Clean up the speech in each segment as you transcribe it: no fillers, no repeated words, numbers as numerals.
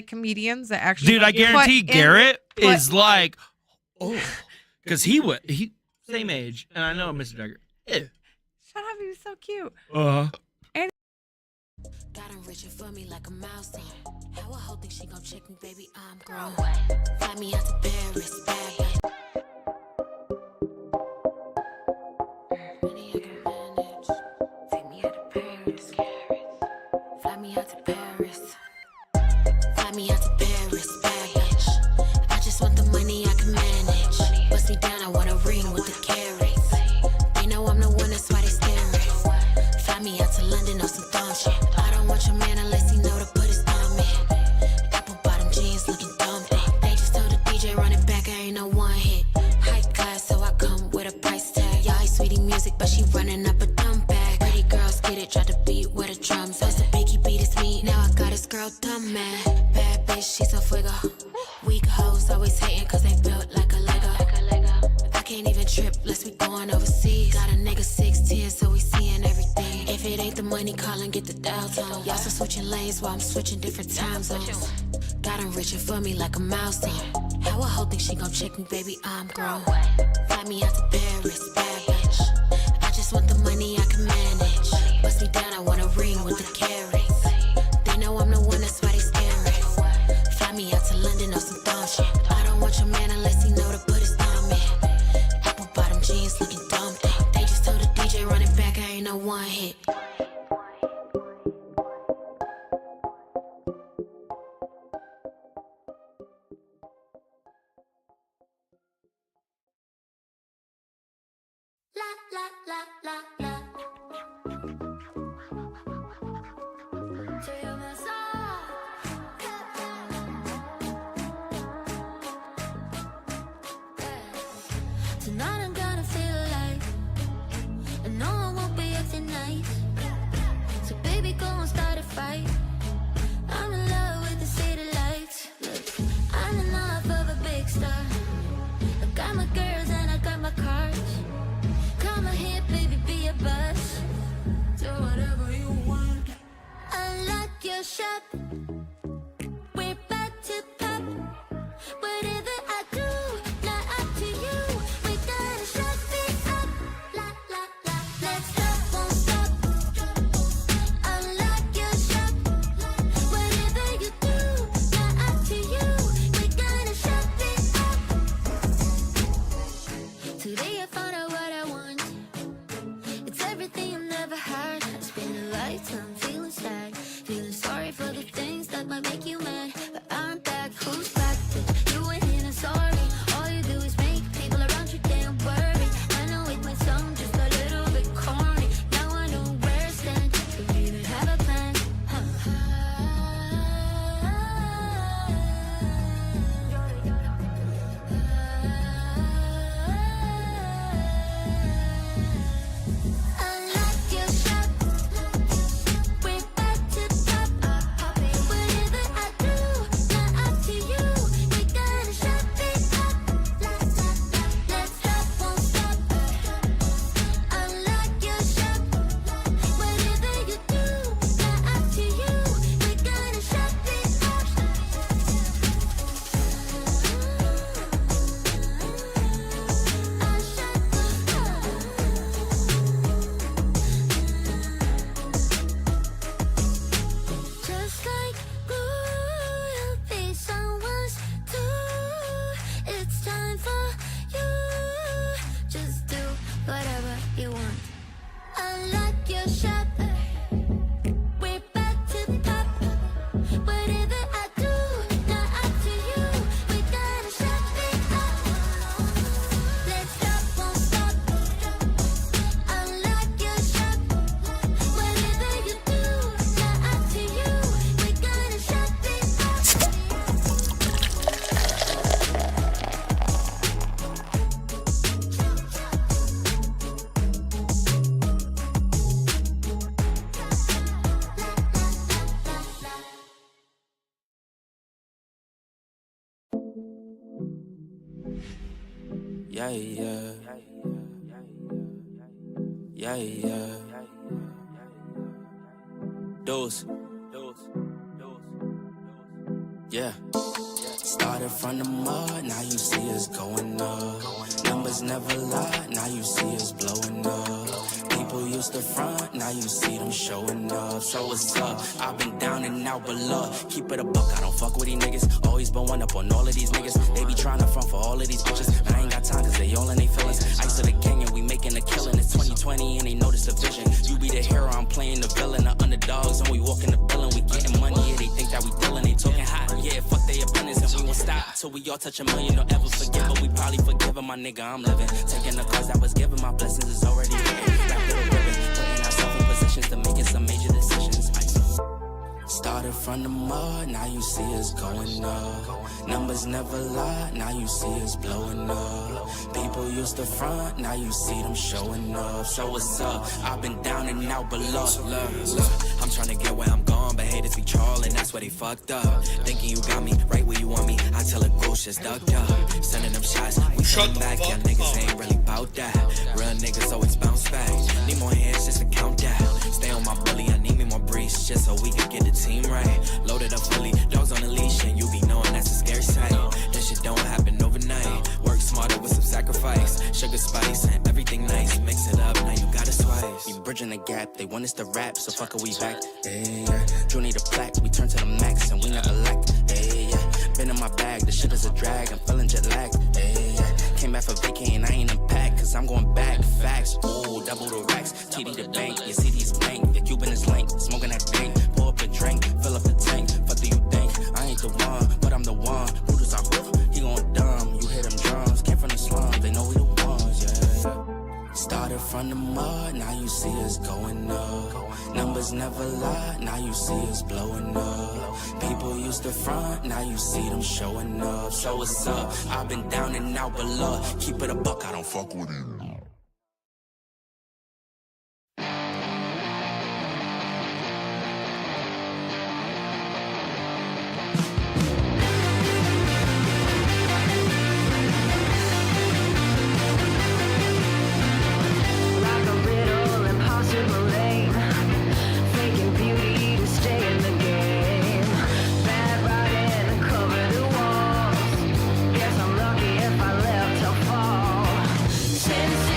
comedians that actually. Dude, I guarantee Garrett is like, oh, because he same age, and I know Mr. Duggar. Shut up, he was so cute. Got him reaching for me like a mouse. How a hoe think she gon' check me, baby? I'm grown. Fly me out to Paris, bad bitch. Money I can manage. Take me out to Paris. Fly me out to Paris. Fly me out to Paris, bad bitch. I just want the money I can manage. Bust me down, I want a ring with the carrots. They know I'm the one, that's why they staring. Fly me out to London on some thumb shit. I don't want your man unless he know to put his thumb in. Apple bottom jeans looking dumb thick. They just told the DJ run it back, I ain't no one hit. High class, so I come with a price tag. Y'all ain't sweetie music, but she running up a dumb bag. Pretty girls get it, try to beat with the drums. First the biggie beat is me, now I got this girl dumb mad. Bad bitch, she's a fuego. Weak hoes always hating cause they built like a Lego. I can't even trip unless we going overseas. Got a nigga 6'10", so we seeing everything. If it ain't the money, call and get the dial tone. Y'all still switching lanes while I'm switching different time zones. Got him reaching for me like a mouse. How a hoe think she gon' check me, baby? I'm grown. Fly me out to Paris, bad bitch. I just want the money I can manage. Bust me down, I want a ring with the carrots. They know I'm the one, that's why they staring. Fly me out to London on some thumb shit. I don't want your man unless he know to put his thumb in. Apple bottom jeans looking dumb thick. They just told the DJ run it back, I ain't no one hit. La la la la la. Tonight I'm gonna feel alive. I know I won't be acting nice. So baby, go and start a fight. I'm in love with the city lights. Look, I'm in love of a big star. I got my girls and I got my cars. Come on here, baby, be a boss. Do whatever you want. Unlock your shop. We're about to pop. Whatever I do, not up to you. We gotta shut it up. La la la. Let's stop, won't stop. Unlock your shop. Whatever you do, not up to you. We gotta shut it up. Today I found out what I want. It's everything I've never had. It's been a lifetime feeling sad, feeling sorry for the things that might make you mad. But I'm back, who's back? You ain't in, I'm sorry. All you do is make people around you damn worried. I know it might sound just a little bit corny. Now I know where I stand. Don't even have a plan. Unlock your shop. We're about to pop. Whatever I do, not up to you. We gotta shut it up. Let's stop, won't stop. Unlock your shop. Whatever you do, not up to you. We gotta shut it up. Just like glue, you'll be someone's too. It's time for you. Just do whatever you want. Unlock your shop. We're about to pop. Whatever I do, not up to you. We gotta shut it up. Let's stop, won't stop. Unlock your shop. Whatever you do, not up to you. We gotta shut it up. Yeah, yeah. Yeah, yeah. Dose. Yeah. Started from the mud, now you see us going up. Numbers never lie, now you see us blowing up. People used to front, now you see them showing up. So what's up? I've been down and out below. Keep it a buck, I don't fuck with these niggas. Always been one up on all of these niggas. They be trying to front for all of these bitches. I ain't got time cause they all in they feelings. Ice to the gang and we making a killing. It's 2020 and they notice the vision. You be the hero, I'm playing the villain. The underdogs and we walk in the building. We getting money, yeah, they think that we dealing. They talking hot, yeah, fuck their opinions. And we won't stop till we all touch a million. Don't ever forgive, but we probably forgive my nigga, I'm living. Taking the cause that was given, my blessings is already written. Wrapped with a ribbon, putting ourselves in positions to making some major decisions. Started from the mud, now you see us going up. Numbers never lie, now you see us blowing up. People used to front, now you see them showing up. So what's up? I've been down and out below. Look, I'm trying to get where I'm going, but haters be trolling, that's where they fucked up. Thinking you got me right where you want me, I tell a ghost just ducked up. Sending them shots, we sending back, young niggas ain't really bout that. Real niggas always bounce back. Need more hands just to count that. Stay on my bully, I need me more breeze just so we can get the team right. Loaded up fully, dogs on a leash, and you be knowing that's a scary sight. That shit don't happen overnight. Work smarter with some sacrifice. Sugar spice and everything nice. Mix it up, now you got a slice. We bridging the gap, they want us to rap, so fuck it, we back. Hey, yeah. Drew need a plaque, we turn to the max, and we never lack. Hey, yeah. Been in my bag, the shit is a drag, I'm feeling jet lagged. Hey, yeah. Came back for vacation, I ain't unpacked, cause I'm going back. Facts, ooh, double the racks. TD the bank, your CD's blank, your Cuban is link. Smoking that dank, pour up a drink, fill up the tank. What do you think? I ain't the one, but I'm the one. Brutus are he gon' dumb. You hear them drums, came from the slums, they know we the ones, yeah. Started from the mud, now you see us going up. Numbers never lie, now you see us blowing up. People used to front, now you see them showing up. So what's up? I've been down and out below. Keep it a buck, I don't fuck with you. Like a riddle, impossible lane. Faking beauty to stay in the game. Bad writing, cover the walls. Guess I'm lucky if I left to fall. Since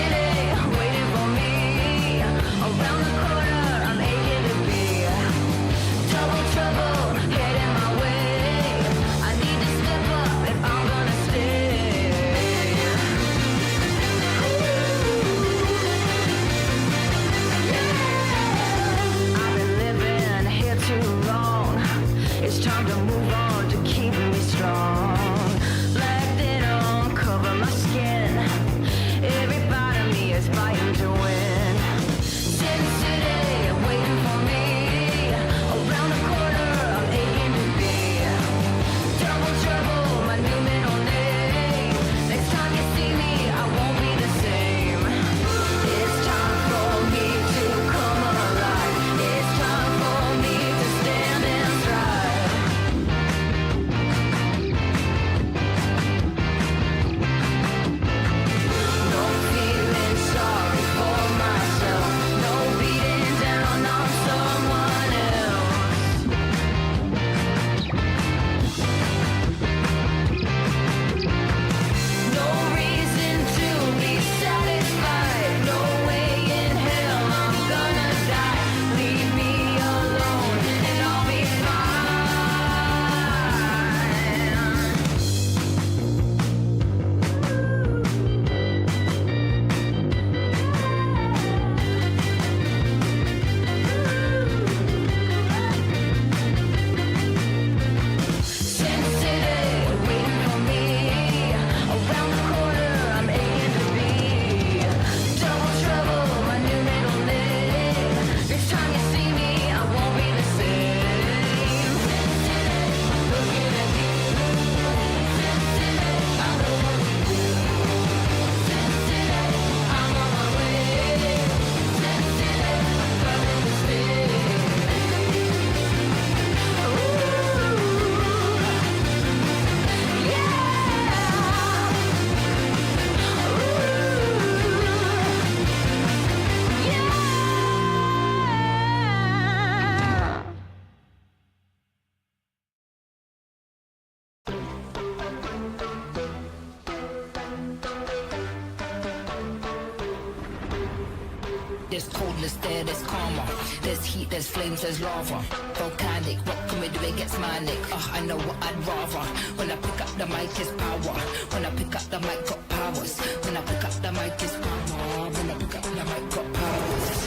there's karma. There's heat, there's flames, there's lava. Volcanic, what can we do? It gets manic. I know what I'd rather. When I pick up the mic, it's power. When I pick up the mic, got powers. When I pick up the mic, it's power. When I pick up the mic, got powers.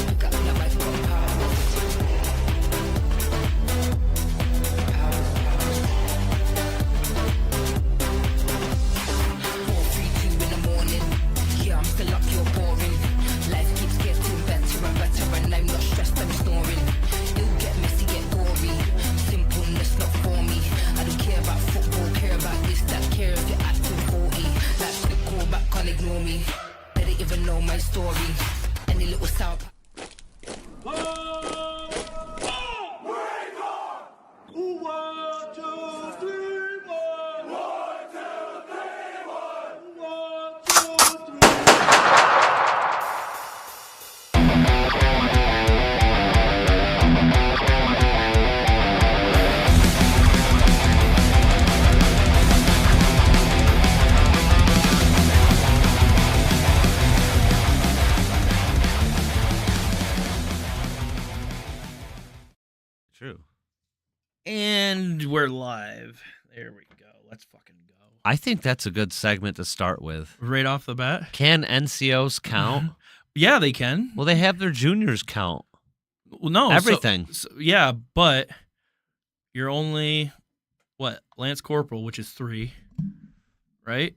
Pick up the mic, got powers. 4:32 in the morning. Yeah, I'm still up, you're boring. Life keeps getting better and better, and I'm not stressed, I'm snoring. It'll get messy, get gory. Simpleness not for me. I don't care about football, care about this, that, care if you're acting 40. Like the call back, can't ignore me. They don't even know my story. Any little sound. True. And we're live. There we go. Let's fucking go. I think that's a good segment to start with. Right off the bat? Can NCOs count? Yeah, they can. Well, they have their juniors count. Well, no. Everything. Yeah, but you're only, Lance Corporal, which is 3, right?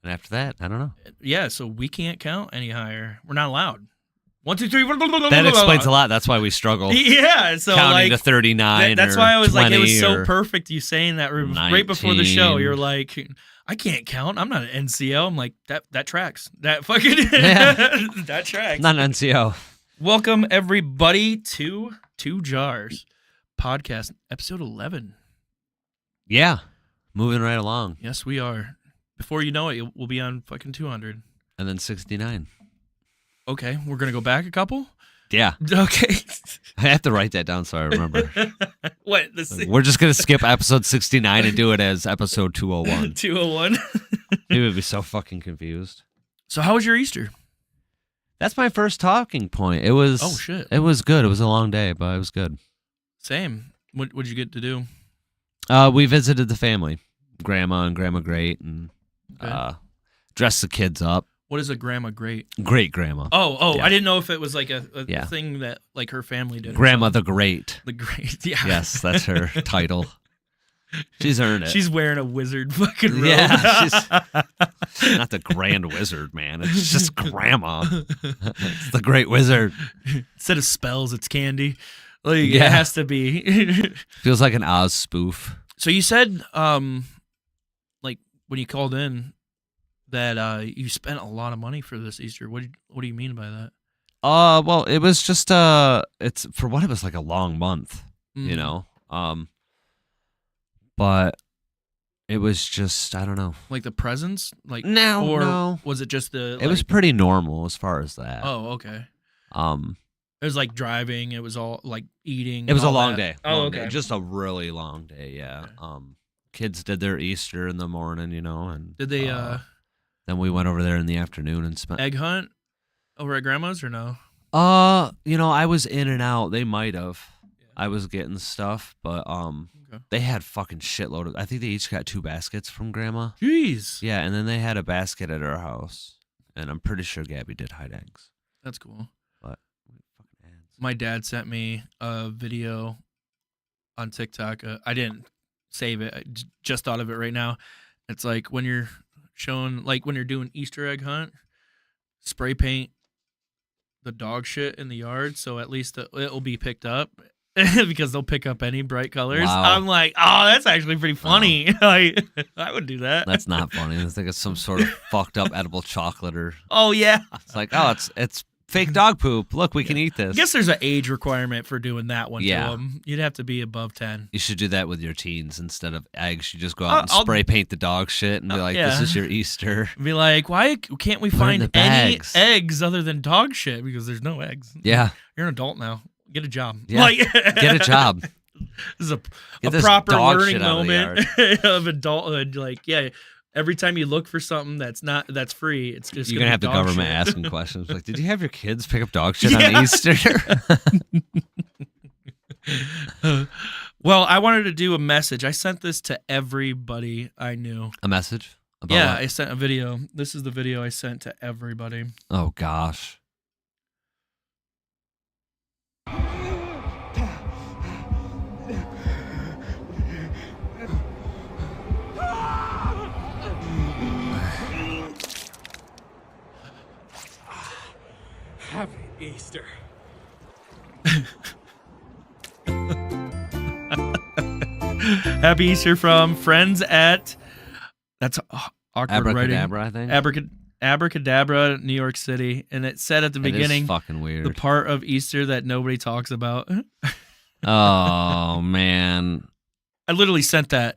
And after that, I don't know. Yeah, so we can't count any higher. We're not allowed. 1, 2, 3. That explains a lot. That's why we struggle. Yeah, so counting to 39. That's or why I was like, it was 20 so or perfect you saying that right before the show. 19. You're like, I can't count. I'm not an NCO. I'm like, that tracks. That fucking Yeah. that tracks. Not an NCO. Welcome everybody to Two Jars podcast, episode 11. Yeah. Moving right along. Yes, we are. Before you know it, we'll be on fucking 200. And then 69. Okay, we're gonna go back a couple. Yeah. Okay. I have to write that down so I remember. What? We're just going to skip episode 69 and do it as episode 201. 201. He would be so fucking confused. So how was your Easter? That's my first talking point. It was. Oh, shit. It was good. It was a long day, but it was good. Same. What'd you get to do? We visited the family, grandma and grandma great, and Okay. dressed the kids up. What is a grandma great? Great grandma. Oh, Yeah. I didn't know if it was like a Yeah. thing that like her family did. or Grandma something. the Great. The great. Yeah. Yes, that's her title. She's earned it. She's wearing a wizard fucking robe. Yeah, she's not the Grand Wizard, man. It's just grandma. It's the Great Wizard. Instead of spells, it's candy. Like Yeah. it has to be. Feels like an Oz spoof. So you said, like when you called in, that you spent a lot of money for this Easter. What do you mean by that? Well, it was just it's for what it was like a long month, you Mhm. know. But it was just I don't know. Like the presents, like No, or no. was it just the? It was pretty normal as far as that. Oh, okay. It It was like driving. It was all like eating. was a all long that. day. Oh, long okay. day. Just a really long day. Yeah. Okay. Kids did their Easter in the morning, you know, and Did they then we went over there in the afternoon and spent. egg hunt over at grandma's or no? You know, I was in and out. They might have. Yeah. I was getting stuff, but Okay. they had fucking shitload of. I think they each got 2 baskets from grandma. Jeez. Yeah, and then they had a basket at our house, and I'm pretty sure Gabby did hide eggs. That's cool. Fucking ads. My dad sent me a video on TikTok. I didn't save it. I just thought of it right now. It's like when you're showing, like when you're doing Easter egg hunt, spray paint the dog shit in the yard, so at least it'll be picked up because they'll pick up any bright colors. Wow. I'm like, oh, that's actually pretty funny. I would do that. That's not funny. I think it's some sort of fucked up edible chocolate, or Oh yeah. it's like, oh, it's fake dog poop. Look, we can eat I this. guess there's an age requirement for doing that one Yeah. to them. You'd have to be above 10. You should do that with your teens instead of eggs. You just go out and I'll- spray paint the dog shit and be like, "This yeah. is your Easter." Be like, why can't we Put in find the any bags. eggs other than dog shit? Because there's no eggs. Yeah, You're an adult now. Get a job. Yeah. get a job. This is a Get this proper dog learning shit out of the moment of adulthood. Like, yeah, Every time you look for something that's free, it's just You're gonna have the be dog government shit. asking questions like, "Did you have your kids pick up dog shit Yeah. on Easter?" Well, I wanted to do a message. I sent this to everybody I knew. A message about Yeah, what? I sent a video. This is the video I sent to everybody. Oh gosh. Happy Easter. Happy Easter from friends at that's awkward writing. Abracadabra, I think. Abracadabra, New York City, and it said at the It is beginning fucking weird. the part of Easter that nobody talks about. Oh man, I literally sent that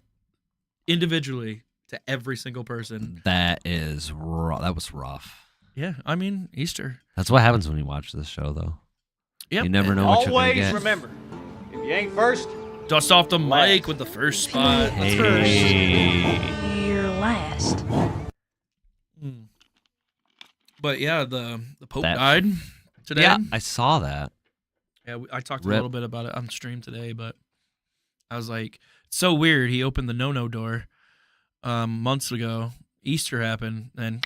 individually to every single person. that is rough. That was rough. Yeah, I mean Easter. That's what happens when you watch this show, though. Yep. You never know what you're gonna Always get. remember, if you ain't first, Dust off the mic with the first spot. Hey. You're last. Hmm. But yeah, the Pope That- died today. Yeah, I saw that. Yeah, I talked a Rip. little bit about it on stream today, but I was like, it's so weird. He opened the no-no door months ago. Easter happened, and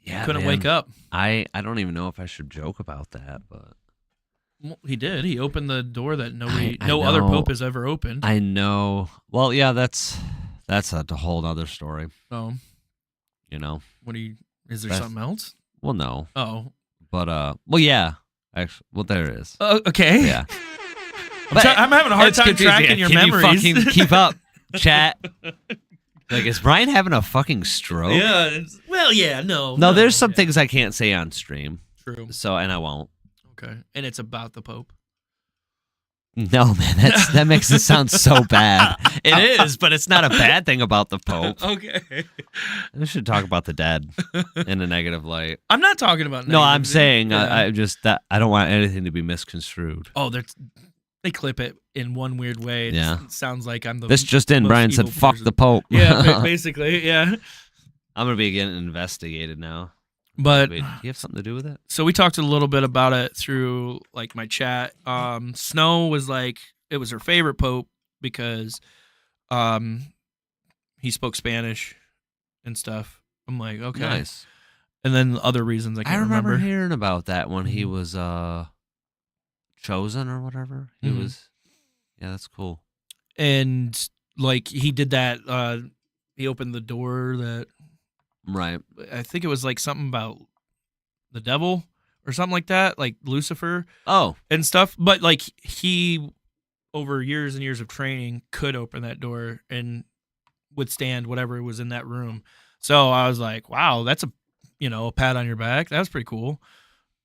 Yeah, couldn't man. wake up. I don't even know if I should joke about that, but Well, he did. He opened the door that nobody, I no other know. pope has ever opened. I know. Well, yeah, that's a whole other story. So, You know. what do you? Is there That's- something else? Well, no, Oh, but well, yeah. Actually, well, there it is. okay. Yeah. I'm having a hard It's time confusing. tracking your Can memories. You fucking keep up, chat. Like, is Brian having a fucking stroke? Yeah. Well, yeah. No. No, there's some yeah. things I can't say on stream, True. so and I won't. Okay. And it's about the Pope. No, man, that makes it sound so bad. It is, but it's not a bad thing about the Pope. Okay. We should talk about the dead in a negative light. I'm not talking about. No, I'm negative. saying Yeah. I just that I don't want anything to be misconstrued. Oh, they clip it in one weird way. It Yeah. just sounds like I'm the. This just in, most Brian said, evil "Fuck person." the Pope." Yeah, basically, yeah. I'm gonna be getting investigated now. But Wait, do you have something to do with it? so we talked a little bit about it through like my chat. Snow was like it was her favorite pope because he spoke Spanish and stuff. I'm like, okay. Nice. And then other reasons I I can't remember remember. hearing about that when he Mhm. was chosen or whatever. He Mhm. was. Yeah, that's cool. And like he did that he opened the door that Right. I think it was like something about the devil or something like that, like Lucifer Oh, and stuff. But like he, over years and years of training, could open that door and withstand whatever was in that room. So I was like, wow, that's a pat on your back. That was pretty cool.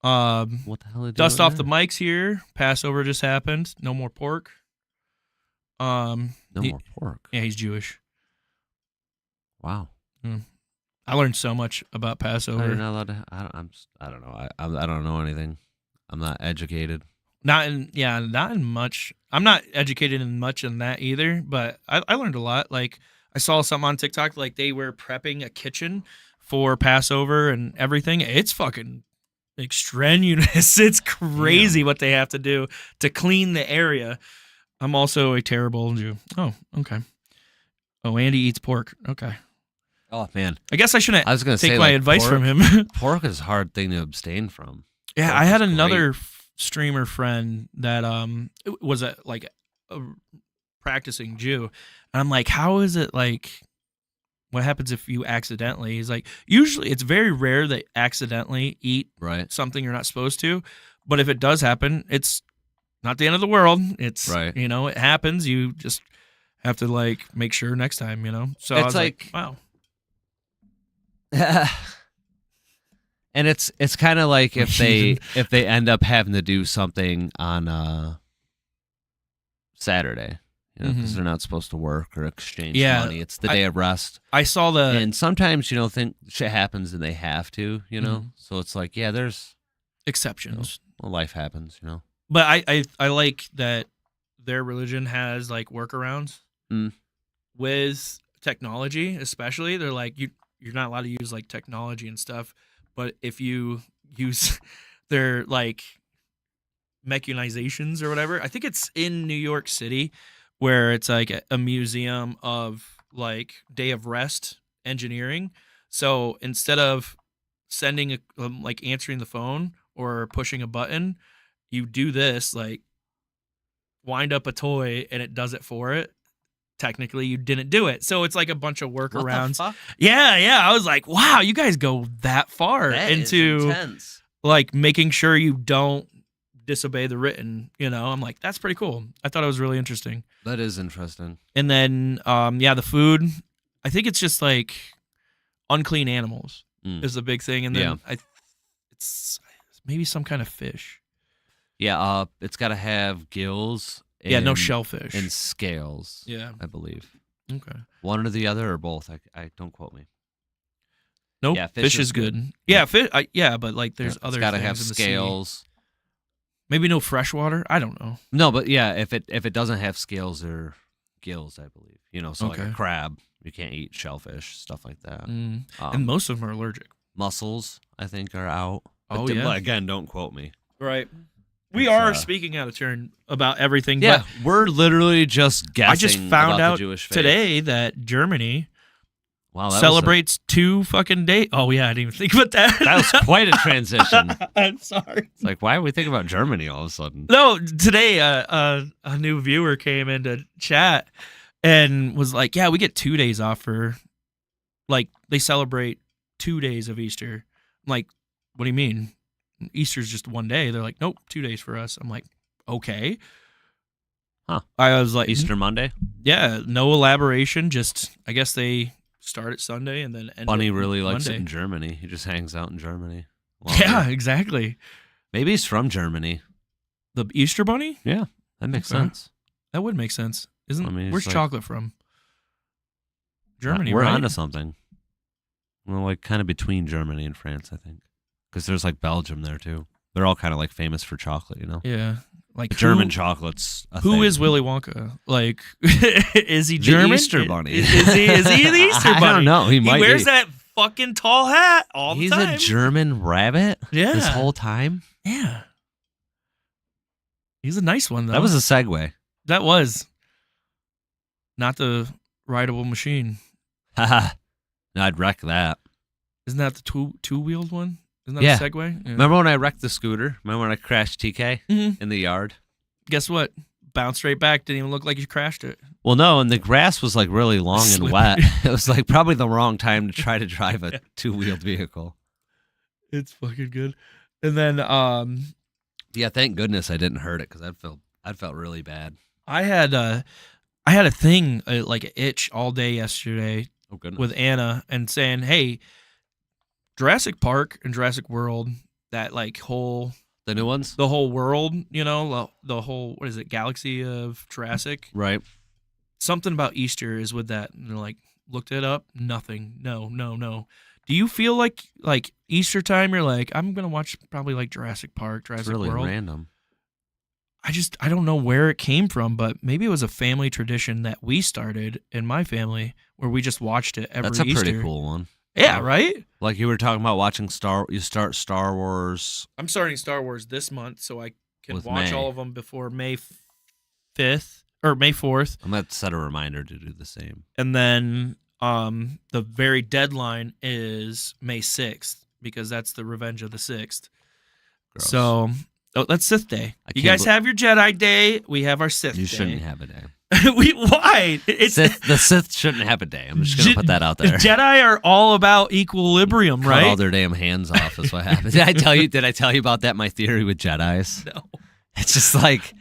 what the hell? Did Dust off the mics here. Passover just happened. No more pork. No he- more pork. Yeah, he's Jewish. Wow. I learned so much about Are you Passover. not allowed to? I don't know. I don't know anything. I'm not educated. Not in much. I'm not educated in much in that either, but I learned a lot. Like I saw something on TikTok, like they were prepping a kitchen for Passover and everything. It's fucking extraneous. It's crazy what they have to do to clean the area. I'm also a terrible Jew. Oh, okay. Oh, Andy eats pork. Okay. Oh man, I guess I shouldn't I was gonna take say my like, advice pork, from him. Pork is a hard thing to abstain from. Yeah, Pork I had is another streamer friend that was a practicing Jew, and I'm like, how is it like? What happens if you accidentally? He's like, usually it's very rare that accidentally eat Right. something you're not supposed to, but if it does happen, it's not the end of the world. It's Right. it happens. You just have to like make sure next time. So I It's was like- wow. And it's kind of like if they end up having to do something on Saturday, because Mhm. they're not supposed to work or exchange Yeah, money. It's the day of rest, I saw the and sometimes shit happens and they have to, Mhm. So it's like there's exceptions. life happens, But I like that their religion has like workarounds Mm. with technology, especially, they're like you're not allowed to use like technology and stuff, but if you use their like mechanizations or whatever, I think it's in New York City, where it's like a museum of like day of rest engineering. So instead of sending like answering the phone or pushing a button, you do this, like wind up a toy and it does it for it. Technically you didn't do it, so it's like a bunch of workarounds. What the fuck? Yeah, I was like, wow, you guys go that far That is into intense. like making sure you don't disobey the written, I'm like, that's pretty cool. I thought it was really interesting. That is interesting. And then the food, I think it's just like unclean animals is the big thing. And then it's maybe some kind of fish. Yeah, it's got to have gills. Yeah, no shellfish. And scales. Yeah. I believe. Okay. One or the other or both. I don't quote me. Nope. Yeah, fish is good. Yeah, fish. But like there's other. It's got to things have in the scales. sea. Maybe no freshwater. I don't know. No, but yeah, if it doesn't have scales or gills, I believe. So like a Okay. crab, you can't eat shellfish, stuff like that. And most of them are allergic. Mussels, I think, are out. But Oh, yeah. Again, don't quote me. Right. We It's, are speaking out of turn about everything. Yeah, But we're literally just guessing. I just found about out the Jewish faith. today that Germany Wow, that celebrates 2 fucking days. Oh yeah, I didn't even think about that. That was quite a transition. I'm sorry. It's like, why are we thinking about Germany all of a sudden? No, today a new viewer came into chat and was like, "Yeah, we get 2 days off for, like, they celebrate 2 days of Easter." I'm like, "What do you mean? Easter's just 1 day." They're like, "Nope, 2 days for us." I'm like, "Okay." Huh. I was like, Easter Monday? Yeah, no elaboration. Just I guess they start at Sunday and then end Bunny at really likes it Monday. in Germany. He just hangs out in Germany. Yeah, exactly. Maybe he's from Germany. The Easter Bunny? Yeah, that makes Okay. sense. That would make sense. I mean, Where's it's like- chocolate from? Germany, We're right? onto something. Well, like kind of between Germany and France, I think. Because there's like Belgium there too. They're all kind of like famous for chocolate, Yeah. Like German chocolate's a Who thing. is Willy Wonka? Like, is he German? Easter Bunny. Is he the Easter Bunny? I don't know. He might wears be. that fucking tall hat all He's the time. a German rabbit Yeah. this whole time? Yeah. He's a nice one though. That was a segue. That was. Not the rideable machine. Haha. No, I'd wreck that. Isn't that the two-wheeled one? Isn't that Yeah. a Segway? Yeah. Remember when I wrecked the scooter? Remember when I crashed TK Mhm. in the yard? Guess what? Bounced right back. Didn't even look like you crashed it. Well, no, and the grass was like really long and Slippery. wet. It was like probably the wrong time to try to drive a two-wheeled vehicle. It's fucking good. And then Yeah, thank goodness I didn't hurt it because I'd felt really bad. I had a thing like an itch all day yesterday Oh goodness. with Anna and saying, "Hey, Jurassic Park and Jurassic World, that like the new ones? the whole world, the whole what is it, galaxy of Jurassic? Right. Something about Easter is with that." And they're like, looked it up, nothing. No. Do you feel like Easter time? You're like, I'm gonna watch probably like Jurassic Park, It's Jurassic really World. random. I don't know where it came from, but maybe it was a family tradition that we started in my family where we just watched it every That's a Easter. pretty cool one. Yeah, right? Like you were talking about watching you start Star Wars. I'm starting Star Wars this month, so I can With watch May. all of them before May 5th or May 4th. I'm going to set a reminder to do the same. And then the very deadline is May 6th because that's the Revenge of the Sixth. Gross. So that's Sith Day. I You can't guys have your Jedi Day. We have our Sith You Day. shouldn't have a day. Why? It's The Sith shouldn't have a day. I'm just going to put that out there. Jedi are all about equilibrium, Cut right? all their damn hands off is what happens. Did I tell you about that, my theory with Jedis? No. It's just like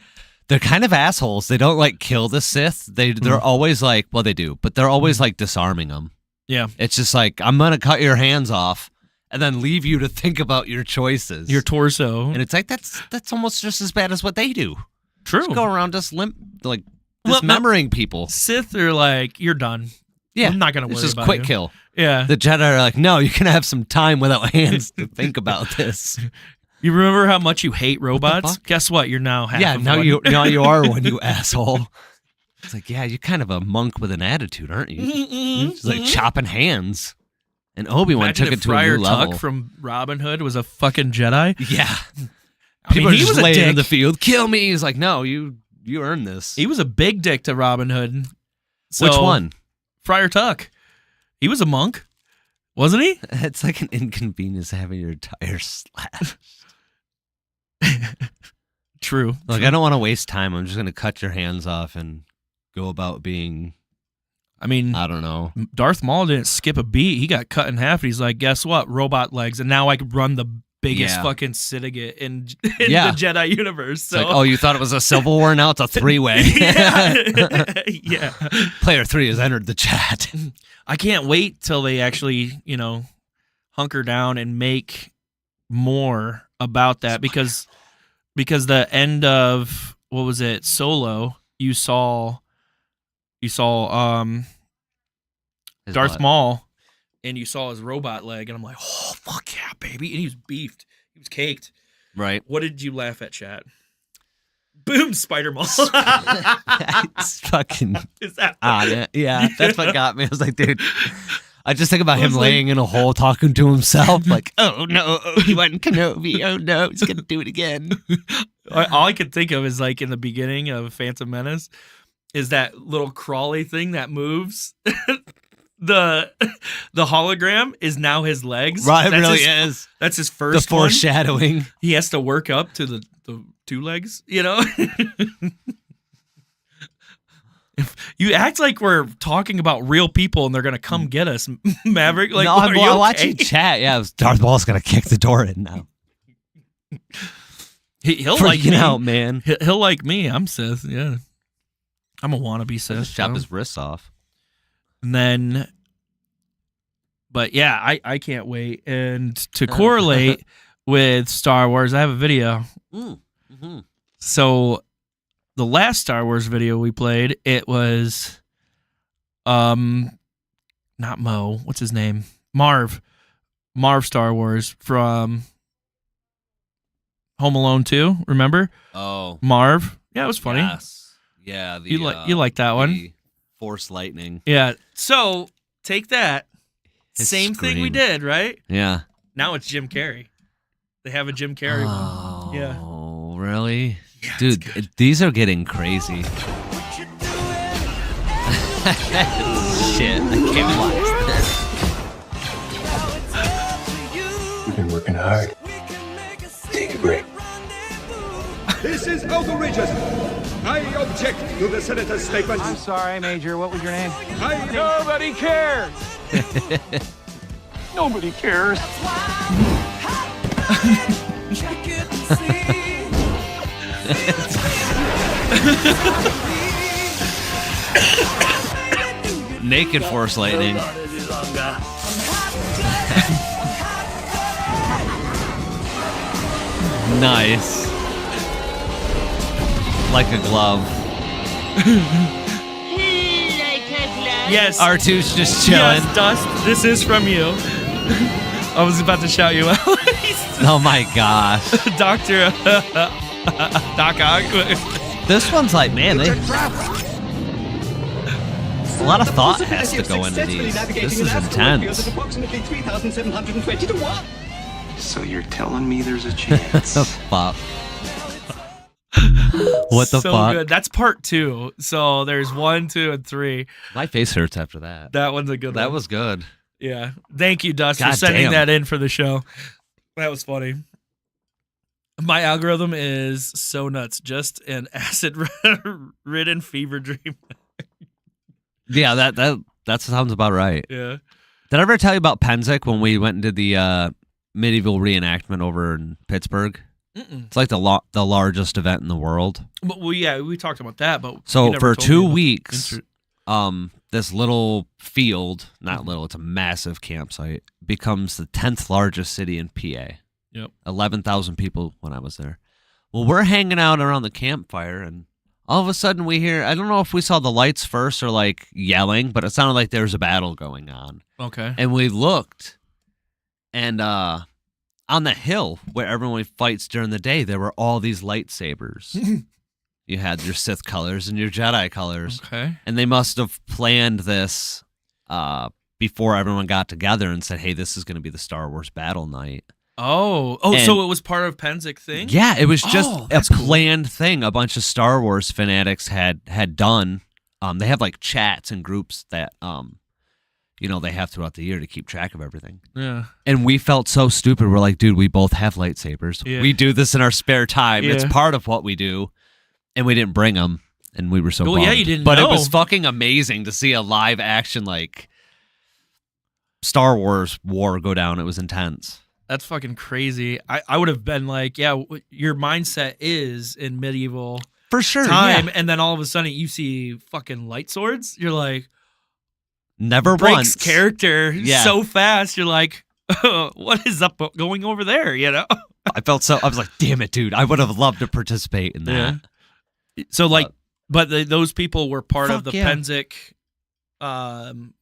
they're kind of assholes. They don't like kill the Sith. They're always like, well, they do, but they're always like disarming them. Yeah. It's just like, I'm going to cut your hands off and then leave you to think about your choices. Your torso. And it's like, that's almost just as bad as what they do. True. Just go around just Well, dismembering people. Sith are like, you're done. Yeah. I'm not going to It's worry just about quick you. kill. Yeah. The Jedi are like, no, you can have some time without hands to think about this. You remember how much you hate robots? fuck? Guess what? You're now half Yeah, of now one. you are one, you asshole. It's like, yeah, you're kind of a monk with an attitude, aren't you? Mm-mm, It's like mm-mm. chopping hands. And Obi-Wan Imagine took if it to a Friar new Tuck level. from Robin Hood was a fucking Jedi. Yeah. I People mean, are he just was a laying in dick. the field. Kill me. He's like, no, you earned this. He was a big dick to Robin Hood. Which So, one? Friar Tuck. He was a monk, wasn't he? It's like an inconvenience having your tires slashed. True. Like, I don't want to waste time. I'm just going to cut your hands off and go about being, I mean, I don't know. Darth Maul didn't skip a beat. He got cut in half. And he's like, guess what? Robot legs. And now I can run the biggest Yeah. fucking Syndicate in Yeah. the Jedi universe. It's So. like, oh, you thought it was a Civil War? Now it's a three-way. yeah. Yeah. Player 3 has entered the chat. I can't wait till they actually, hunker down and make more about that because the end of what was it, Solo, you saw His Darth butt. Maul and you saw his robot leg and I'm like, oh fuck yeah, baby. And he was beefed. He was caked. Right. What did you laugh at, chat? Boom, Spider Maul. It's fucking Is that on it. Yeah, that's what got me. I was like, dude, I just think about I him was like- laying in a hole talking to himself, like, oh no, Obi-Wan Kenobi, oh no, he's gonna do it again. all I could think of is like in the beginning of Phantom Menace is that little crawly thing that moves. the hologram is now his legs. Right, it That's really his, is. That's his The first one. foreshadowing. He has to work up to the two legs, If you act like we're talking about real people and they're gonna come get us, Maverick. Like, no, are I'm you okay? watching chat. Yeah, Darth Maul's gonna kick the door in now. He'll like Freaking me. out, man. He'll like me. I'm Sith. Yeah, I'm a wannabe Sith. Just chop so. his wrists off. And then, but yeah, I can't wait. And to correlate with Star Wars, I have a video. Mm-hmm. So the last Star Wars video we played, it was, not Mo, what's his name? Marv Star Wars from Home Alone 2, remember? Oh, Marv. Yeah, it was funny. Yes. Yeah, You like that one? the Force lightning. Yeah. So take that. His Same thing we scream. did, right? Yeah. Now it's Jim Carrey. They have a Jim Carrey one. Oh, Yeah. really? Yeah, it's Dude, good. these are getting crazy. Shit, I can't watch this. You've been working hard. Take a break. This is Uncle Regis. I object to the senator's statement. I'm sorry, Major. What was your name? Nobody cares. Nobody cares. Naked Force lightning. Nice. Like a glove. Yes. R2's just chilling. Yes, Dust. This is from you. I was about to shout you out. Oh my gosh. Dr. Doc Ock. This one's like, man, a lot of thought has to go into these. This is intense. So you're telling me there's a chance? The fuck? What the so fuck? good. That's part 2. So there's 1, 2, and 3. My face hurts after that. That one's a good one. That was good. Yeah. Thank you, Dust, for God sending damn. that in for the show. That was funny. My algorithm is so nuts. Just an acid-ridden fever dream. Yeah, that sounds about right. Yeah. Did I ever tell you about Penzic when we went and did the medieval reenactment over in Pittsburgh? Mm-mm. It's like the largest event in the world. But we talked about that. But you So never for told 2 me the weeks, this little field, not little, it's a massive campsite, becomes the 10th largest city in PA. Yep. 11,000 people when I was there. Well, we're hanging out around the campfire, and all of a sudden we hear, I don't know if we saw the lights first or like yelling, but it sounded like there was a battle going on. Okay. And we looked, and on the hill where everyone fights during the day, there were all these lightsabers. You had your Sith colors and your Jedi colors. Okay. And they must have planned this before everyone got together and said, hey, this is going to be the Star Wars battle night. Oh, And- so it was part of Pennsic thing? Yeah, it was just Oh, a that's cool. planned thing a bunch of Star Wars fanatics had done. They have like chats and groups that they have throughout the year to keep track of everything. Yeah. And we felt so stupid. We're like, dude, we both have lightsabers. Yeah. We do this in our spare time. It's Yeah. part of what we do. And we didn't bring them. And we were so Well, yeah, bummed. you didn't But know. it was fucking amazing to see a live action like Star Wars war go down. It was intense. That's fucking crazy. I would have been like, yeah, your mindset is in medieval For sure. time, yeah. and then all of a sudden you see fucking light swords. You're like, Never breaks once. character Yeah. so fast. You're like, what is up going over there? You know? I was like, damn it, dude. I would have loved to participate in that. So like, but those people were part of Fuck the yeah. Pennsic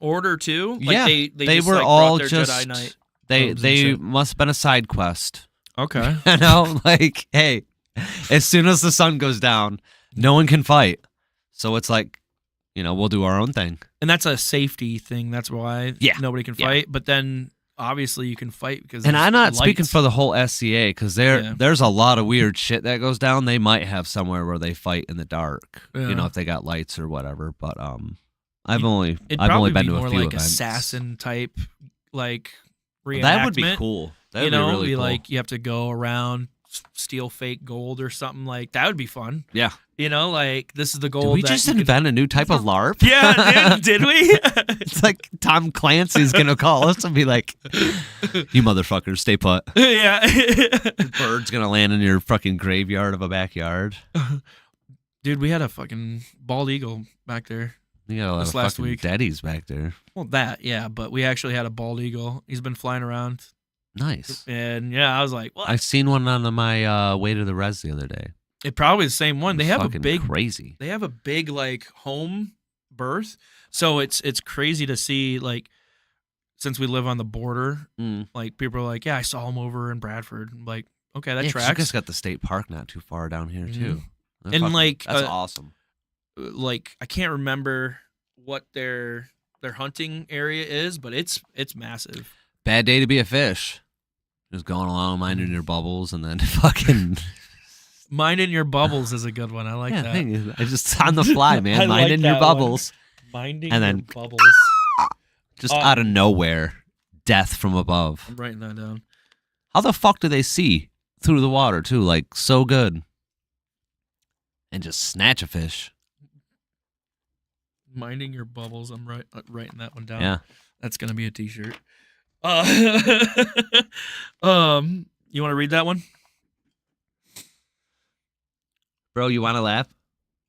order too. Like Yeah, they just, were like, all brought their just Jedi Knight. they robes and they shit. must have been a side quest. Okay. You know, like, hey, as soon as the sun goes down, no one can fight. So it's like, we'll do our own thing. And that's a safety thing. That's why Yeah. nobody can Yeah. fight. But then obviously you can fight because And there's I'm not lights. speaking for the whole SCA because Yeah. there's a lot of weird shit that goes down. They might have somewhere where they fight in the dark, Yeah. if they got lights or whatever. But I've only It'd been probably to be a more few like events. assassin type, like reenactment. That would be cool. That would be really cool. like you have to go around, steal fake gold or something like that. Would be fun. Yeah. Like this is theId gold. we that just you can- invent a new type of LARP? Yeah, did we? It's like Tom Clancy's gonna call us and be like, "You motherfuckers, stay put." Yeah. Bird's gonna land in your fucking graveyard of a backyard. Dude, we had a fucking bald eagle back there. You got a lot This of last fucking week. daddies back there. Well, yeah, but we actually had a bald eagle. He's been flying around, Nice. and yeah, I was like, what? I seen one on my way to the res the other day. It probably the same one. They have a Fucking big crazy. They have a big like home birth, so it's crazy to see like since we live on the border, Mm. like people are like, yeah, I saw him over in Bradford. I'm like, okay, that Yeah, 'cause you tracks. guys got the state park not too far down here too. That's And, fucking- like, that's uh, awesome. Like I can't remember what their hunting area is, but it's massive. Bad day to be a fish. Just going along, minding your bubbles, and then fucking. Minding your bubbles is a good one. I like yeah, that. thing is, I just on the fly, man, I like minding your that one. bubbles, Minding And your then- bubbles. just out of nowhere, death from above. I'm writing that down. How the fuck do they see through the water too? Like so good, and just snatch a fish. Minding your bubbles. I'm writing that one down. Yeah. That's gonna be a T-shirt. You want to read that one? Bro, you want to laugh?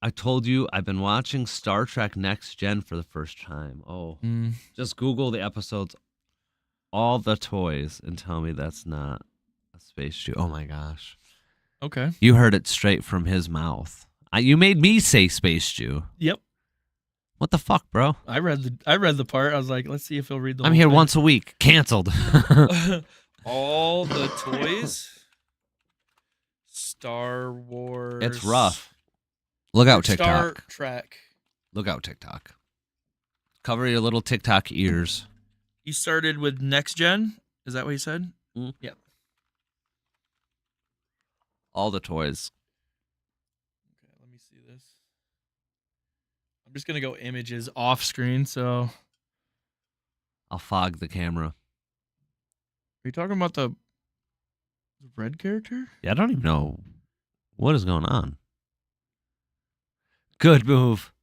I told you I've been watching Star Trek Next Gen for the first time. Oh, just Google the episodes, all the toys, and tell me that's not a space Jew. Oh my gosh. Okay. You heard it straight from his mouth. You made me say space Jew. Yep. What the fuck, bro? I read the part. I was like, let's see if he'll read the. I'm whole here thing. once a week. Canceled. All the toys. Star Wars. It's rough. Look out, Star TikTok. Trek. Look out, TikTok. Cover your little TikTok ears. You started with Next Gen. Is that what you said? Mm. Yep. All the toys. Okay, let me see this. I'm just gonna go images off screen. So, are I'll fog the camera. you talking about the red character? Yeah, I don't even know what is going on. Good move.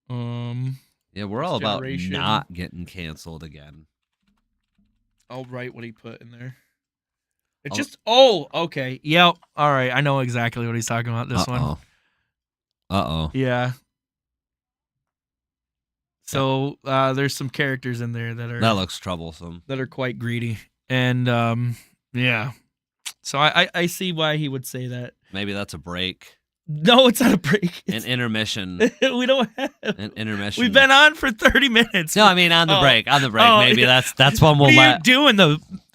Yeah, we're all about Generation. not getting canceled again. I'll write what he put in there. It's Oh. just okay. Yep. All right. I know exactly what he's talking about. This one. Uh-oh. Yeah. So there's some characters in there that are That looks troublesome. that are quite greedy, and yeah. So I see why he would say that. Maybe that's a break. No, it's not a break. An intermission. We don't have. An intermission. We've been on for 30 minutes. No, I mean on the Oh. break. On the break. Oh, Maybe yeah. that's one we'll What are you let. doing?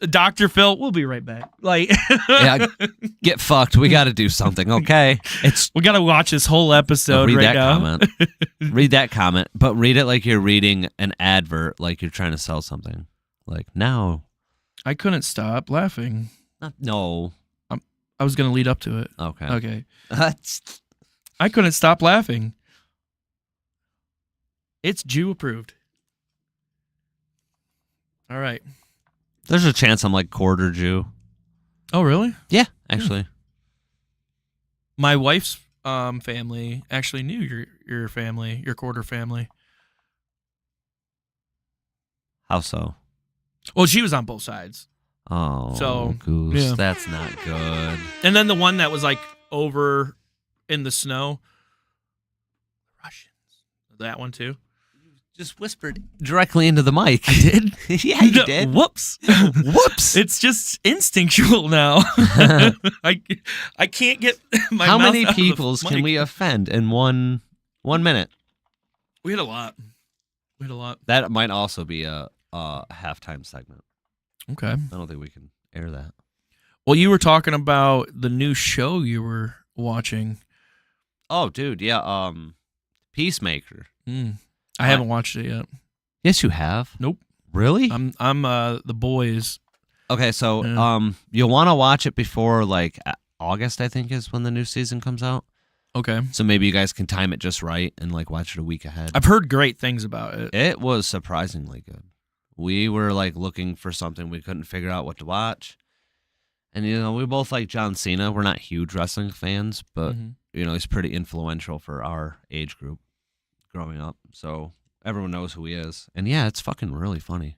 Dr. Phil, we'll be right back. Like, Yeah, get fucked. We got to do something, okay? We got to watch this whole episode read right that now. comment. Read that comment, but read it like you're reading an advert, like you're trying to sell something. Like, now. I couldn't stop laughing. No. I was going to lead up to it. Okay. I couldn't stop laughing. It's Jew approved. All right. There's a chance I'm like quarter Jew. Oh, really? Yeah, actually. My wife's family actually knew your family, your quarter family. How so? Well, she was on both sides. Oh, So, Goose, yeah. that's not good. And then the one that was like over in the snow. Russians. That one too. Just whispered directly into the mic. I did? Yeah, you did. Whoops. Whoops. It's just instinctual now. I can't get my How mouth many out of the peoples can mic. we offend in one minute? We had a lot. That might also be a halftime segment. Okay. I don't think we can air that. Well, you were talking about the new show you were watching. Oh, dude, yeah. Peacemaker. I haven't watched it yet. Yes, you have. Nope. Really? I'm the boys. Okay, so Yeah. you'll want to watch it before like August, I think, is when the new season comes out. Okay. So maybe you guys can time it just right and like watch it a week ahead. I've heard great things about it. It was surprisingly good. We were like looking for something, we couldn't figure out what to watch. And we both like John Cena. We're not huge wrestling fans, but he's pretty influential for our age group growing up. So everyone knows who he is. And yeah, it's fucking really funny.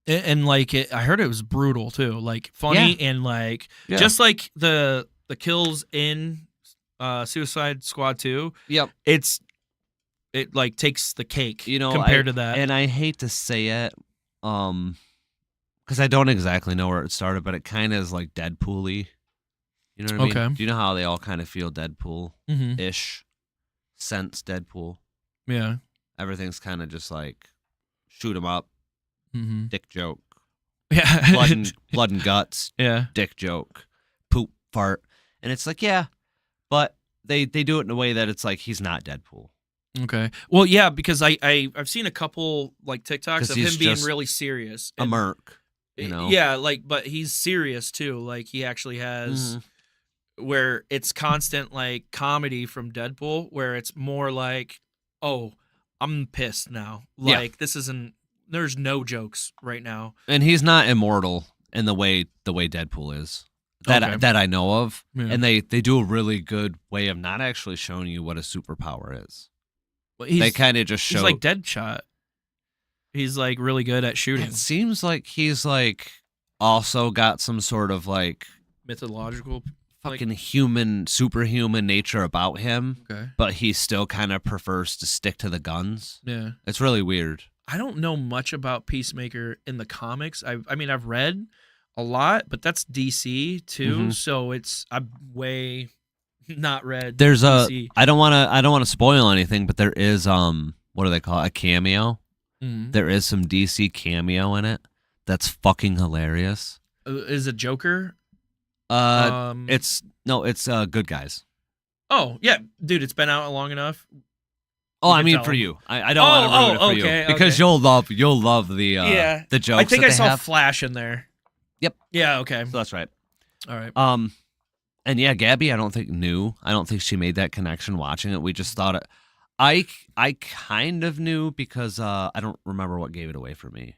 And like I heard it was brutal too. Like funny and like just like the kills in Suicide Squad 2. Yep. It like takes the cake compared compared to that. And I hate to say it, because I don't exactly know where it started, but it kind of is like Deadpool-y. You know what I mean? Okay. Do you know how they all kind of feel Deadpool-ish? Sense Deadpool. Yeah. Everything's kind of just like shoot 'em up, dick joke, Yeah. blood and guts, Yeah. dick joke, poop, fart. And it's like, yeah, but they do it in a way that it's like he's not Deadpool. Okay. Well, yeah, because I've seen a couple like TikToks 'Cause of he's him being just really serious. A And- merc, you know? Yeah, like but he's serious too. Like he actually has where it's constant like comedy from Deadpool where it's more like, "Oh, I'm pissed now." Yeah. Like this isn't there's no jokes right now. And he's not immortal in the way Deadpool is. Okay. That I know of. Yeah. And they do a really good way of not actually showing you what a superpower is. Well, They kind of just show he's like Deadshot. He's like really good at shooting. It seems like he's like also got some sort of like Mythological fucking superhuman nature about him. Okay. But he still kind of prefers to stick to the guns. Yeah. It's really weird. I don't know much about Peacemaker in the comics. I mean, I've read a lot, but that's DC too. So I'm way not read. There's DC. I don't want to spoil anything, but there is what do they call it? A cameo. There is some DC cameo in it that's fucking hilarious. Is it Joker? It's Good Guys. Oh yeah, dude, it's been out long enough. Oh, You I can mean tell. for you. I don't want to ruin it for okay, you because okay. you'll love the the jokes. I think that I they saw have. Flash in there. Yep. Yeah. Okay. So that's right. All right. And yeah, Gabby, I don't think she made that connection watching it. We just thought it. I kind of knew because I don't remember what gave it away for me,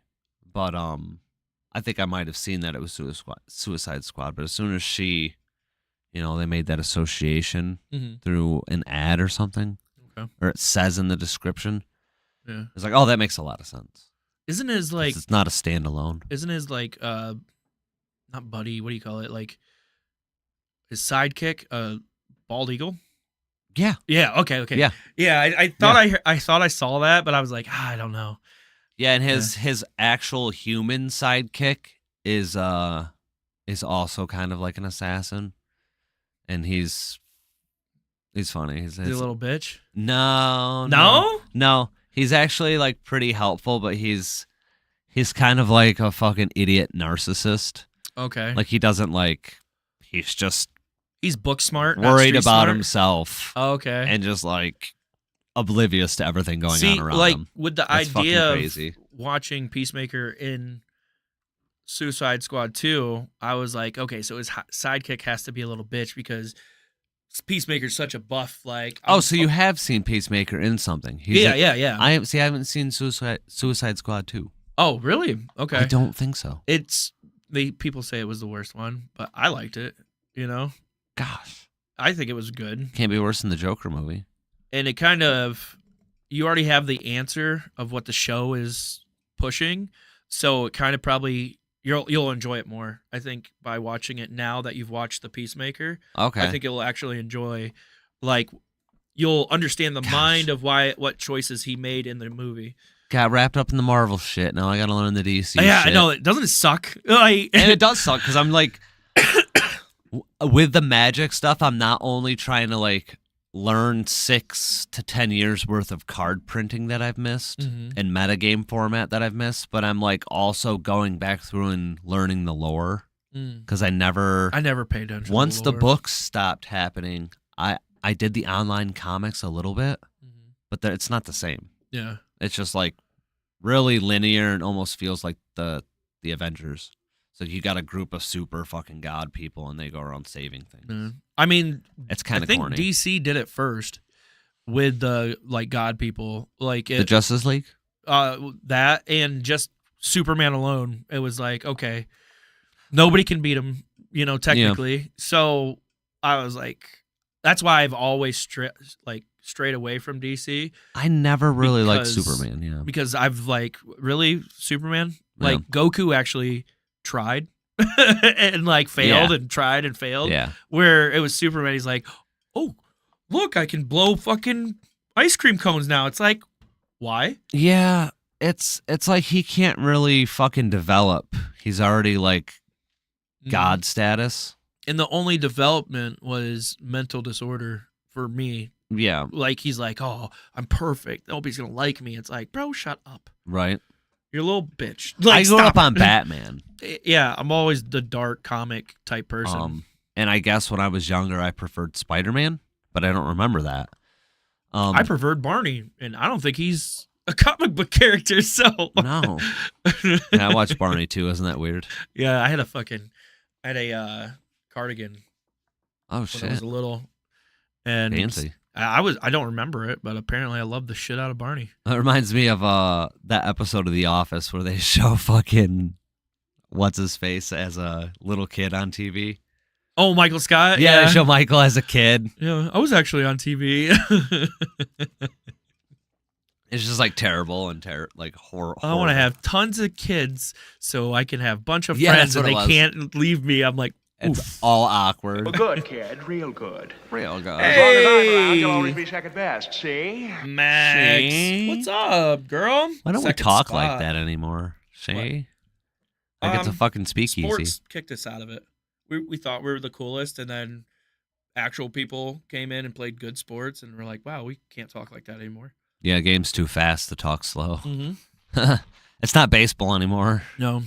but I think I might have seen that it was Suicide Squad. But as soon as she, they made that association through an ad or something, or it says in the description, it's like, oh, that makes a lot of sense. Isn't his like? It's not a standalone. Isn't his like not buddy? What do you call it? Like his sidekick, bald eagle. Yeah. Yeah. Okay. Yeah. Yeah. I thought I thought I saw that, but I was like, I don't know. Yeah, and his actual human sidekick is also kind of like an assassin, and he's funny. He's Is he a little bitch? No. He's actually like pretty helpful, but he's He's kind of like a fucking idiot narcissist. Okay. Like he doesn't like. He's just He's book smart. not worried street about smart? himself Oh, okay. and just like oblivious to everything going See, on around like him. with the That's fucking idea of crazy. watching Peacemaker in Suicide Squad 2, I was like, okay, so his sidekick has to be a little bitch because Peacemaker's such a buff. Like, Oh, so you have seen Peacemaker in something? He's yeah. I haven't seen Suicide Squad 2. Oh, really? Okay. I don't think so. It's people say it was the worst one, but I liked it. You know, Gosh, I think it was good, can't be worse than the Joker movie. and it kind of you already have the answer of what the show is pushing, so it kind of probably you'll enjoy it more. I think by watching it now that you've watched the Peacemaker. Okay. I think you'll actually enjoy, like, you'll understand the mind of what choices he made in the movie. Got wrapped up in the Marvel shit. Now I got to learn the DC Yeah, shit. I know. Doesn't it suck? Like, And it does suck because I'm like, with the magic stuff, I'm not only trying to like learn 6 to 10 years worth of card printing that I've missed Mhm. and metagame format that I've missed, but I'm like also going back through and learning the lore because I never paid attention. once to the lore. books stopped happening, I did the online comics a little bit, but it's not the same. Yeah. It's just like really linear and almost feels like the Avengers. So you got a group of super fucking god people and they go around saving things. Yeah. I mean, It's kind I of think corny. DC did it first with the like god people, like The it, Justice League? that and just Superman alone. It was like, okay, nobody can beat him, technically. So I was like, that's why I've always strayed away from DC. I never really liked because- Superman, yeah. because I've like really Superman. Like Goku actually tried and like failed and tried and failed. Yeah. Where it was Superman, he's like, oh, look, I can blow fucking ice cream cones now. It's like, why? Yeah, it's like he can't really fucking develop. He's already like god status. And the only development was mental disorder for me. Yeah. Like he's like, oh, I'm perfect. Nobody's gonna like me. It's like, bro, shut up. Right. You're a little bitch. I Like, grew stop up on it. Batman. Yeah, I'm always the dark comic type person. And I guess when I was younger I preferred Spider-Man, but I don't remember that. I preferred Barney, and I don't think he's a comic book character. So No. And I watched Barney too. Isn't that weird? yeah, I had a cardigan. Oh when I shit. was little, and Fancy. I don't remember it, but apparently I loved the shit out of Barney. That reminds me of that episode of The Office where they show fucking what's his face as a little kid on TV. Oh, Michael Scott. Yeah, they show Michael as a kid. Yeah, I was actually on TV. It's just like terrible and like horrible. I want to have tons of kids so I can have a bunch of Yeah, friends that's and what they it was. can't leave me. I'm like, It's oof. all awkward. Good, kid. Real good. Real good. As long as I'm around, you'll always be second best, see? Max, See? what's up, girl? Why don't Second we talk spot. like that anymore? Shay? Like it's a fucking speakeasy. Sports kicked us out of it. We thought we were the coolest, and then actual people came in and played good sports, and we're like, wow, we can't talk like that anymore. Yeah, game's too fast to talk slow. Mm-hmm. It's not baseball anymore. No.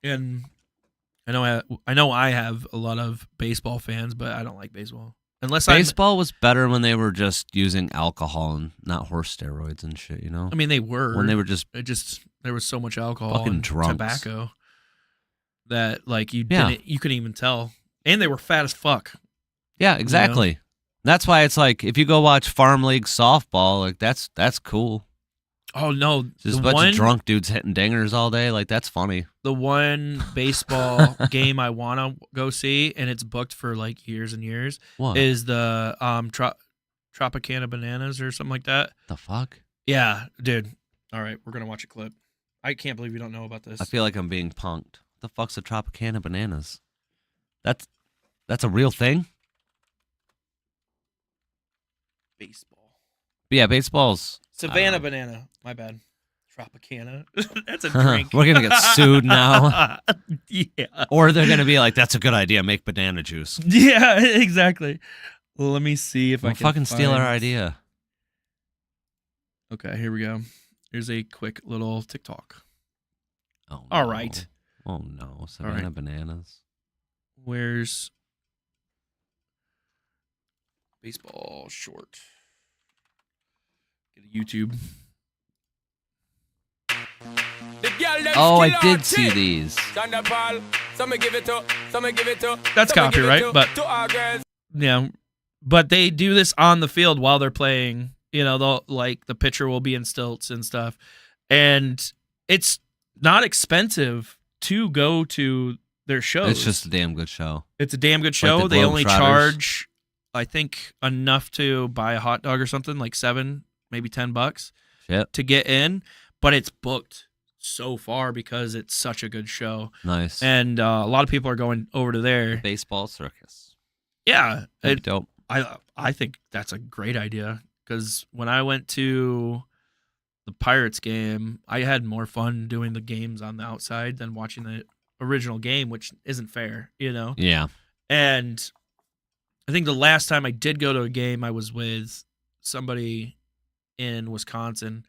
And I know I have a lot of baseball fans, but I don't like baseball. Unless Baseball was better when they were just using alcohol and not horse steroids and shit, you know? I mean, they were. When they were just there was so much alcohol fucking and drunks. tobacco that like you Yeah. couldn't even tell. And they were fat as fuck. Yeah, exactly. That's why it's like if you go watch Farm League softball, like that's cool. Oh no. Just a bunch of drunk dudes hitting dingers all day, like that's funny. The one baseball game I want to go see, and it's booked for like years and years, What? is the Tropicana Bananas or something like that. The fuck? Yeah, dude. All right, we're gonna watch a clip. I can't believe you don't know about this. I feel like I'm being punked. What the fuck's a Tropicana Bananas? That's a real thing? Baseball. But yeah, baseball's Savannah Banana. My bad. Tropicana. That's a drink. We're gonna get sued now. Yeah. Or they're gonna be like, that's a good idea, make banana juice. Yeah, exactly. Well, let me see if I Don't can fucking steal our find- idea. Okay, here we go. Here's a quick little TikTok. Oh, All no. right. Oh no, Savannah right. Bananas. Where's baseball short? Get a YouTube. Oh, I did see these. That's copyright, but yeah. But they do this on the field while they're playing. You know, they'll like the pitcher will be in stilts and stuff, and it's not expensive to go to their shows. It's just a damn good show. It's a damn good Like show. the They only Globetrotters. charge, I think, enough to buy a hot dog or something, like $7, maybe $10 Shit. to get in. But it's booked so far because it's such a good show, Nice. and a lot of people are going over to there. Baseball circus. Yeah, Dope. I think that's a great idea because when I went to the Pirates game, I had more fun doing the games on the outside than watching the original game, which isn't fair, you know? Yeah. And I think the last time I did go to a game, I was with somebody in Wisconsin,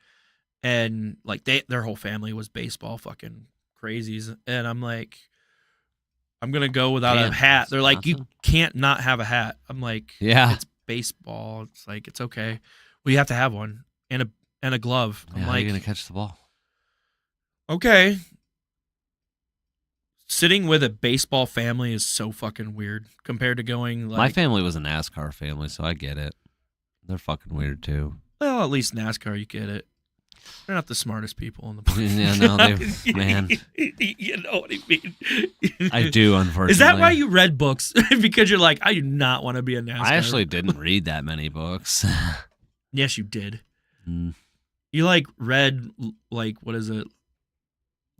and like their whole family was baseball fucking crazies. And I'm like, I'm going to go without a Damn, hat. They're like, you Wisconsin? can't not have a hat. I'm like, Yeah. it's baseball. It's like, it's okay. Well, you have to have one and a glove. Yeah, I'm how are you like, gonna catch the ball? okay. Sitting with a baseball family is so fucking weird compared to going like, My family was a NASCAR family, so I get it. They're fucking weird too. well, at least NASCAR, you get it. They're not the smartest people in the bunch. Yeah, no, they man. You know what I mean? I do, unfortunately. Is that why you read books? Because you're like, I do not want to be a NASCAR. I actually didn't read that many books. Yes, you did. Mm. You like read like what is it?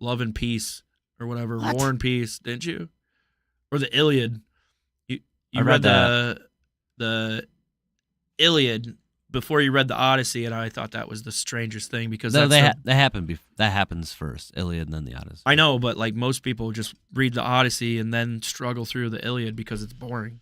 Love and Peace or whatever, What? War and Peace, didn't you? Or the Iliad. You I read read the Iliad before you read the Odyssey, and I thought that was the strangest thing because No, that's that happened. That happens first, Iliad, and then the Odyssey. I know, but like most people just read the Odyssey and then struggle through the Iliad because it's boring.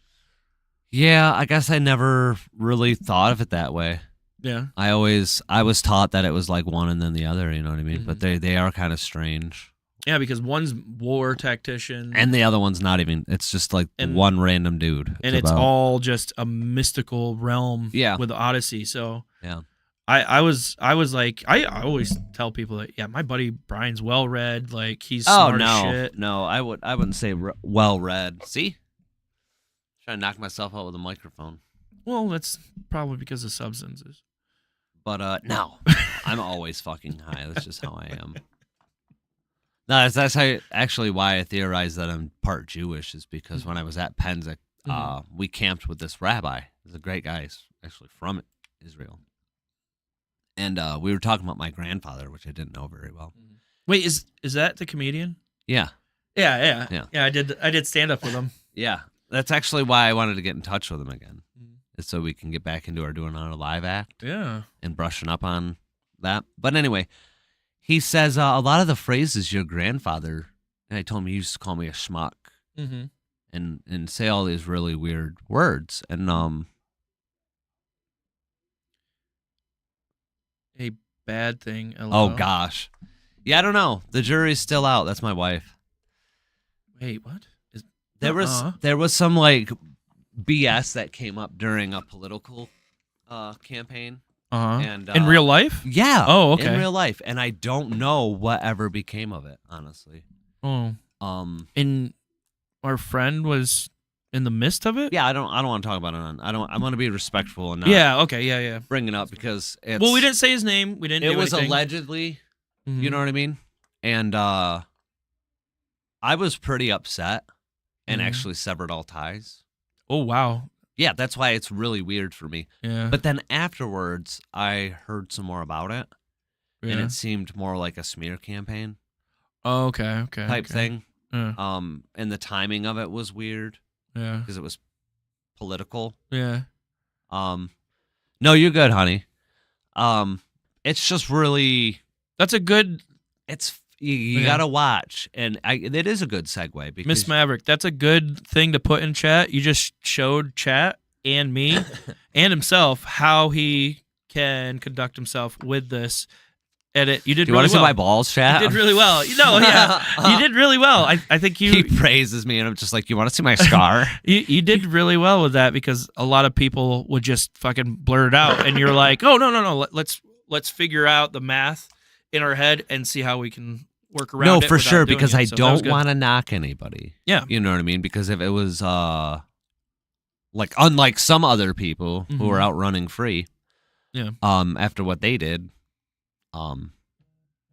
Yeah, I guess I never really thought of it that way. Yeah. I was taught that it was like one and then the other. You know what I mean? But Mm-hmm. they are kind of strange. Yeah, because one's war tactician And the other one's not even. It's just like And- one random dude. and it's about- all just a mystical realm Yeah. with the Odyssey. So Yeah. I was like I always tell people that my buddy Brian's well read, like he's Oh smart as no, shit. no, I wouldn't say well read. See, trying to knock myself out with a microphone. Well, that's probably because of substances. But no, I'm always fucking high. That's just how I am. No, that's actually why I theorized that I'm part Jewish is because when I was at Pennsic, we camped with this rabbi. He's a great guy. He's actually from Israel. And we were talking about my grandfather, which I didn't know very well. Wait, is that the comedian? Yeah. Yeah. Yeah. I did stand up with him. Yeah. That's actually why I wanted to get in touch with him again. Is so we can get back into our doing our live act. Yeah. And brushing up on that. But anyway, he says a lot of the phrases your grandfather, and I told him he used to call me a schmuck Mm-hmm. and say all these really weird words. And A bad thing. oh LOL. gosh. Yeah, I don't know. The jury's still out. That's my wife. Wait, what? There was some like BS that came up during a political campaign. And in real life? Yeah. Oh, okay. In real life. And I don't know what ever became of it, honestly. Oh. And our friend was in the midst of it? Yeah, I don't want to talk about it I want to be respectful and not Yeah, okay, yeah. bring it up because it's Well, we didn't say his name. We didn't it do was anything. allegedly, Mhm. you know what I mean? And I was pretty upset and Mhm. actually severed all ties. Oh, wow. Yeah, that's why it's really weird for me. Yeah. But then afterwards, I heard some more about it, and Yeah. it seemed more like a smear campaign Oh, okay. type thing. Yeah. And the timing of it was weird Yeah. because it was political. Yeah. No, you're good, honey. It's just really, That's a good it's you Yeah. gotta watch, and it is a good segue because Miss Maverick. That's a good thing to put in chat. You just showed chat and me and himself how he can conduct himself with this. edit. You did Do you really want to see well. my balls, chat? You did really well. You did really well. I think He praises me, and I'm just like, you want to see my scar? you did really well with that because a lot of people would just fucking blurt it out, and you're like, oh no, let's figure out the math in our head and see how we can work around. No, it for without sure, doing because it. I So that was don't good. want to knock anybody. Yeah. You know what I mean? Because if it was like unlike some other people who are out running free, Yeah. after what they did,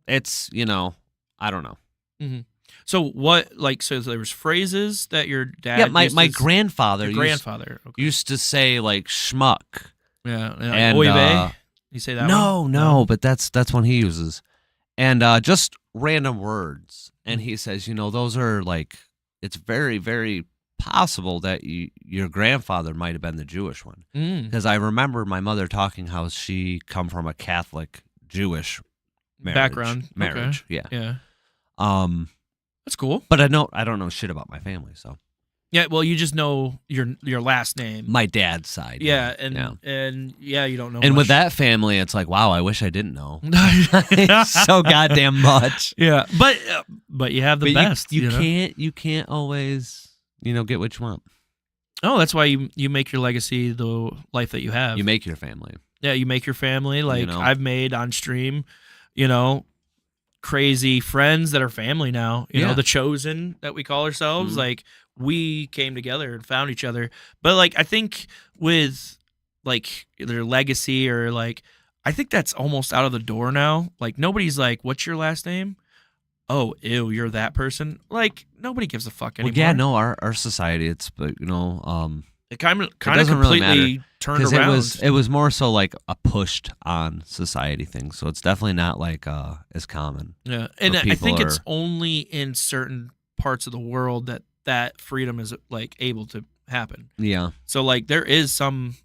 it's, I don't know. So what? Like, so there was phrases that your dad. Yeah, my used to- grandfather Your grandfather. Okay. used to say like schmuck. Yeah. And, Oy vey? You say that? one? No, but that's one he uses. And just random words. And he says, those are like, it's very, very possible that your grandfather might have been the Jewish one. Because I remember my mother talking how she come from a Catholic Jewish Background. marriage. Okay. Yeah. Yeah. That's cool. But I don't know shit about my family, so Yeah. Well, you just know your last name. my dad's side. Yeah. And you don't know. And with much. that family, it's like, wow, I wish I didn't know. So goddamn much. Yeah. But you have the But best. You know? can't always, get what you want. Oh, that's why you make your legacy the life that you have. You make your family. Yeah, you make your family. Like know? I've made on stream, crazy friends that are family now. You know, Yeah. the chosen that we call ourselves. Mhm. Like we came together and found each other. But like I think with like their legacy or like I think that's almost out of the door now. Like nobody's like, "What's your last name?" Oh, ew, you're that person. Like nobody gives a fuck anymore. Well, yeah, no, our society, it's it kind of doesn't really completely turned because around. it was more so like a pushed on society thing. So it's definitely not like as common. Yeah, and where I think people it's are- only in certain parts of the world that freedom is like able to happen. Yeah. So like there is some,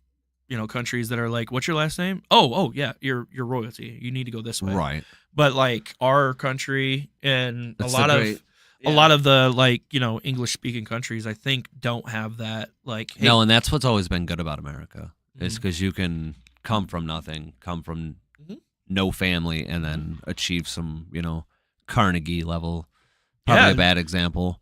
countries that are like, "What's your last name?" Oh yeah, you're royalty. You need to go this way. Right. But like our country and That's a lot the of great- a lot of the like English speaking countries, I think, don't have that. Like hey, No, and that's what's always been good about America. Is Mhm. because you can come from nothing, come from Mhm. no family, and then achieve some, Carnegie level. Probably Yeah. a bad example.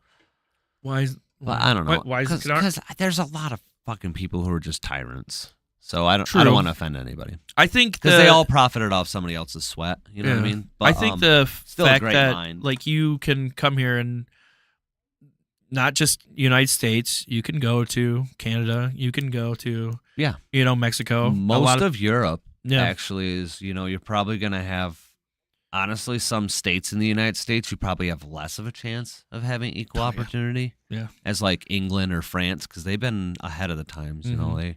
why is But I don't know. Why is it Because there's a lot of fucking people who are just tyrants. So I don't True. want to offend anybody. I think Because they all profited off somebody else's sweat. You know what I Yeah. mean? I think the still a fact great that mind. like you can come here and not just United States, you can go to Canada, you can go to Yeah. Mexico. Most a lot of Europe Yeah. actually is, you're probably going to have, honestly, some states in the United States, you probably have less of a chance of having equal opportunity Yeah. as like England or France, because they've been ahead of the times, they,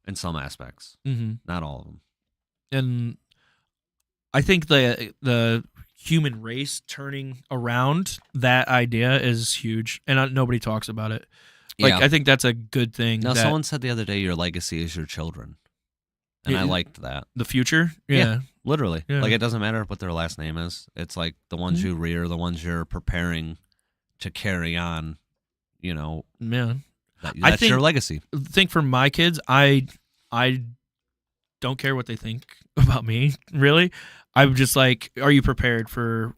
in some aspects, Mm-hmm. not all of them. And I think the human race turning around that idea is huge, and nobody talks about it. Like Yeah. I think that's a good thing. Now, that someone said the other day, your legacy is your children. And I Yeah. liked that. the future, Yeah. Literally. Yeah. Like, it doesn't matter what their last name is. It's like the ones Mhm. you rear, the ones you're preparing to carry on, man. that's think- your legacy. Think for my kids, I don't care what they think about me. Really, I'm just like, are you prepared for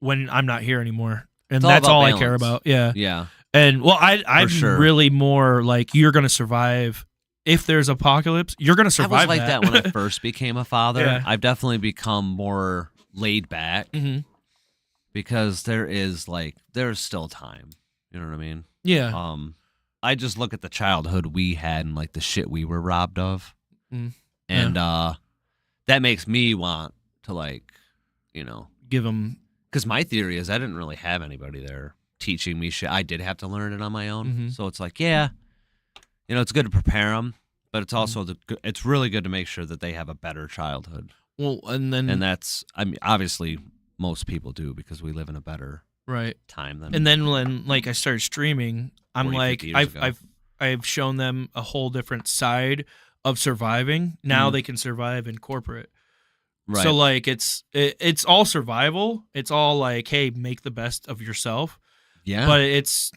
when I'm not here anymore? And It's all that's about all I care balance. about. Yeah. Yeah. And well, I'm sure. really more like you're gonna survive. If there's apocalypse, you're gonna I survive. was like that when I first became a father. Yeah. I've definitely become more laid back Mhm. because there's still time. You know what I mean? Yeah. I just look at the childhood we had and like the shit we were robbed of. Mm. And that makes me want to Give them. because my theory is I didn't really have anybody there teaching me shit. I did have to learn it on my own. Mhm. So it's like, yeah, it's good to prepare them, but it's also Mm-hmm. it's really good to make sure that they have a better childhood. Well, and then And that's, I mean, obviously most people do because we live in a better right. time than. And then when like I started streaming, I'm 40, like 50 years ago. I've shown them a whole different side of surviving. Now Mhm. they can survive in corporate. right. So like it's all survival. It's all like, hey, make the best of yourself. yeah. But it's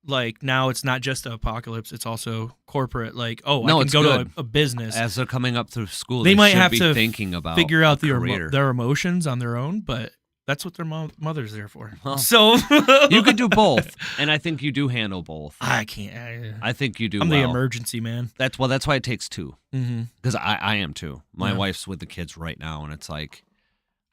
like now it's not just the apocalypse, it's also corporate. Like, oh, No, I can it's go good. to a business. As they're coming up through school, They might should have be to thinking about figure out a career. their emotions on their own, but that's what their mother's there for. Well, So you can do both, and I think you do handle both. I can't. I think you do. I'm well. the emergency man. That's why it takes two. Mm-hmm. Because I am too. My Yeah. wife's with the kids right now, and it's like,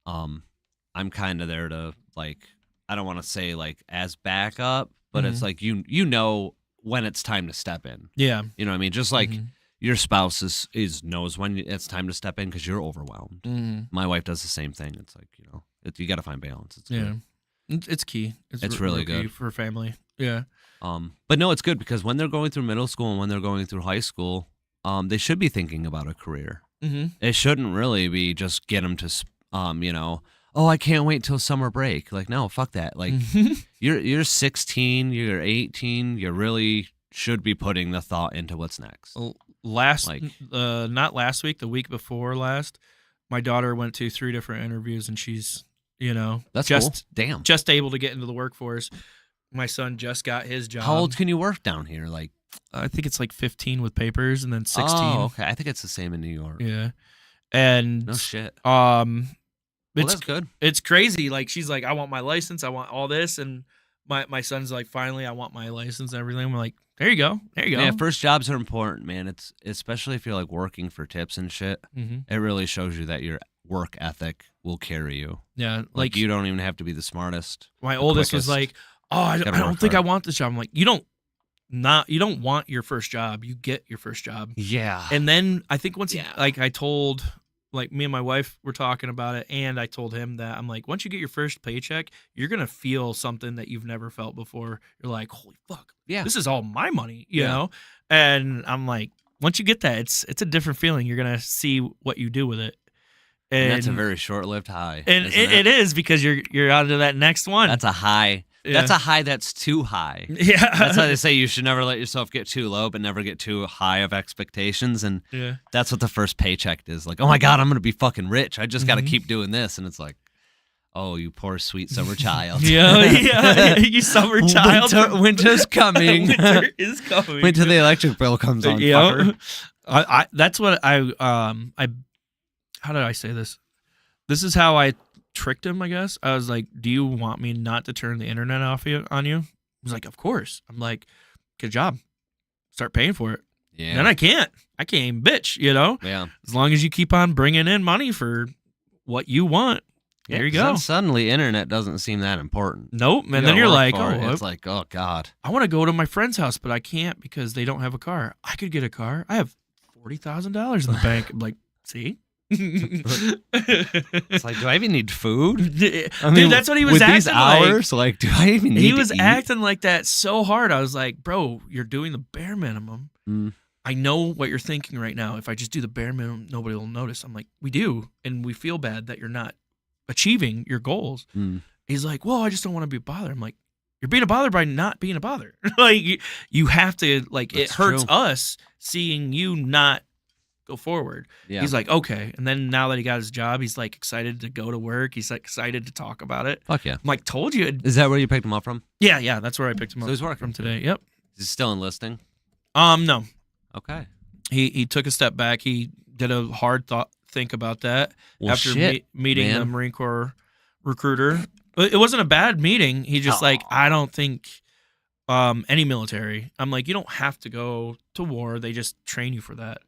I'm kind of there to like, I don't want to say like as backup, but it's like you know when it's time to step in. Yeah. You know what I mean? Just like your spouse is knows when it's time to step in because you're overwhelmed. Mm-hmm. My wife does the same thing. It's like, you know, you got to find balance. It's good. It's key. It's really key good. for family. Yeah. But no, it's good because when they're going through middle school and when they're going through high school, they should be thinking about a career. Mm-hmm. It shouldn't really be just get them to, you know, oh, I can't wait till summer break. Like, no, fuck that. Like, you're 16, you're 18. You really should be putting the thought into what's next. Not last week, the week before last, my daughter went to 3 different interviews, and she's, you know, That's just cool. Damn. just able to get into the workforce. My son just got his job. How old can you work down here? Like, I think it's like 15 with papers, and then 16. Oh, okay. I think it's the same in New York. Yeah. And No shit. it's Well, that's good. It's crazy. Like, she's like, I want my license, I want all this, and my son's like, finally, I want my license and everything. I'm like, there you go. Yeah, first jobs are important, man. It's especially if you're like working for tips and shit. Mm-hmm. It really shows you that your work ethic will carry you. Yeah, Like you don't even have to be the smartest. My the oldest was quickest. like, oh, I Gotta don't work think I hard. want this job. I'm like, you don't want your first job. You get your first job. Yeah. And then I think once Yeah. I told, like, me and my wife were talking about it, and I told him that I'm like, once you get your first paycheck, you're gonna feel something that you've never felt before. You're like, holy fuck, Yeah. this is all my money, you Yeah. know? And I'm like, once you get that, it's a different feeling. You're gonna see what you do with it. And that's a very short-lived high. and isn't it is, because you're on to that next one. That's a high. Yeah. That's a high that's too high. Yeah. That's why they say you should never let yourself get too low, but never get too high of expectations. And Yeah. that's what the first paycheck is. Like, oh my God, I'm going to be fucking rich. I just got to Mhm. keep doing this. And it's like, oh, you poor sweet summer child. yeah, you summer child. Winter's coming. Winter is coming. Wait till the electric bill comes on. Yeah. fucker. I that's what I how did I say this? This is how I tricked him, I guess. I was like, do you want me not to turn the internet off on you? He was like, of course. I'm like, good job. Start paying for it. Yeah. Then I can't even bitch, you know? Yeah. As long as you keep on bringing in money for what you want. There you 'cause go. then suddenly, internet doesn't seem that important. Nope. And You then gotta you're work like, for it. oh, it's like, oh God. I want to go to my friend's house, but I can't because they don't have a car. I could get a car. I have $40,000 in the bank. I'm like, see? It's like, do I even need food? Dude, I mean, that's what he was with acting these hours. Like, do I even need He to was eat? acting like that so hard. I was like, bro, you're doing the bare minimum. Mm. I know what you're thinking right now. If I just do the bare minimum, nobody will notice. I'm like, we do. And we feel bad that you're not achieving your goals. Mm. He's like, well, I just don't want to be a bother. I'm like, you're being a bother by not being a bother. Like, you have to, like, it That's hurts true. us seeing you not go forward. Yeah. He's like, okay. And then now that he got his job, he's like excited to go to work. He's like excited to talk about it. Fuck yeah. I'm like, told you. Is that where you picked him up from? Yeah. That's where I picked him So up he's working from today. Yep. Is he still enlisting? No. Okay. He took a step back. He did a hard think about that Well, after shit, meeting the man. Marine Corps recruiter. It wasn't a bad meeting. He just like, I don't think any military. I'm like, you don't have to go to war. They just train you for that.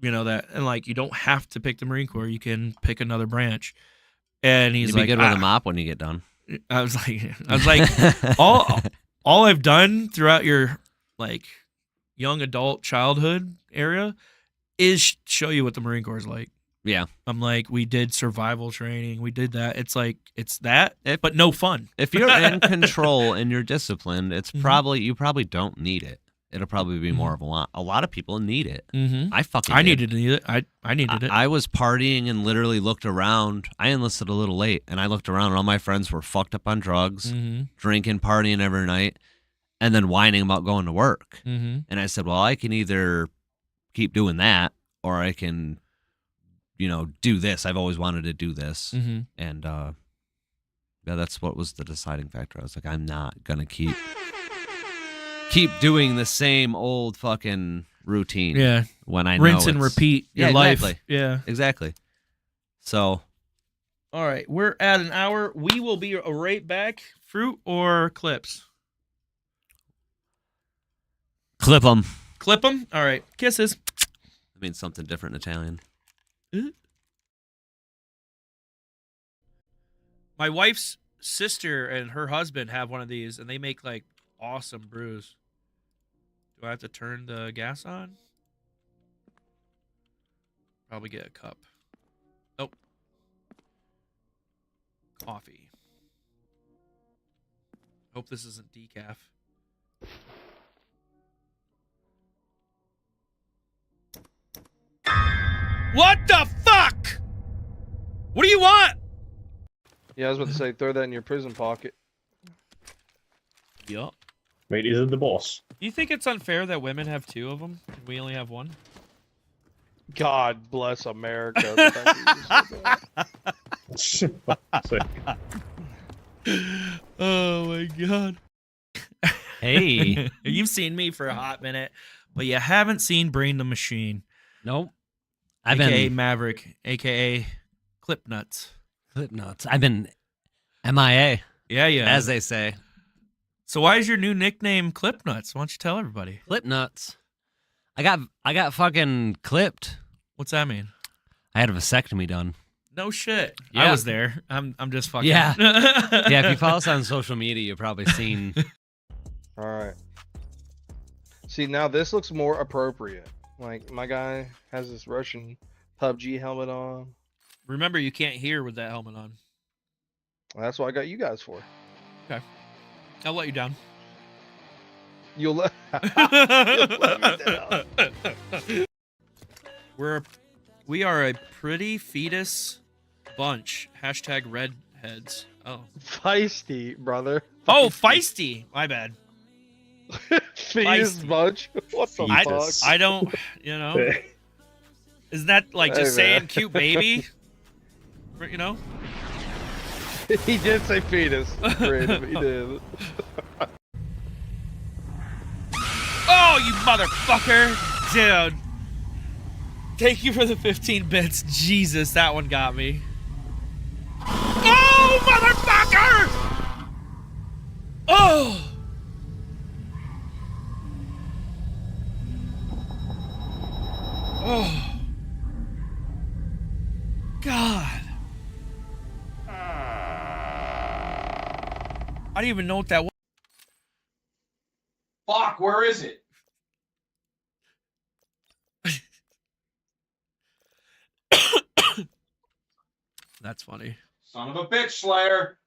You know that, and like, you don't have to pick the Marine Corps. You can pick another branch. And he's You'd like, be good with a mop when you get done. I was like, all I've done throughout your like young adult childhood area is show you what the Marine Corps is like. Yeah. I'm like, we did survival training. We did that. It's like, it's that, If- but no fun. If you're in control and you're disciplined, it's Mhm. you probably don't need it. It'll probably be more of a lot. A lot of people need it. Mm-hmm. I fucking I did. needed it. I needed it. I was partying and literally looked around. I enlisted a little late, and I looked around, and all my friends were fucked up on drugs, Mm-hmm. drinking, partying every night, and then whining about going to work. Mm-hmm. And I said, well, I can either keep doing that, or I can, do this. I've always wanted to do this. Mm-hmm. And yeah, that's what was the deciding factor. I was like, I'm not going to keep keep doing the same old fucking routine. Yeah. When I know Rinse and it's- repeat your Yeah, life. exactly. Yeah. Exactly. So, All right, we're at an hour. We will be right back. Fruit or clips? clip them. Clip them. All right. Kisses. It means something different in Italian. My wife's sister and her husband have one of these, and they make like awesome brews. Do I have to turn the gas on? Probably get a cup. Nope. Coffee. Hope this isn't decaf. What the fuck? What do you want? Yeah, I was about to say, throw that in your prison pocket. Yup. Mate, he's the boss. Do you think it's unfair that women have two of them and we only have one? God bless America. Oh my god. Hey. You've seen me for a hot minute, but you haven't seen Brain the Machine. Nope. AKA Maverick, aka Clip Nuts. Clip nuts. I've been MIA. Yeah, yeah. As they say. So why is your new nickname Clip Nuts? Why don't you tell everybody? Clip nuts. I got fucking clipped. What's that mean? I had a vasectomy done. No shit. I Yeah. was there. I'm just fucking. Yeah. Yeah, if you follow us on social media, you've probably seen. All right. See, now this looks more appropriate. Like, my guy has this Russian PUBG helmet on. Remember, you can't hear with that helmet on. That's what I got you guys for. Okay. I'll let you down. You'll let, you'll let me down. We are a pretty fetus bunch. Hashtag redheads. Oh. Feisty, brother. Oh, feisty. My bad. Fetus Feisty. bunch. What the fuck? I don't, you know. Isn't that like just Hey, saying man. cute baby? You know? He did say fetus. Brandon, he did. Oh, you motherfucker. Dude. Thank you for the 15 bits. Jesus, that one got me. Oh, motherfucker! Oh! Oh. God. I don't even know what that was. Fuck, where is it? That's funny. Son of a bitch, Slayer.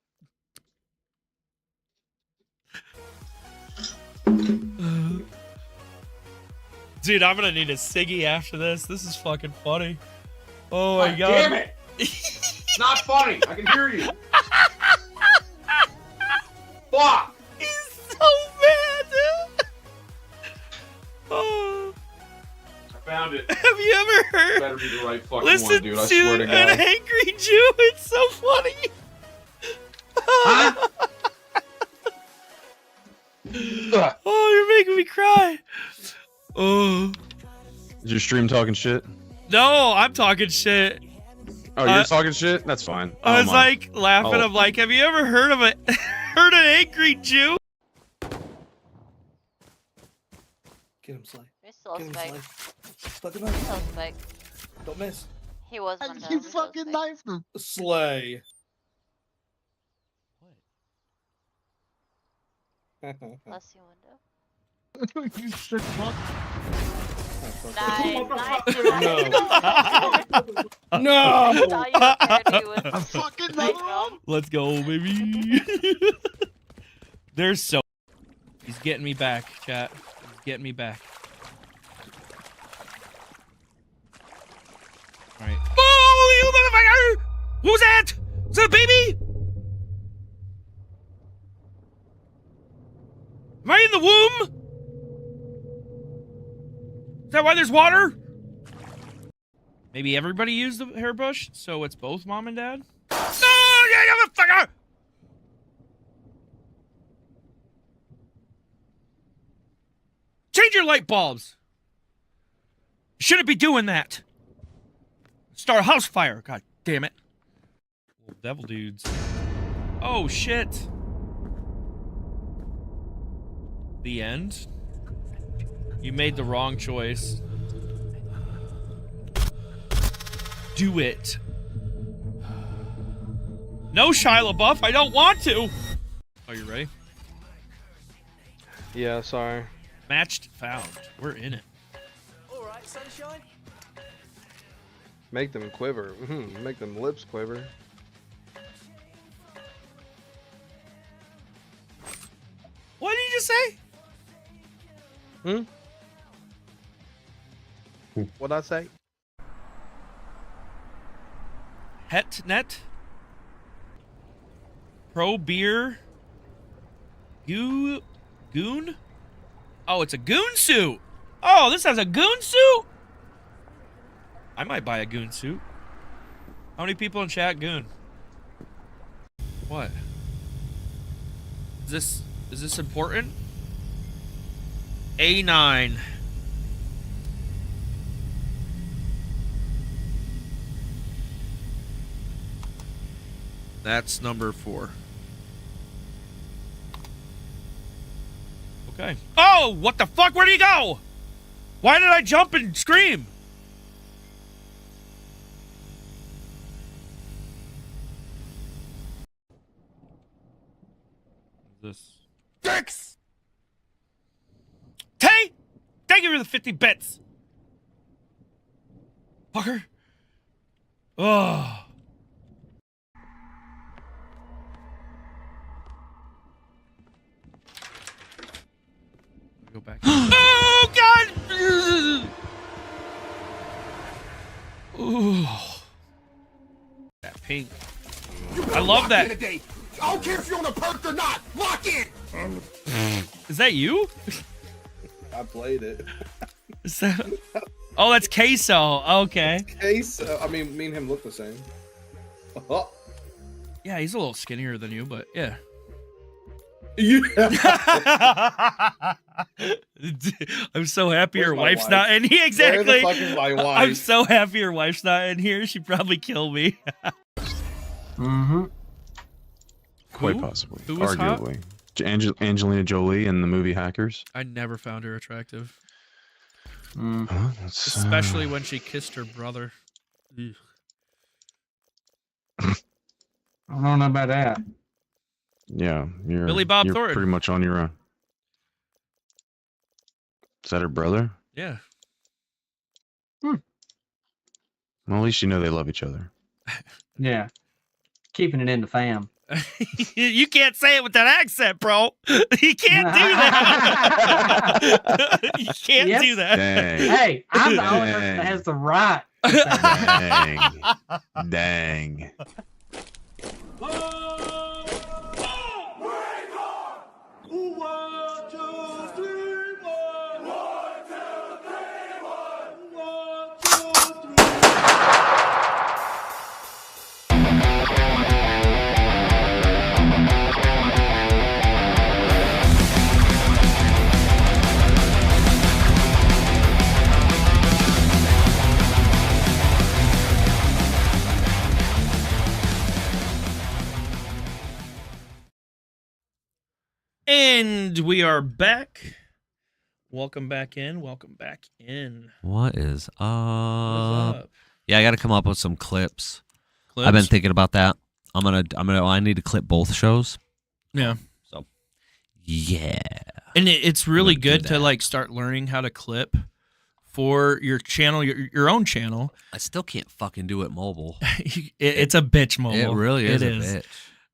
Dude, I'm gonna need a ciggy after this. This is fucking funny. Oh my god. Damn it! It's not funny. I can hear you. Fuck! He's so mad, dude. Oh. I found it. Have you ever heard? Better be the right fucking Listen one, dude. I to swear to an God. angry Jew. It's so funny. Oh, you're making me cry. Oh. Is your stream talking shit? No, I'm talking shit. Oh, you're talking shit? That's fine. I was don't mind. like laughing. Oh. I'm like, have you ever heard of a heard an angry Jew? Get him, Slay. He's still Get him, spike. Slay. Stuck him He's out. still spike. Don't miss. He was one And down. you He's still fucking spike. knifed him. Slay. Bless you, window. You sick fuck. Nice, nice. No. I thought you were scared he was I'm fucking like, no. Let's go, baby. They're so. He's getting me back, chat. He's getting me back. All right. Oh, you motherfucker! Who's that? Is that a baby? Am I in the womb? Is that why there's water? Maybe everybody used the hairbush, so it's both mom and dad? Oh, yeah, motherfucker! need your light bulbs. You shouldn't be doing that. Start a house fire. God damn it. Little devil dudes. Oh, shit. The end. You made the wrong choice. Do it. No, Shia LaBeouf, I don't want to. Are you ready? Yeah, sorry. Matched found. We're in it. All right, sunshine. Make them quiver. Make them lips quiver. What did you just say? What'd I say? Hetnet. Pro beer. Goon? Oh, it's a goon suit. Oh, this has a goon suit? I might buy a goon suit. How many people in chat goon? What? Is this important? A9. That's number 4. Okay. Oh, what the fuck? Where'd he go? Why did I jump and scream? This. Dicks! Tay! Thank you for the 50 bits! Fucker. Oh. Go back. Oh, God! Ooh. That pink. I love that. I don't care if you're on a perk or not. Lock in. Is that you? I played it. Is that... Oh, that's Queso. Okay. Queso. I mean, me and him look the same. Oh. Yeah, he's a little skinnier than you, but yeah. I'm so happy your wife's not in here. Exactly. Where the fuck is my wife? I'm so happy your wife's not in here. She'd probably kill me. Quite Who? possibly. Who was hot? Arguably. Angelina Jolie in the movie Hackers. I never found her attractive. That's, Especially when she kissed her brother. Ugh. I don't know about that. Yeah, Billy Bob you're Thornton. pretty much on your own. Is that her brother? Yeah. Well, at least you know they love each other. Yeah. Keeping it in the fam. You can't say it with that accent, bro. You can't do that. You can't do that. Dang. Hey, I'm the only person that has the right. Dang. And we are back. Welcome back in. Welcome back in. What is up? What's up? Yeah, I got to come up with some clips. Clips? I've been thinking about that. I need to clip both shows. Yeah. So, yeah. And it's really I'm gonna do good to that. like start learning how to clip for your channel, your own channel. I still can't fucking do it mobile. It's a bitch mobile. It really is It a is. bitch.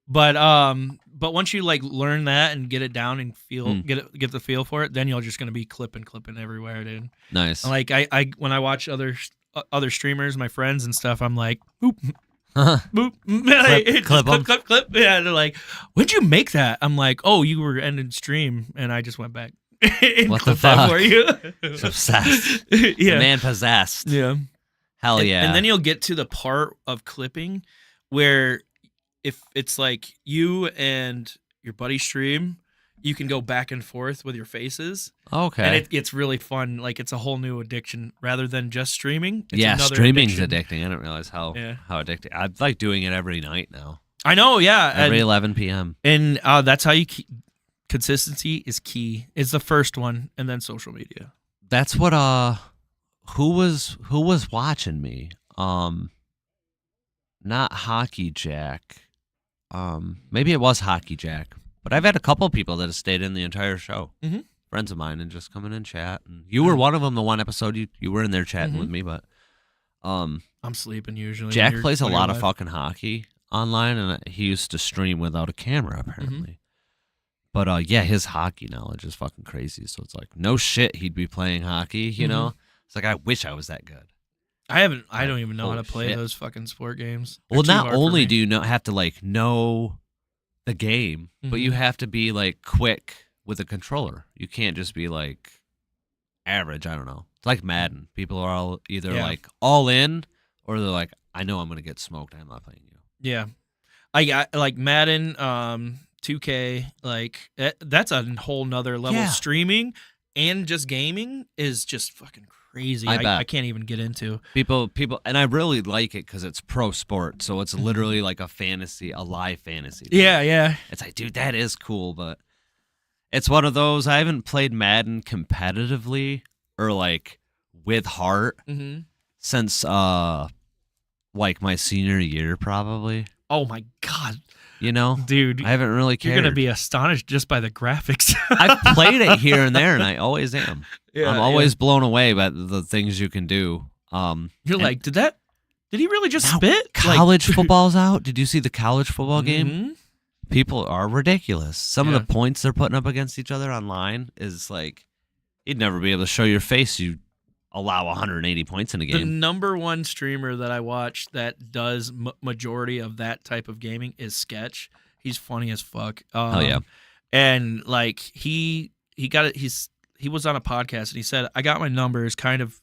But once you like learn that and get it down and feel Hmm. get the feel for it, then you're just gonna be clipping everywhere, dude. Nice. Like I when I watch other streamers, my friends and stuff, I'm like, boop, boop, clip. Yeah, they're like, when'd you make that? I'm like, oh, you were ending stream, and I just went back and What the clipped that fuck? for you. It's obsessed. Yeah, The man possessed. yeah. Hell yeah. And then you'll get to the part of clipping where if it's like you and your buddy stream you can go back and forth with your faces. Okay. And it's really fun. Like it's a whole new addiction rather than just streaming. It's Yeah, another streaming's addiction. addicting. I didn't realize how Yeah. addicting. I like doing it every night now. I know, yeah. Every and, 11 p.m. And that's how you keep consistency is key. It's the first one, and then social media. That's what who was watching me? Not Hockey Jack. Maybe it was Hockey Jack. But I've had a couple people that have stayed in the entire show. Mhm. Friends of mine, and just come in and chat. And you were one of them. The one episode you were in there chatting with me, but I'm sleeping usually. Jack when plays a you're lot of live. fucking hockey online, and he used to stream without a camera apparently. But yeah, his hockey knowledge is fucking crazy. So it's like no shit he'd be playing hockey. You know, it's like I wish I was that good. I don't even know how to Holy play shit. those fucking sport games. Well, They're too not hard for only me. do you have to like know the game, but you have to be like quick with a controller. You can't just be like average. I don't know. It's like Madden. People are all either like all in or they're like, I know I'm gonna get smoked. I'm not playing you. Yeah, I got like Madden, 2K. Like that's a whole nother level. Yeah. Streaming and just gaming is just fucking crazy. I bet. I can't even get into. People, and I really like it because it's pro sport, so it's literally like a live fantasy. Yeah, yeah. It's like, dude, that is cool, but it's one of those. I haven't played Madden competitively or like with heart since like my senior year, probably. Oh my god, You know, dude, I haven't really cared. You're gonna be astonished just by the graphics. I've played it here and there, and I always am. Yeah, I'm always blown away by the things you can do. You're and like, did he really just spit? college football's out. Did you see the college football game? Mhm. People are ridiculous. Some of the points they're putting up against each other online is like, you'd never be able to show your face. You allow 180 points in a The game. number one streamer that I watch that does majority of that type of gaming is Sketch. He's funny as fuck. Oh yeah. And like he got it. He was on a podcast and he said, I got my numbers kind of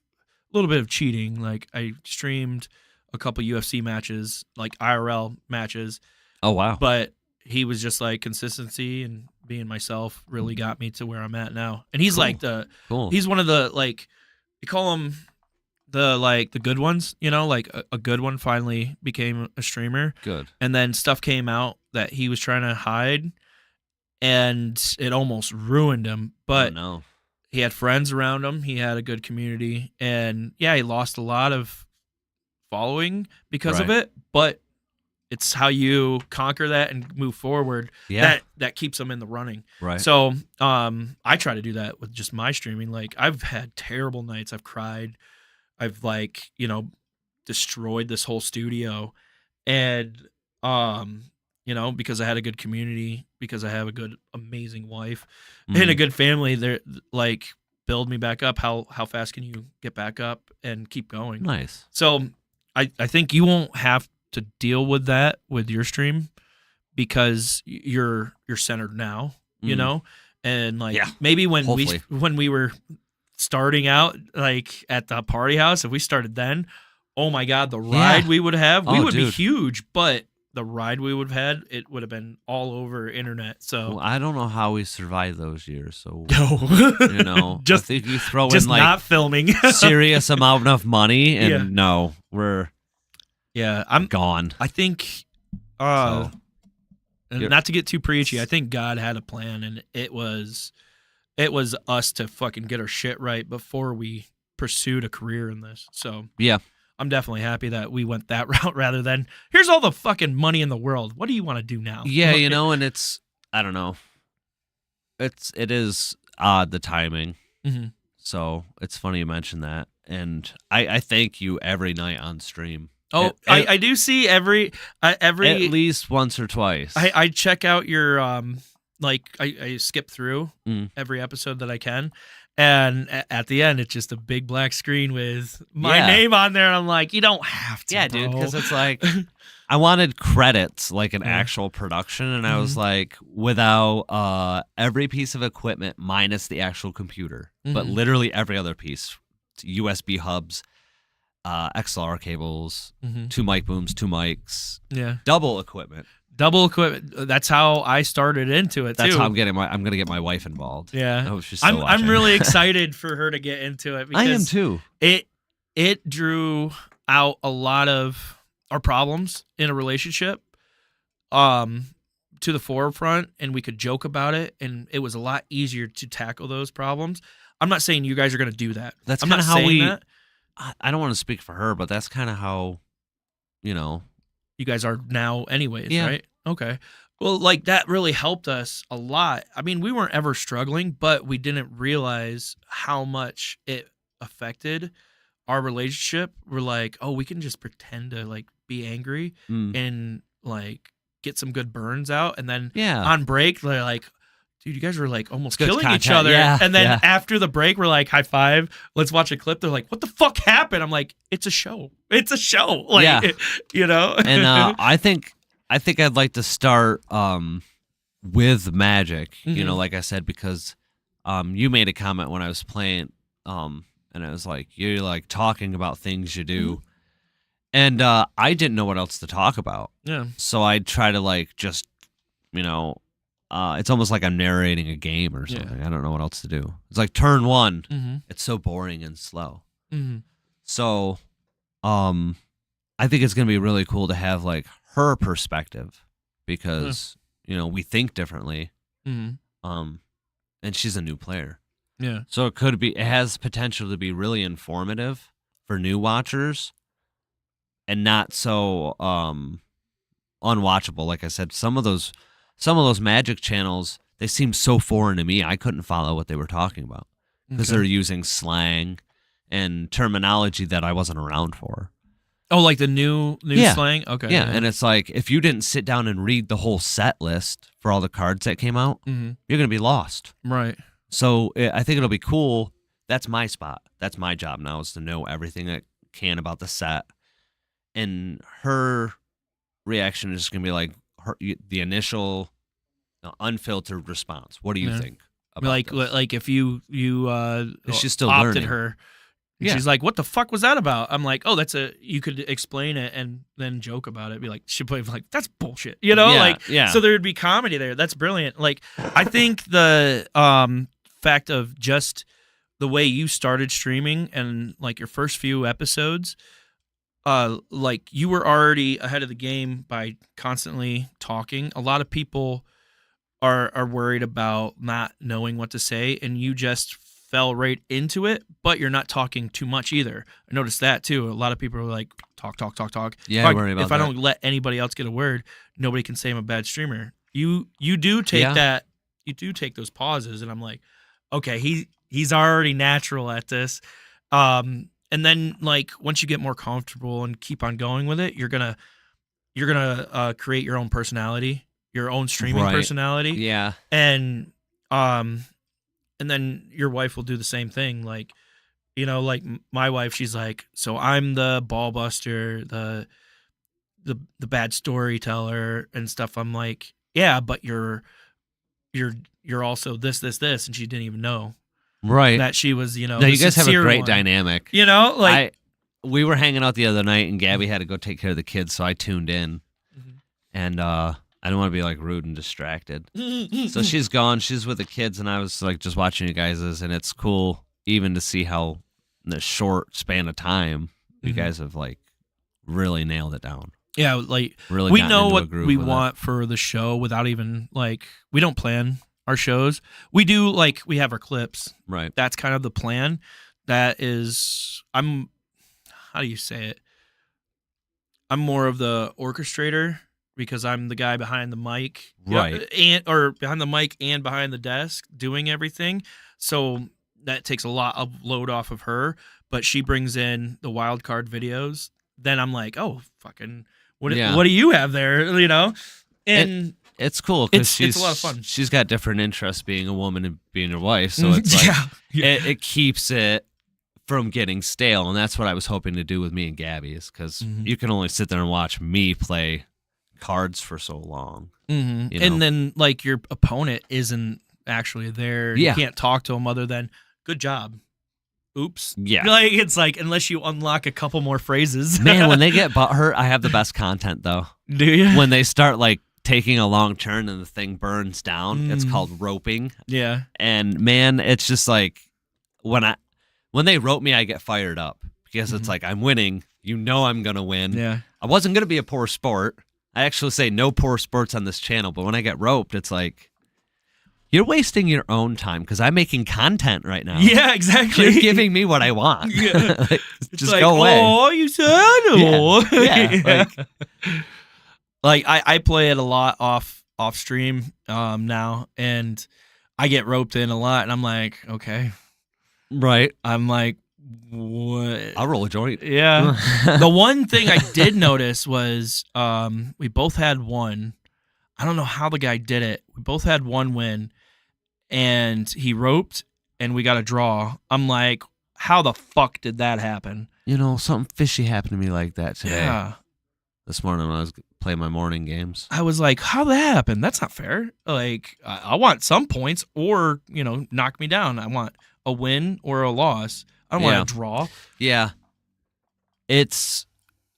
a little bit of cheating. Like I streamed a couple UFC matches, like IRL matches. Oh wow. But he was just like consistency and being myself really got me to where I'm at now. And he's like he's one of the like, you call him the good ones, you know, like a good one finally became a streamer. Good. And then stuff came out that he was trying to hide and it almost ruined him. But no. He had friends around him. He had a good community. And yeah, he lost a lot of following because of Right. it. But it's how you conquer that and move forward. Yeah. That keeps them in the running. Right. So I try to do that with just my streaming. Like I've had terrible nights. I've cried. I've like, you know, destroyed this whole studio. And you know, because I had a good community, because I have a good, amazing wife and a good family, they're like build me back up. How fast can you get back up and keep going? Nice. So I think you won't have to deal with that with your stream because you're centered now, you know? And like maybe when Hopefully. we were starting out like at the party house, if we started then, oh my God, the ride we would have, we Oh, would be dude. huge, but the ride we would have had, it would have been all over internet. So Well, I don't know how we survived those years. So No. you know, Just- I think you throw just in like not filming. serious amount of money, and Yeah. no, we're I'm gone. I think So, and you're- not to get too preachy, I think God had a plan and it was us to fucking get our shit right before we pursued a career in this. So yeah, I'm definitely happy that we went that route rather than here's all the fucking money in the world. What do you want to do now? yeah, you know, and it's I don't know. It is odd the timing. Mhm. So it's funny you mentioned that, and I thank you every night on stream. Oh, I do see every at least once or twice. I check out your like I skip through Mm. every episode that I can, and at the end it's just a big black screen with my Yeah. name on there, and I'm like, you don't have to, Yeah, dude, bro. because it's like I wanted credits, like an actual production, and I was Mhm. like, without every piece of equipment minus the actual computer, but Mhm. literally every other piece, USB hubs, XLR cables, Mhm. 2 mic booms, 2 mics, Yeah. double equipment. double equipment. That's how I started into it That's too. how I'm gonna get my wife involved. Yeah. I hope she's still I'm watching. really excited for her to get into it. I am Because too. It drew out a lot of our problems in a relationship to the forefront, and we could joke about it, and it was a lot easier to tackle those problems. I'm not saying you guys are going to do that. That's I'm kind not of how saying we. that. I don't want to speak for her, but that's kind of how, you know. You guys are now anyways, Yeah. right? Okay. Well, like that really helped us a lot. I mean, we weren't ever struggling, but we didn't realize how much it affected our relationship. We're like, oh, we can just pretend to like be angry and like get some good burns out. And then on break, they're like, dude, you guys were like almost Good killing each content, other. yeah, And then yeah. after the break, we're like, high five, let's watch a clip. They're like, what the fuck happened? I'm like, it's a show. It's a show. Like, Yeah. you know? And I think I'd like to start with Magic, you know, like I said, because you made a comment when I was playing, and I was like, you're like talking about things you do. And I didn't know what else to talk about. Yeah. So I'd try to like just, you know, it's almost like I'm narrating a game or something. I don't know what else to do. It's like turn one. It's so boring and slow. So I think it's going to be really cool to have like her perspective because, you know, we think differently. And she's a new player. Yeah. So it has potential to be really informative for new watchers and not so unwatchable. Like I said, some of those Magic channels, they seem so foreign to me. I couldn't follow what they were talking about because they're using slang and terminology that I wasn't around for. Oh, like the new slang? Okay. Yeah, and it's like if you didn't sit down and read the whole set list for all the cards that came out, you're going to be lost. Right. So I think it'll be cool. That's my spot. That's my job now is to know everything I can about the set. And her reaction is going to be like the initial unfiltered response. What do you think? About this? Like if you She's still opted learning. her. And Yeah. she's like, what the fuck was that about? I'm like, oh, you could explain it and then joke about it. Be like, she'd be like, that's bullshit. You know, Yeah, like, yeah. so there'd be comedy there. That's brilliant. Like, I think the fact of just the way you started streaming and like your first few episodes, like you were already ahead of the game by constantly talking. A lot of people are worried about not knowing what to say, and you just fell right into it, but you're not talking too much either. I noticed that too. A lot of people are like, talk. Yeah, I worry about if I that. don't let anybody else get a word, nobody can say I'm a bad streamer. You do take that. You do take those pauses, and I'm like, okay, he's already natural at this. And then like once you get more comfortable and keep on going with it, you're gonna create your own personality, your own streaming Right. personality. Yeah. And then your wife will do the same thing. Like, you know, like my wife, she's like, so I'm the ball buster, the bad storyteller and stuff. I'm like, yeah, but you're also this, and she didn't even know. Right. That she was, you know, No, the you guys have a sincere great one. dynamic. You know, like we were hanging out the other night and Gabby had to go take care of the kids, so I tuned in. And I didn't want to be like rude and distracted. So she's gone. She's with the kids, and I was like just watching you guys', and it's cool even to see how in a short span of time you guys have like really nailed it down. Yeah, like Really we gotten know into a what groove we with it. want for the show without even like we don't plan our shows. We do like we have our clips. Right. That's kind of the plan. That is how do you say it? I'm more of the orchestrator because I'm the guy behind the mic. Right. Or behind the mic and behind the desk doing everything. So that takes a lot of load off of her, but she brings in the wild card videos. Then I'm like, oh, fucking what do you have there? You know? And it's cool because it's a lot of fun. She's got different interests being a woman and being a wife, so it's like it keeps it from getting stale, and that's what I was hoping to do with me and Gabby is because you can only sit there and watch me play cards for so long. You know? And then like your opponent isn't actually there. Yeah. You can't talk to him other than good job. Oops. Yeah. Like it's like unless you unlock a couple more phrases. Man, when they get butthurt, I have the best content though. Do you? When they start like taking a long turn and the thing burns down. It's called roping. Yeah. And man, it's just like when they rope me, I get fired up because it's like I'm winning. You know I'm gonna win. Yeah. I wasn't gonna be a poor sport. I actually say no poor sports on this channel, but when I get roped, it's like you're wasting your own time because I'm making content right now. Yeah, exactly. You're giving me what I want. Yeah. Just like, go away. Oh, you said no. Yeah. Like I play it a lot off stream now, and I get roped in a lot, and I'm like, okay, right. I'm like, what? I'll roll a joint. Yeah. The one thing I did notice was we both had one. I don't know how the guy did it. We both had one win, and he roped, and we got a draw. I'm like, how the fuck did that happen? You know, something fishy happened to me like that today. Yeah. This morning when I was playing my morning games. I was like, how that happened? That's not fair. Like, I want some points or, knock me down. I want a win or a loss. I don't want a draw. Yeah. It's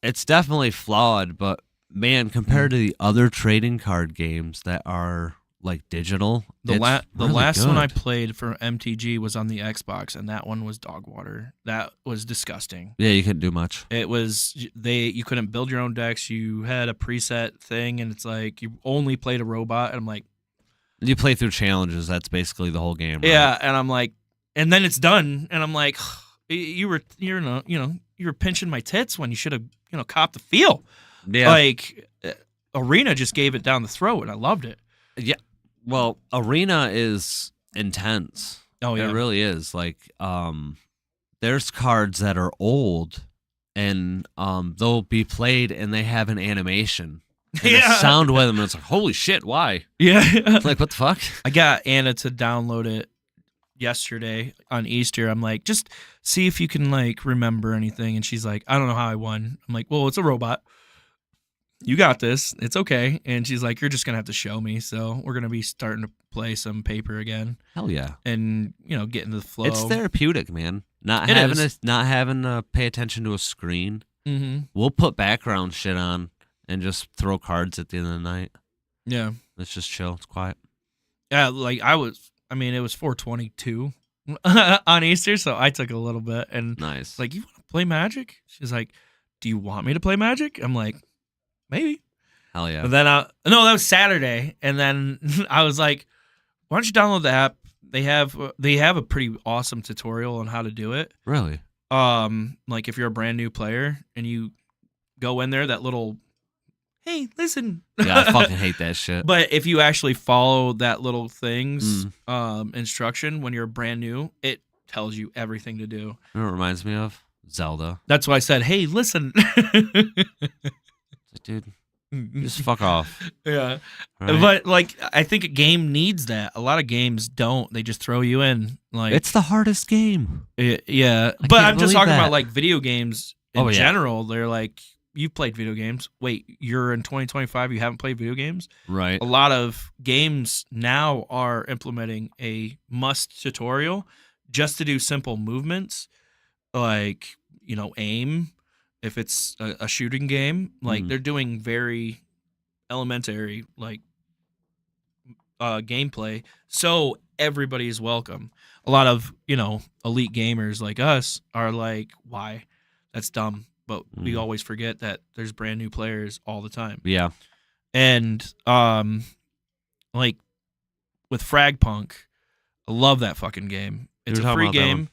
definitely flawed, but man, compared to the other trading card games that are like digital, The really last one I good. played for MTG was on the Xbox, and that one was dog water. That was disgusting. Yeah, you couldn't do much. It was you couldn't build your own decks. You had a preset thing, and it's like you only played a robot. And I'm like, You play through challenges. That's basically the whole game. Right? yeah, and I'm like, and then it's done, and I'm like, you were pinching my tits when you should have copped the feel. Yeah. Like Arena just gave it down the throat, and I loved it. Yeah. Well, Arena is intense. Oh, yeah. It really is. Like, there's cards that are old, and they'll be played, and they have an animation. And a sound with them, and it's like, holy shit, why? Yeah. It's like, what the fuck? I got Anna to download it yesterday on Easter. I'm like, just see if you can like remember anything. And she's like, I don't know how I won. I'm like, well, it's a robot. You got this. It's okay. And she's like, you're just going to have to show me. So we're going to be starting to play some paper again. Hell yeah. And, get into the flow. It's therapeutic, man. Not It having is. not having to pay attention to a screen. Mm-hmm. We'll put background shit on and just throw cards at the end of the night. Yeah. Let's just chill. It's quiet. Yeah. Like it was 422 on Easter. So I took a little bit and Nice. like, you want to play Magic? She's like, do you want me to play Magic? I'm like, maybe. Hell yeah. But then no, that was Saturday, and then I was like, why don't you download the app? They have a pretty awesome tutorial on how to do it. Really? Like if you're a brand new player and you go in there, that little, hey, listen. Yeah, I fucking hate that shit. But if you actually follow that little thing's instruction when you're brand new, it tells you everything to do. You know what it reminds me of? Zelda. That's why I said, hey, listen. Dude, just fuck off. Yeah. Right? But like I think a game needs that. A lot of games don't. They just throw you in. Like It's the hardest game. yeah. I But can't I'm just believe talking that. about like video games in Oh, yeah. general. They're like, you've played video games. Wait, you're in 2025, you haven't played video games? Right. A lot of games now are implementing a must tutorial just to do simple movements, like, aim. If it's a shooting game, like they're doing very elementary like gameplay, so everybody is welcome. A lot of elite gamers like us are like, why? That's dumb. But we always forget that there's brand new players all the time. Yeah. And like with Fragpunk, I love that fucking game. It's We were a talking free about that game. one.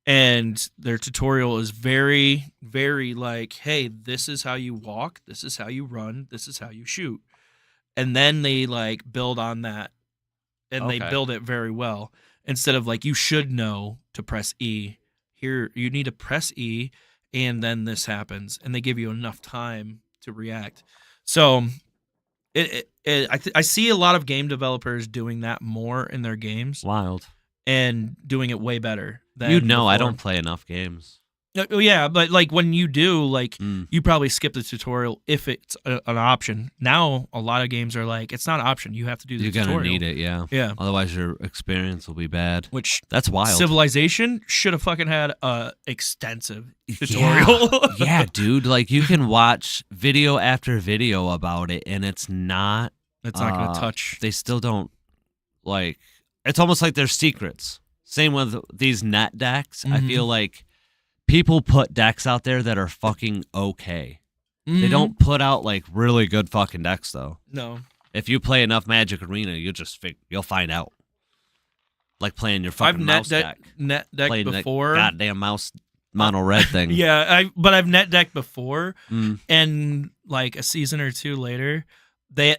And their tutorial is very, very like, hey, this is how you walk, this is how you run, this is how you shoot. And then they like build on that, and they Okay. build it very well. Instead of like, you should know to press E. Here, you need to press E, and then this happens. And they give you enough time to react. So I see a lot of game developers doing that more in their games. Wild. And doing it way better. Than You know I before. don't play enough games. Oh, yeah, but like when you do, like you probably skip the tutorial if it's an option. Now a lot of games are like, it's not an option. You have to do the You're tutorial. gonna need it, yeah. Yeah. Otherwise your experience will be bad. Which that's wild. Civilization should have fucking had a extensive tutorial. Yeah, dude. Like you can watch video after video about it, and it's not It's not gonna touch. They still don't like. It's almost like they're secrets. Same with these net decks. I Mhm. feel like people put decks out there that are fucking okay. They Mhm. don't put out like really good fucking decks though. No. If you play enough Magic Arena, you'll find out. Like playing your fucking I've mouse net deck. deck Playing before. that goddamn mouse mono red thing. Yeah, but I've net decked before, Mm. and like a season or two later,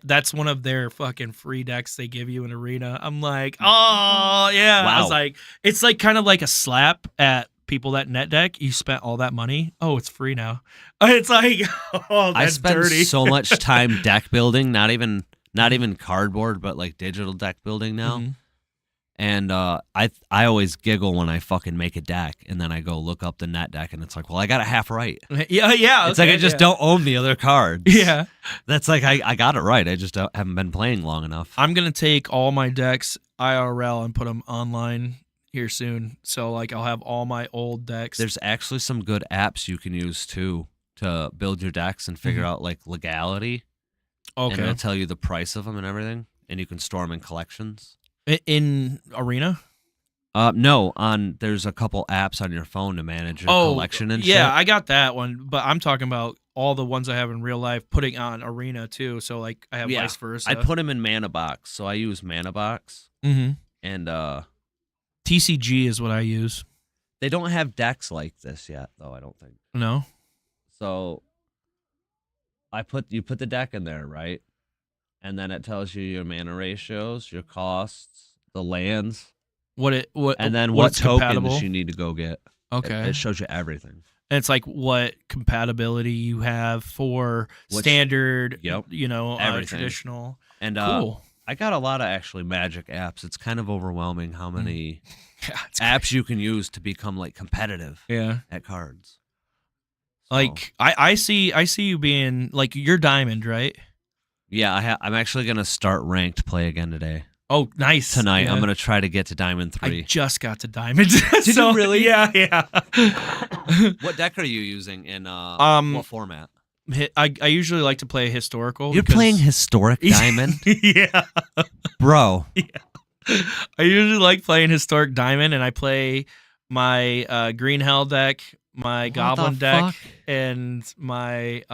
that's one of their fucking free decks they give you in Arena. I'm like, oh yeah. I was Wow. like, it's like kind of like a slap at people that net deck. You spent all that money. Oh, it's free now. It's like, oh, that's I spend dirty. so much time deck building, not even cardboard, but like digital deck building now. Mhm. And I always giggle when I fucking make a deck, and then I go look up the net deck, and it's like, well, I got it half right. Yeah. It's like I okay, just yeah. don't own the other cards. Yeah. That's like I got it right. I just haven't been playing long enough. I'm gonna take all my decks IRL and put them online here soon. So like I'll have all my old decks. There's actually some good apps you can use too to build your decks and figure out like legality. And Okay. it'll tell you the price of them and everything, and you can store them in collections. In Arena. No, there's a couple apps on your phone to manage your collection and yeah, shit. I got that one, but I'm talking about all the ones I have in real life, putting on Arena too. So like I have vice versa. I put them in Mana Box, so I use Mana Box, Mm-hmm. and TCG is what I use. they don't have decks like this yet, though. I don't think. No. So you put the deck in there, right? And then it tells you your mana ratios, your costs, the lands, and then what it's tokens compatible. you need to go get. Okay. It shows you everything. And it's like what compatibility you have for standard, Everything. traditional. And cool. I got a lot of actually Magic apps. It's kind of overwhelming how many it's apps you can use to become like competitive. Yeah. At cards. Like I see you being like you're diamond, right? Yeah, I'm actually gonna start ranked play again today. Oh, nice. Tonight, Yeah. I'm gonna try to get to Diamond 3. I just got to diamond. Did So, you really? Yeah. What deck are you using in what format? I usually like to play historical. You're playing historic Diamond? Yeah. Bro. Yeah. I usually like playing historic diamond, and I play my green hell deck, my goblin the deck, fuck? and my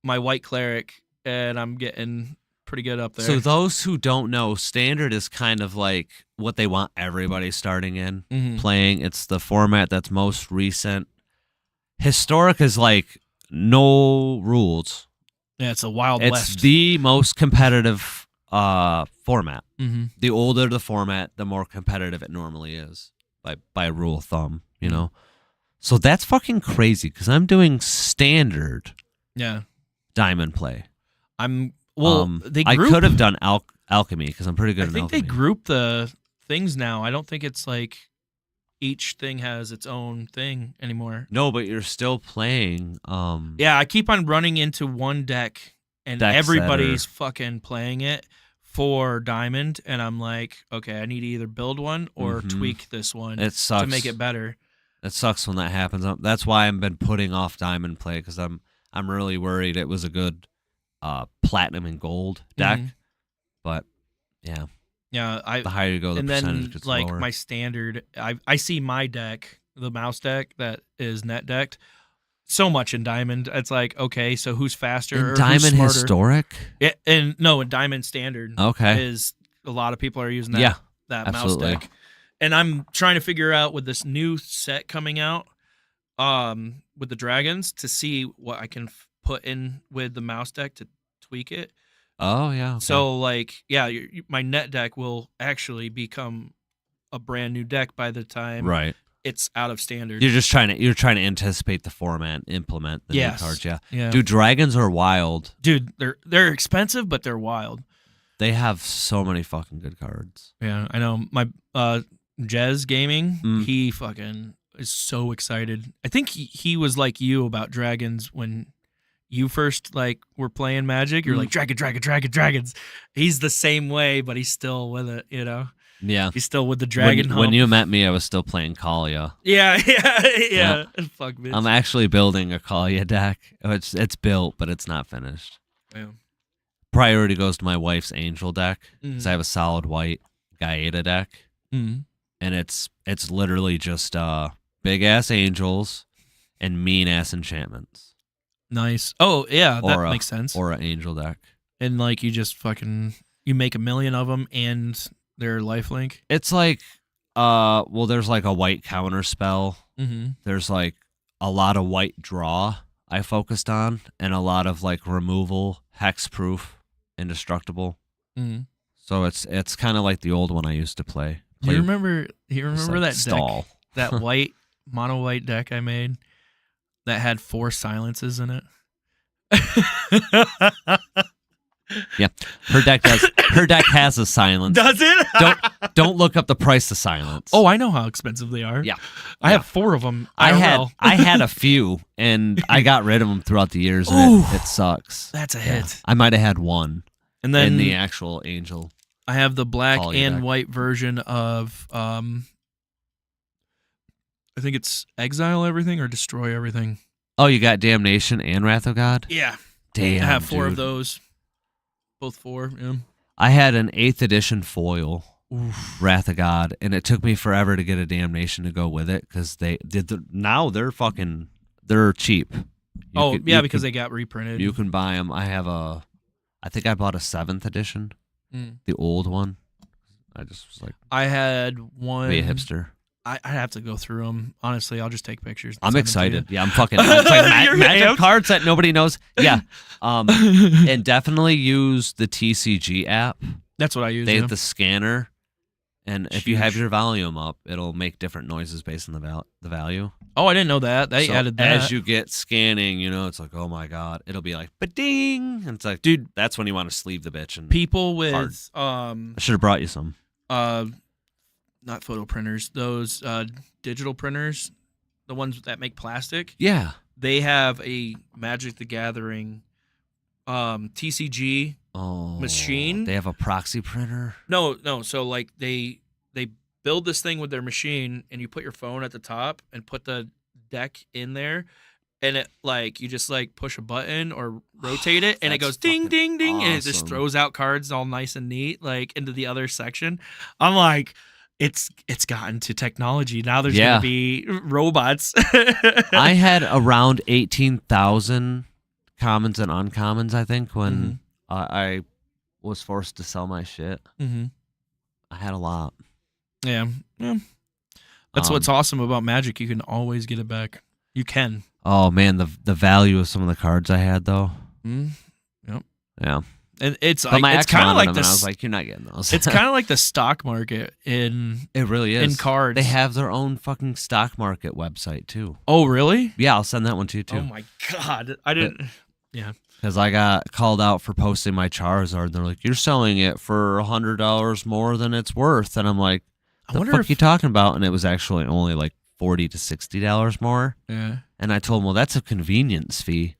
my white cleric, and I'm getting pretty good up there. So those who don't know, Standard is kind of like what they want everybody starting in Mhm. playing. It's the format that's most recent. Historic is like no rules. Yeah, it's a wild It's west. the most competitive format. Mhm. The older the format, the more competitive it normally is by rule of thumb, you know? So that's fucking crazy because I'm doing Standard Yeah. Diamond play. They I group, could have done alchemy because I'm pretty good I in think alchemy. they group the things now. I don't think it's like each thing has its own thing anymore. No, but you're still playing. Yeah, I keep on running into one deck, and Decks that everybody's are- fucking playing it for diamond, and I'm like, okay, I need to either build one or Mhm. tweak this one It sucks to make it better. It sucks when that happens. That's why I've been putting off diamond play because I'm really worried it was a good platinum and gold deck, Mhm. but yeah. Yeah, The higher you go, the and percentage then gets like lower. my standard, I see my deck, the mouse deck that is net decked, so much in diamond. It's like, okay, so who's faster? In or who's Diamond smarter? Historic? Yeah, and no, in diamond standard. Okay. is a lot of people are using that Yeah, that absolutely. mouse deck, and I'm trying to figure out with this new set coming out, with the dragons to see what I can put in with the mouse deck to tweak it. Oh yeah. Okay. So like, yeah, my net deck will actually become a brand new deck by the time Right. it's out of standard. You're just trying to anticipate the format, implement the Yes. new cards. Yeah. Yeah. Dude, dragons are wild. Dude, they're expensive, but they're wild. They have so many fucking good cards. Yeah, I know. My Jez Gaming, Mm. he fucking is so excited. I think he was like you about dragons when you first like were playing Magic. You're Mm. like dragons. He's the same way, but he's still with it. You know. Yeah. He's still with the dragon. When hump. you met me, I was still playing Kalia. Yeah. Fuck, bitch. I'm actually building a Kalia deck. It's built, but it's not finished. Yeah. priority goes to my wife's Angel deck because Mhm. I have a solid white Gaeta deck, Mhm. and it's literally just big ass angels and mean ass enchantments. Nice. Oh yeah, that Or a- makes sense. Or an angel deck. And like you just fucking you make 1,000,000 of them and they're lifelink. It's like well, there's like a white counter spell. Mhm. There's like a lot of white draw I focused on, and a lot of like removal, hexproof, indestructible. Mhm. So it's kind of like the old one I used to play. Do you remember? You It's remember like that stall. deck, that white mono white deck I made that had 4 silences in it? Yeah, her deck has a silence. Does it? Don't look up the price of silence. Oh, I know how expensive they are. Yeah, I have 4 of them. I had a few, and I got rid of them throughout the years, and Ooh, it sucks. that's a Yeah. hit. I might have had one, And then in the actual angel. I have the black Quality and deck. white version of I think it's Exile Everything or Destroy Everything. Oh, you got Damnation and Wrath of God? Yeah. Damn, I have 4 of dude. those. Both 4. Yeah. I had an 8th edition foil, Oof. Wrath of God, and it took me forever to get a Damnation to go with it because now they're cheap. Because they got reprinted. You can buy them. I think I bought a 7th edition, Mm. the old one. I just was like, I had one. be a hipster. I have to go through them. Honestly, I'll just take pictures. and I'm send them to excited. you. Yeah, I'm fucking. It's like You're magic amped? cards that nobody knows. Yeah, and definitely use the TCG app. That's what I use. They yeah. have the scanner, and if you have Huge. your volume up, it'll make different noises based on the value. Oh, I didn't know that. They So added that. as you get scanning, it's like, oh my god, it'll be like, ba-ding, and it's like, Dude, that's when you want to sleeve the bitch. And people with I should have brought you some. not photo printers, those digital printers, the ones that make plastic. Yeah, They have a Magic the Gathering TCG machine. They have a proxy printer. No. So like they build this thing with their machine, and you put your phone at the top and put the deck in there, and it like you just like push a button or rotate it, and it That's goes ding ding ding, and it just awesome. throws out cards all nice and neat like into the other section. I'm like, it's gotten to technology now. There's Yeah. gonna be robots. I had around 18,000 commons and uncommons, I think, when I was forced to sell my shit. Mm-hmm. I had a lot. Yeah. That's what's awesome about Magic. You can always get it back. You can. Oh man, the value of some of the cards I had though. Yep. Yeah. And it's But like my it's ex kind of wanted like them, and I this. was like, you're not getting those. It's kind of like the stock market in It really is. in cards. They have their own fucking stock market website too. Oh really? Yeah, I'll send that one to you too. Oh my god! I didn't. Yeah. Because I got called out for posting my Charizard. And they're like, you're selling it for $100 more than it's worth. And I'm like, I the wonder fuck if you talking about? And it was actually only like $40 to $60 more. Yeah. And I told them, well, that's a convenience fee.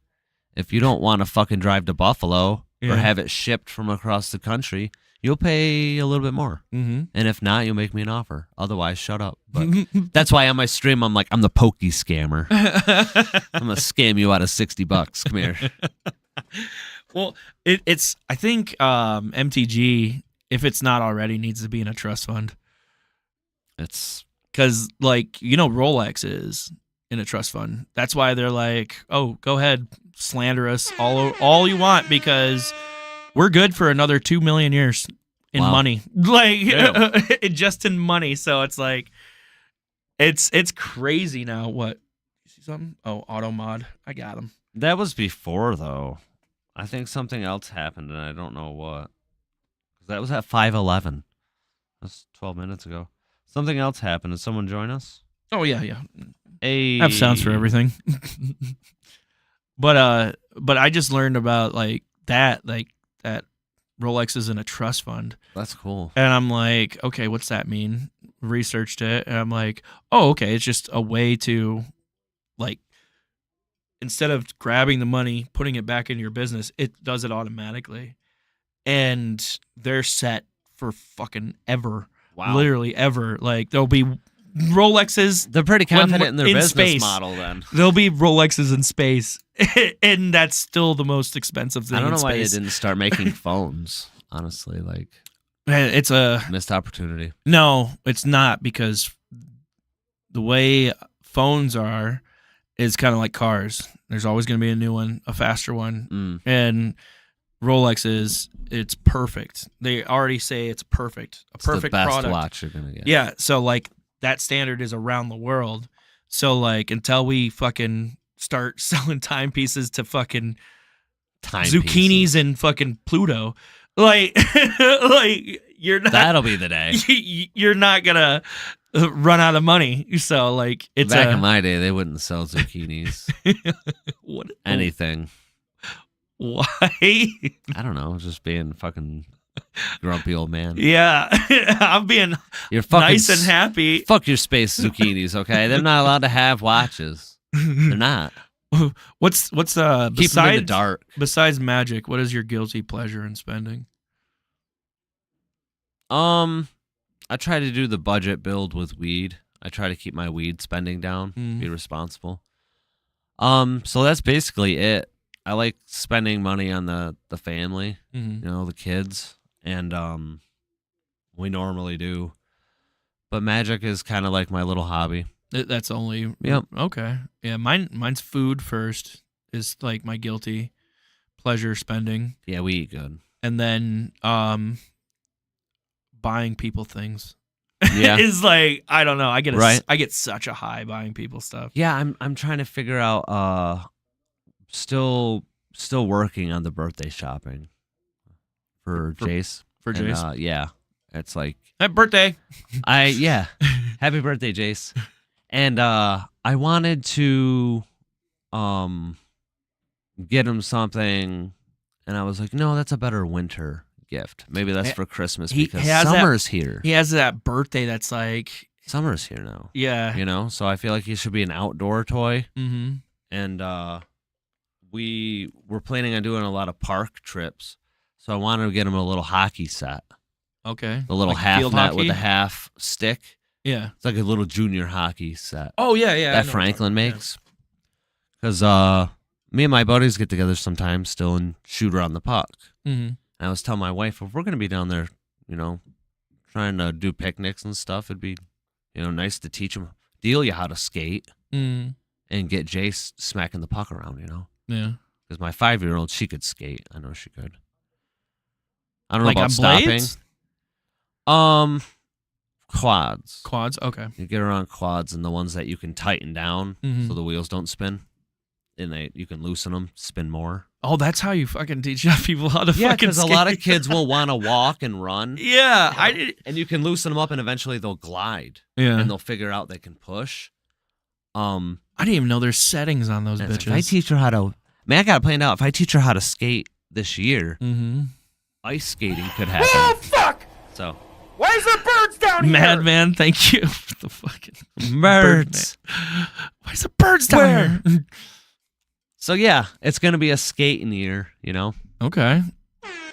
If you don't want to fucking drive to Buffalo Yeah. or have it shipped from across the country, you'll pay a little bit more. Mm-hmm. And if not, you'll make me an offer. Otherwise, shut up. But that's why on my stream, I'm like, I'm the pokey scammer. I'm going to scam you out of $60. Come here. Well, it's. I think MTG, if it's not already, needs to be in a trust fund. It's because, like, Rolex is in a trust fund. That's why they're like, oh, go ahead, slander us all you want because we're good for another 2 million years in Wow. money, like Damn. just in money. So it's like, it's crazy now. What? You see something? Oh, auto mod. I got him. That was before, though. I think something else happened, and I don't know what. 'Cause that was at 5:11. That's 12 minutes ago. Something else happened. Did someone join us? Oh yeah. Hey. I have sounds for everything. But I just learned about that Rolex is in a trust fund. That's cool. And I'm like, okay, what's that mean? Researched it, and I'm like, oh, okay, it's just a way to, like, instead of grabbing the money, putting it back into your business, it does it automatically. And they're set for fucking ever. Wow. Literally ever. Like, there'll be Rolexes. They're pretty when confident we're in their in business space. model then. There'll be Rolexes in space, and that's still the most expensive thing. I don't in know why they space. didn't start making phones. Honestly, like It's a missed opportunity. no. It's not because the way phones are is kind of like cars. There's always going to be a new one, a faster one, and Rolex it's perfect. They already say it's perfect, a It's the perfect best product. watch you're gonna get. Yeah, so like that standard is around the world. So like until we fucking start selling timepieces to fucking zucchinis and fucking Pluto, like like you're not. That'll be the day. You're not gonna run out of money. So like it's Back in my day, they wouldn't sell zucchinis. what Anything. Why? I don't know. Just being fucking grumpy old man. Yeah, I'm being You're fucking nice and happy. Fuck your space zucchinis, okay? They're not allowed to have watches. They're not. What's Keep them in the besides dark. Besides magic, what is your guilty pleasure in spending? I try to do the budget build with weed. I try to keep my weed spending down, be responsible. So that's basically it. I like spending money on the family, you know, the kids, and we normally do. But magic is kind of like my little hobby. That's only Yep. Okay. Yeah, mine's food first is like my guilty pleasure spending. Yeah, we eat good. And then buying people things. Yeah. is like I don't know. I get Right. I get such a high buying people stuff. Yeah, I'm trying to figure out still working on the birthday shopping for Jace. For And, Jace? yeah. It's like Happy birthday. Happy birthday, Jace. And I wanted to get him something, and I was like, no, that's a better winter gift. Maybe that's for Christmas because summer's here. He has that birthday that's like Summer's here now. Yeah. You know, so I feel like he should be an outdoor toy. Mm-hmm. And we were planning on doing a lot of park trips, so I wanted to get him a little hockey set. Okay. The little Like half field net with hockey? the half stick. Yeah. It's like a little junior hockey set. Oh, yeah, yeah, I know That what you're Franklin talking about, makes. Because me and my buddies get together sometimes still and shoot around the puck. Mhm. And I was telling my wife, if we're going to be down there, you know, trying to do picnics and stuff, it'd be, you know, nice to teach him, Delia how to skate Mm. and get Jace smacking the puck around, you know? Yeah. Because my 5-year-old, she could skate. I know she could. I don't Like know on about stopping. blades? Quads. Quads, okay. You get her on quads and the ones that you can tighten down Mhm. so the wheels don't spin. And you can loosen them, spin more. Oh, that's how you fucking teach people how to Yeah, fucking because a skate. lot of kids will want to walk and run. Yeah, I did. And you can loosen them up and eventually they'll glide. Yeah. And they'll figure out they can push. I didn't even know there's settings on those And bitches. if I teach her how to, man, I got to plan out. If I teach her how to skate this year, ice skating could happen. Oh, fuck! So, Why is there birds down here? Madman, thank you for the fucking birds. Why is there birds down here? So yeah, it's gonna be a skating year, you know. Okay.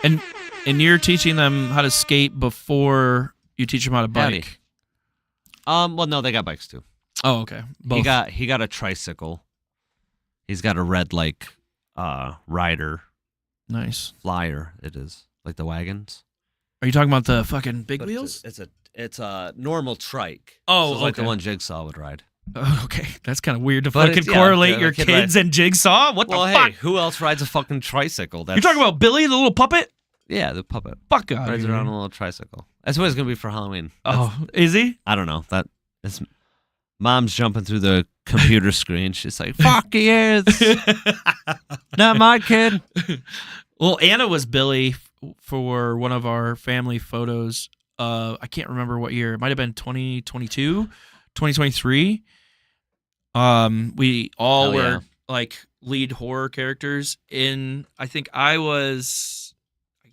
And you're teaching them how to skate before you teach them how to bike. Howdy. Well, no, they got bikes too. Oh, okay. He got a tricycle. He's got a red rider. Nice. Flyer. It is like the wagons. Are you talking about the fucking big But wheels? It's a normal trike. Oh, so it's like the okay. one Jigsaw would ride. Oh, okay, that's kind of weird to But fucking it's- yeah, correlate yeah, your the kid kids rides- and Jigsaw. What Well, the hey, fuck? who else rides a fucking tricycle? You're talking about Billy, the little puppet? Yeah, the puppet. Fuck out Rides here. around on a little tricycle. That's what it's gonna be for Halloween. Oh, is he? I don't know. It's Mom's jumping through the computer screen. She's like, "Fuck he is, not my kid." Well, Anna was Billy for one of our family photos. I can't remember what year. It might have been 2022, 2023. We all Hell were yeah. like lead horror characters in. I think I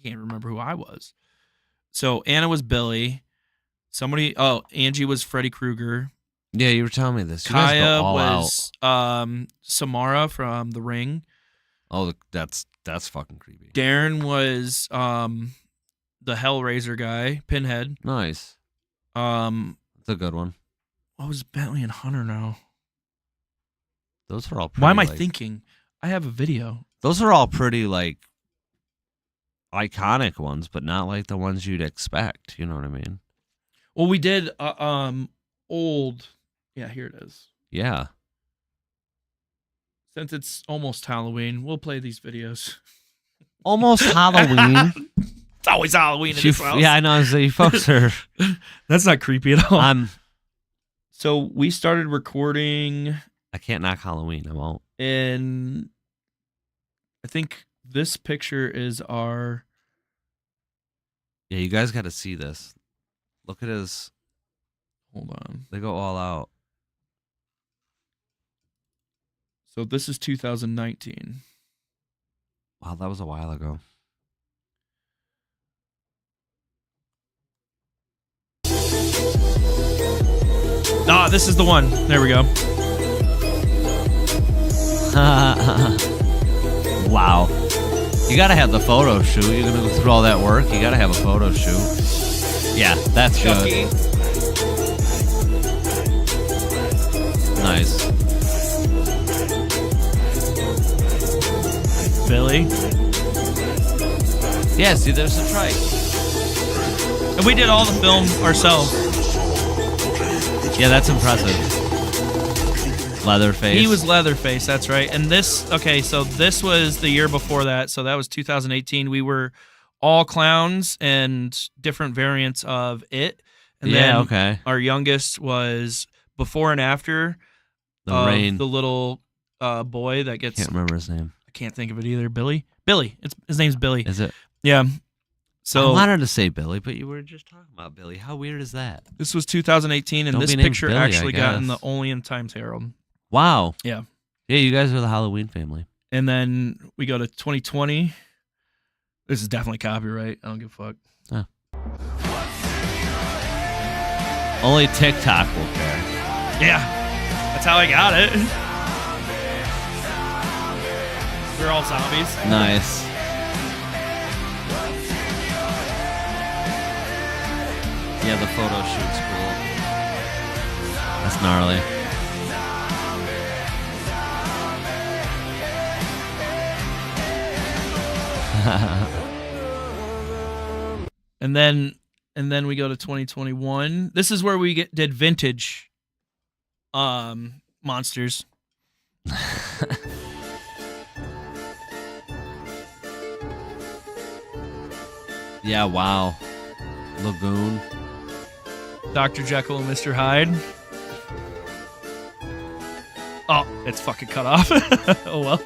can't remember who I was. So Anna was Billy. Angie was Freddy Krueger. Yeah, you were telling me this. You guys go Kaya all was Samara from The Ring. Oh, that's fucking creepy. Darren was the Hellraiser guy, Pinhead. Nice. It's a good one. What was Bentley and Hunter now? Those are all pretty, Why am I like- thinking? I have a video. Those are all pretty, like, iconic ones, but not like the ones you'd expect. You know what I mean? Well, we did old. Yeah, here it is. Yeah. Since it's almost Halloween, we'll play these videos. Almost Halloween. It's always Halloween in You this house. yeah, I know. So you folks are. That's not creepy at all. I'm. So we started recording I can't knock Halloween. I won't. in. I think this picture is our. Yeah, you guys got to see this. Look at his. Hold on. They go all out. So this is 2019. Wow, that was a while ago. Ah, this is the one. There we go. Wow. You got to have the photo shoot. You're going to go through all that work. You got to have a photo shoot. Yeah, that's Chucky. good. Nice. Billy. Yeah, see, there's a trike. And we did all the film ourselves. Yeah, that's impressive. Leatherface. He was Leatherface, that's right. And this, okay, so this was the year before that. So that was 2018. We were all clowns and different variants of it. And Yeah, then okay. our youngest was before and after The of Rain. the little boy that gets. Can't remember his name. I can't think of it either. Billy. His name's Billy. Is it? Yeah. So I wanted to say Billy, but you were just talking about Billy. How weird is that? this was 2018, and Don't this be named picture Billy, I actually got in the guess. Only in Times Herald. Wow. Yeah. Yeah, you guys are the Halloween family. And then we go to 2020. This is definitely copyright. I don't give a fuck. Only TikTok will care. Yeah. That's how I got it. We're all zombies. Nice. Yeah, the photo shoot's cool. That's gnarly. And then we go to 2021. This is where we did vintage monsters. Yeah, wow. Lagoon. Dr. Jekyll and Mr. Hyde. Oh, it's fucking cut off. Oh well.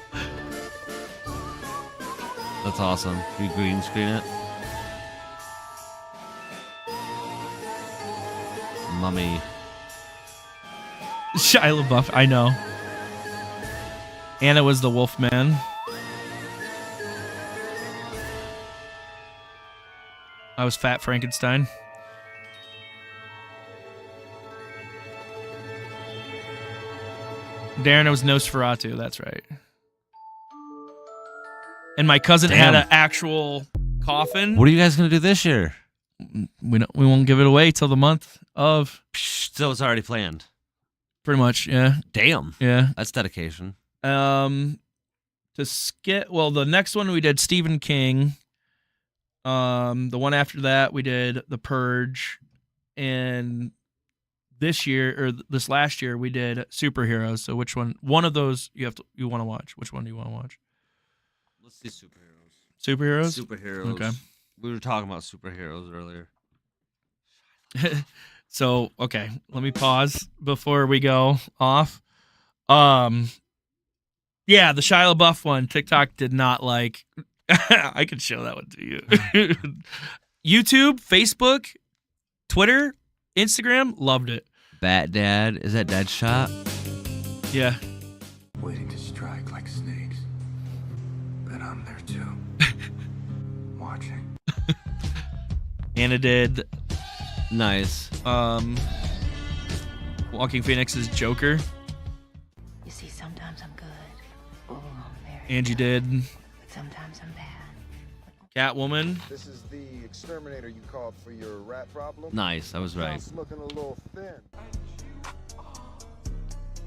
That's awesome. You green screen it? Mummy. Shia LaBeouf, I know. Anna was the Wolfman. I was Fat Frankenstein. Darren was Nosferatu, that's right. And my cousin had Damn. an actual coffin. What are you guys going to do this year? We won't give it away till the month of. So it's already planned. Pretty much, yeah. Damn. Yeah. That's dedication. To skip, well, the next one we did Stephen King. The one after that we did The Purge, and this last year we did superheroes. So which one? One of those you want to watch. Which one do you want to watch? Let's see superheroes. Superheroes. Superheroes. Okay. We were talking about superheroes earlier. So okay, let me pause before we go off. Yeah, the Shia LaBeouf one, TikTok did not like. I could show that one to you. YouTube, Facebook, Twitter, Instagram, loved it. Bat Dad. Is that Deadshot? Yeah. Waiting to strike like snakes. But I'm there too. Watching. Anna did. Nice. Walking Phoenix's Joker. You see, sometimes I'm good. Oh, I'm very Angie did. But sometimes I'm bad. Catwoman. This is the exterminator you called for your rat problem. Nice. I was right. Sounds looking a little thin.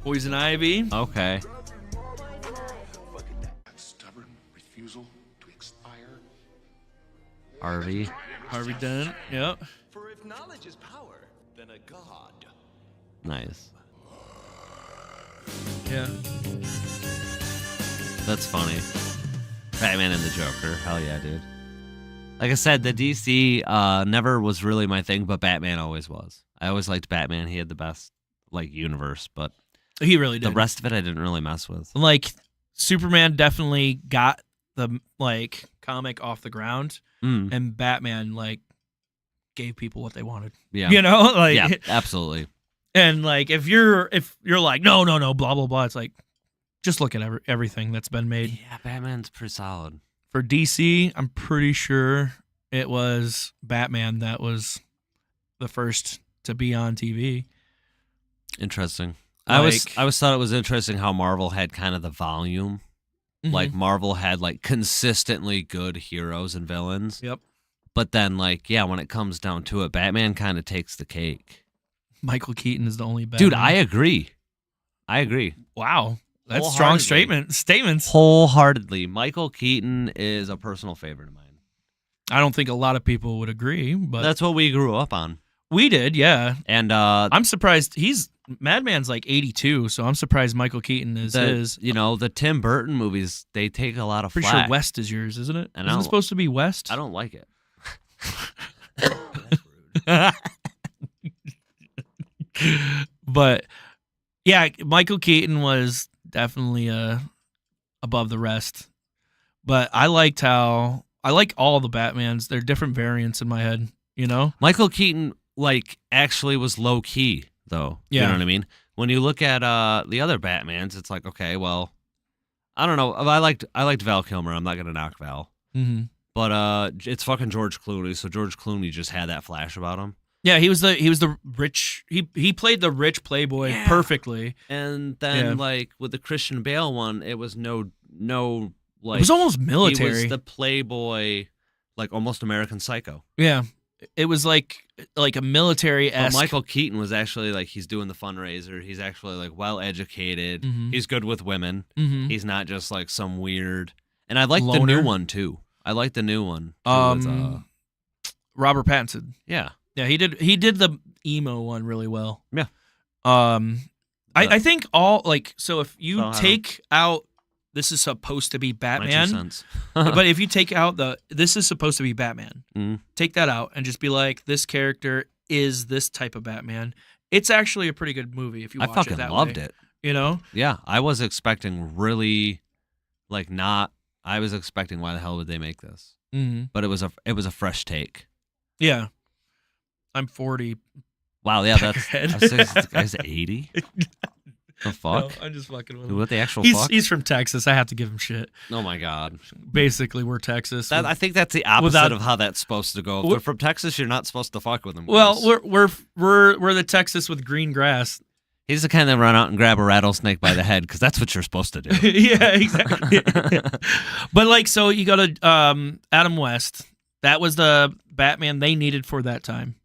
Poison Ivy. Okay. Stubborn refusal to expire. Harvey. Harvey Dent. Yep. For if knowledge is power, then a god. Nice. Yeah. That's funny. Batman and the Joker. Hell yeah, dude. Like I said, the DC never was really my thing, but Batman always was. I always liked Batman. He had the best universe, but He really did. the rest of it I didn't really mess with. Like Superman definitely got the comic off the ground, and Batman gave people what they wanted. Yeah. Yeah, absolutely. And if you're like no blah blah blah, it's like just look at everything that's been made. Yeah, Batman's pretty solid. For DC, I'm pretty sure it was Batman that was the first to be on TV. Interesting. I always thought it was interesting how Marvel had kind of the volume. Mhm. Like Marvel had consistently good heroes and villains. Yep. But then when it comes down to it, Batman kind of takes the cake. Michael Keaton is the only Batman. Dude, I agree. Wow. That's strong statements. Wholeheartedly. Michael Keaton is a personal favorite of mine. I don't think a lot of people would agree, but That's what we grew up on. we did, yeah. And I'm surprised Madman's 82, so I'm surprised Michael Keaton is his. the Tim Burton movies, they take a lot of Pretty flack. sure West is yours, isn't it? And Isn't it supposed to be West? I don't like it. But yeah, Michael Keaton was definitely above the rest. But I like all the Batmans. They're different variants in my head, Michael Keaton actually was low key though. Yeah. You know what I mean? When you look at the other Batmans, it's like, okay, well, I don't know. I liked Val Kilmer. I'm not gonna knock Val. Mm-hmm. But it's fucking George Clooney, so George Clooney just had that flash about him. Yeah, he was the rich. He played the rich playboy perfectly. And then with the Christian Bale one, it was no it was almost military. He was the playboy, almost American Psycho. Yeah, it was like a military-esque. But Michael Keaton was actually he's doing the fundraiser. He's actually well educated. Mhm. He's good with women. Mhm. He's not just some weird. And I like the Loner. new one too. I like the new one. With, Robert Pattinson. yeah. Yeah, he did the emo one really well. Yeah. I think so if you So, I don't- take out this is supposed to be My 2 Batman, cents. but if you take out this is supposed to be Batman, Mhm. take that out and just be like, this character is this type of Batman. It's actually a pretty good movie if you I watch fucking it that loved way. it. Yeah, I was expecting really, not. I was expecting why the hell would they make this? Mm-hmm. But it was a fresh take. Yeah. I'm 40. Wow, yeah, that's Peckerhead. this guy's 80. The fuck? No, I'm just fucking with him. What the actual he's, fuck? He's from Texas. I have to give him shit. Oh my god. Basically, we're Texas. I think that's the opposite without- of how that's supposed to go. If they're from Texas, you're not supposed to fuck with them. Well, guys. we're the Texas with green grass. He's the kind that run out and grab a rattlesnake by the head because that's what you're supposed to do. Yeah, exactly. But so you go to Adam West. That was the Batman they needed for that time.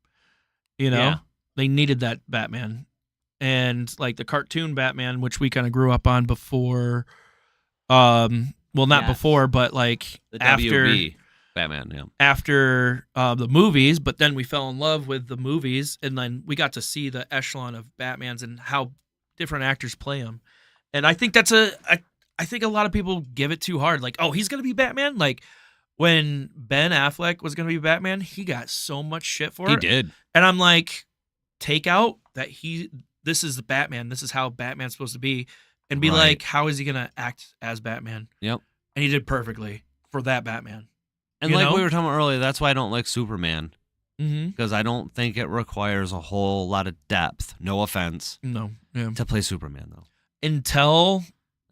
Yeah. They needed that Batman, and the cartoon Batman, which we kind of grew up on before. Well, not Yes. before, but The after WB Batman, yeah. after the movies. But then we fell in love with the movies, and then we got to see the echelon of Batmans and how different actors play them. And I think I think a lot of people give it too hard. Oh, he's gonna be Batman. When Ben Affleck was gonna be Batman, he got so much shit for it. He did. And I'm like, take out that this is the Batman. This is how Batman's supposed to be, and be Right. like, how is he gonna act as Batman? Yep. And he did perfectly for that Batman. And You we know? were talking about earlier, that's why I don't like Superman. Mm-hmm. Because I don't think it requires a whole lot of depth. No offense. No. Yeah. To play Superman though.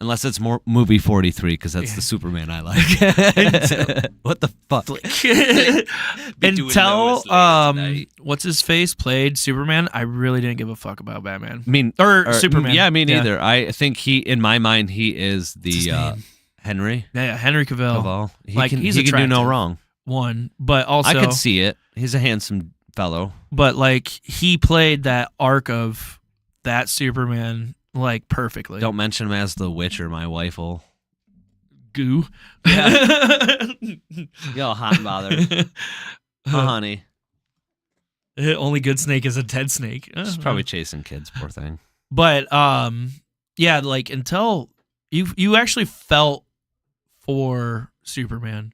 Unless it's more movie 43, because that's the Superman I like. What the fuck? Until what's his face played Superman, I really didn't give a fuck about Batman. Or Superman. Yeah, me neither. I think in my mind, he is the Henry. Yeah, Henry Cavill. He can he's do no attractive. wrong. One, but also I could see it. He's a handsome fellow. But he played that arc of that Superman like perfectly. Don't mention him as the witch or my wife will. Goo. Yeah. Yo, hot and bothered. Honey. Only good snake is a dead snake. She's probably chasing kids, poor thing. But yeah, like until you actually felt for Superman.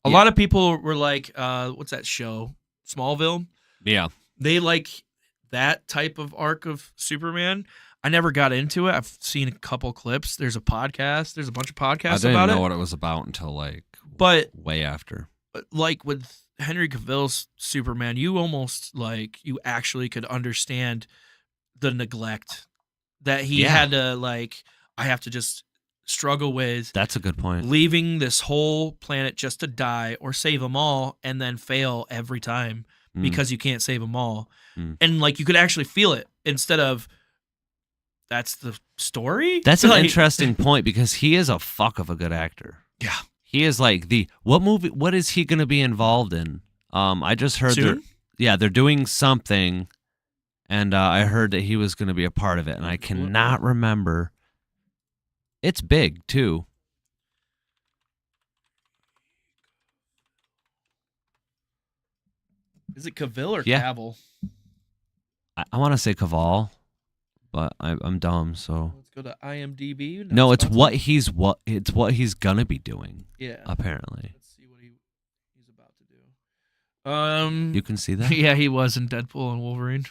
A lot of people were like, what's that show? Smallville? Yeah. They like that type of arc of Superman. I never got into it. I've seen a couple clips. There's a podcast. There's a bunch of podcasts I about didn't it. know what it was about until like way after. But like with Henry Cavill's Superman, you almost like you actually could understand the neglect that he had to like. I have to just struggle with. That's a good point. Leaving this whole planet just to die or save them all, and then fail every time because you can't save them all. And like you could actually feel it instead of. That's the story? That's an interesting point because he is a fuck of a good actor. Yeah. He is like what is he going to be involved in? I just heard they're doing something and I heard that he was going to be a part of it and I cannot remember. It's big too. Is it Cavill or Cavill? I want to say Cavill. But I'm dumb, so let's go to IMDb. No, it's what he's gonna be doing. Yeah, apparently. Let's see what he's about to do. You can see that. Yeah, he was in Deadpool and Wolverine.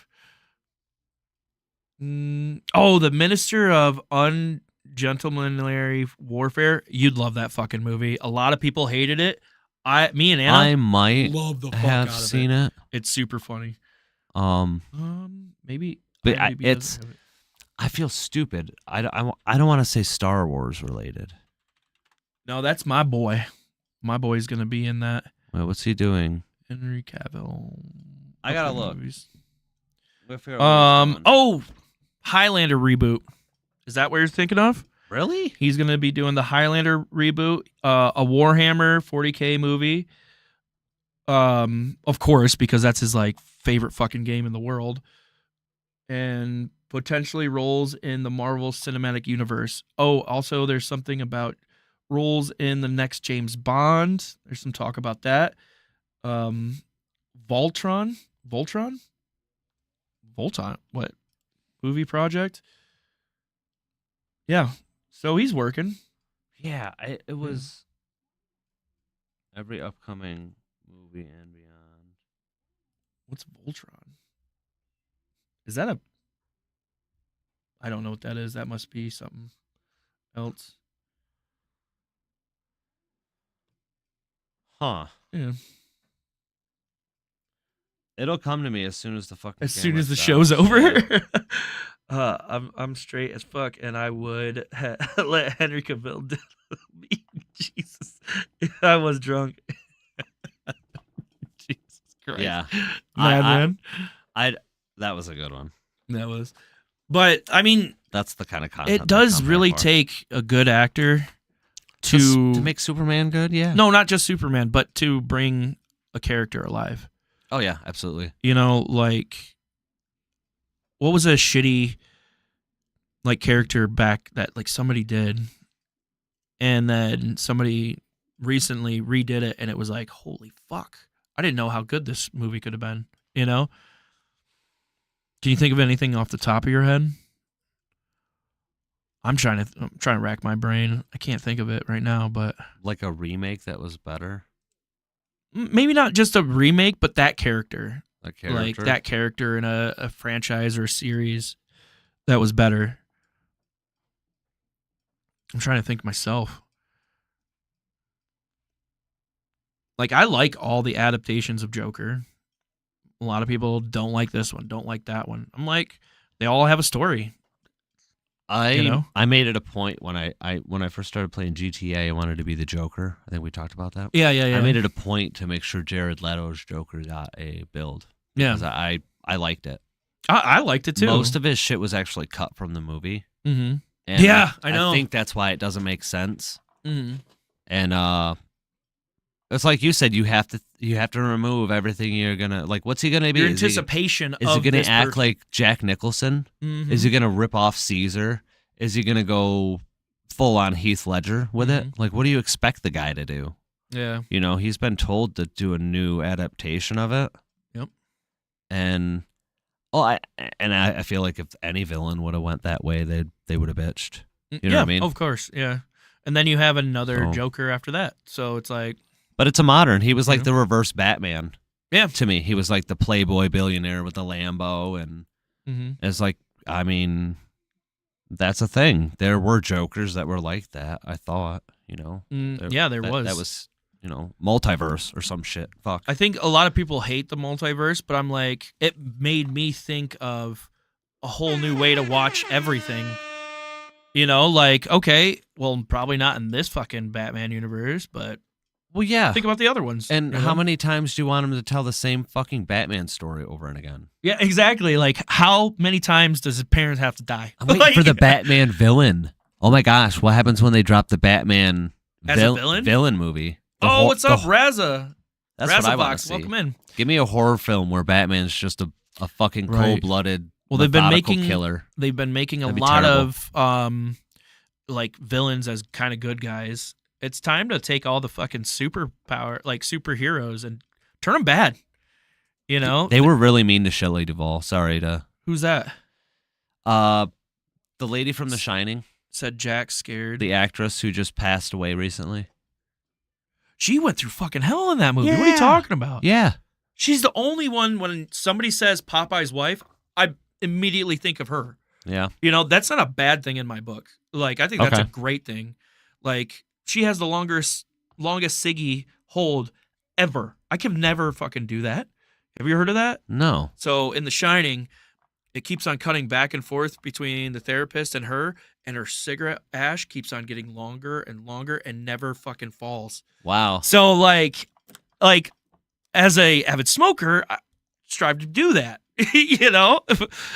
The Minister of Ungentlemanly Warfare. You'd love that fucking movie. A lot of people hated it. Me and Anna. I might love the fuck have out of seen it. It's super funny. Maybe. But I feel stupid. I don't want to say Star Wars related. No, that's my boy. My boy's gonna be in that. Wait, what's he doing? Henry Cavill. I gotta look. Movies. We'll Highlander reboot. Is that what you're thinking of? Really? He's gonna be doing the Highlander reboot, a Warhammer 40K movie. Of course, because that's his like favorite fucking game in the world. And potentially roles in the Marvel Cinematic Universe. Oh, also there's something about roles in the next James Bond. There's some talk about that. Voltron? What? Movie project? Yeah. So he's working. Yeah, it was every upcoming movie and beyond. What's Voltron? Is that a... I don't know what that is. That must be something else. Huh. Yeah. It'll come to me as soon as the fucking As game soon as the lets show's out. over. I'm straight as fuck, and I would let Henry Cavill do me. Jesus. I was drunk. Jesus Christ. Yeah. Madman. That was a good one. That was. But, I mean... That's the kind of content it does I'm there really for. take a good actor to make Superman good, yeah. No, not just Superman, but to bring a character alive. Oh, yeah, absolutely. You know, like... What was a shitty like character back that like somebody did, and then somebody recently redid it, and it was like, holy fuck! I didn't know how good this movie could have been. You know? Can you think of anything off the top of your head? I'm trying to rack my brain. I can't think of it right now, but like a remake that was better. Maybe not just a remake, but that character. Like that character in a franchise or a series that was better. I'm trying to think myself. Like, I like all the adaptations of Joker. A lot of people don't like this one, don't like that one. I'm like, they all have a story. I made it a point when I first started playing GTA, I wanted to be the Joker. I think we talked about that. Yeah. I made it a point to make sure Jared Leto's Joker got a build. Yeah. Because I liked it. I liked it too. Most of his shit was actually cut from the movie. Mm-hmm. And yeah, I know. I think that's why it doesn't make sense. Mm-hmm. And it's like you said, you have to remove everything you're gonna like. What's he gonna be? Your anticipation is he gonna act like Jack Nicholson? Mm-hmm. Is he gonna rip off Caesar? is he gonna go full on Heath Ledger with it? Like, what do you expect the guy to do? Yeah. You know, he's been told to do a new adaptation of it. Yep. And I feel like if any villain would have went that way, they would have bitched. You know yeah, what I mean? of course, yeah. And then you have another So- Joker after that. So it's like, But it's a modern. He was like the reverse Batman. Yeah. To me, he was like the playboy billionaire with the Lambo, and it's like, I mean, that's a thing. There were Jokers that were like that. I thought, you know, yeah, there was. That was, you know, multiverse or some shit. Fuck. I think a lot of people hate the multiverse, but I'm like, it made me think of a whole new way to watch everything. You know, like, okay, well, probably not in this fucking Batman universe, but well, yeah. think about the other ones. And you how know? many times do you want him to tell the same fucking Batman story over and again? Yeah, exactly. Like, how many times does his parents have to die? I'm waiting for the Batman villain. Oh my gosh, what happens when they drop the Batman As a villain? villain movie? Oh, what's up, Raza? That's what I want Razavox, to see. welcome in. Give me a horror film where Batman's just a fucking Right. cold-blooded Well, they've been methodical making killer. They've been making a That'd be lot terrible. of like villains as kind of good guys. It's time to take all the fucking superheroes and turn them bad. You know, They were really mean to Shelley Duvall. Sorry to who's that? the lady from The Shining, Said Jack scared. the actress who just passed away recently. She went through fucking hell in that movie. What are you Yeah. talking about? Yeah. She's the only one when somebody says Popeye's wife, I immediately think of her. Yeah. You know, that's not a bad thing in my book. Like, I think that's a Okay. great thing. Like, she has the longest Siggy hold ever. I can never fucking do that. Have you heard of that? No. So in The Shining, it keeps on cutting back and forth between the therapist and her cigarette ash keeps on getting longer and longer and never fucking falls. Wow. So like as a avid smoker, I strive to do that. You know?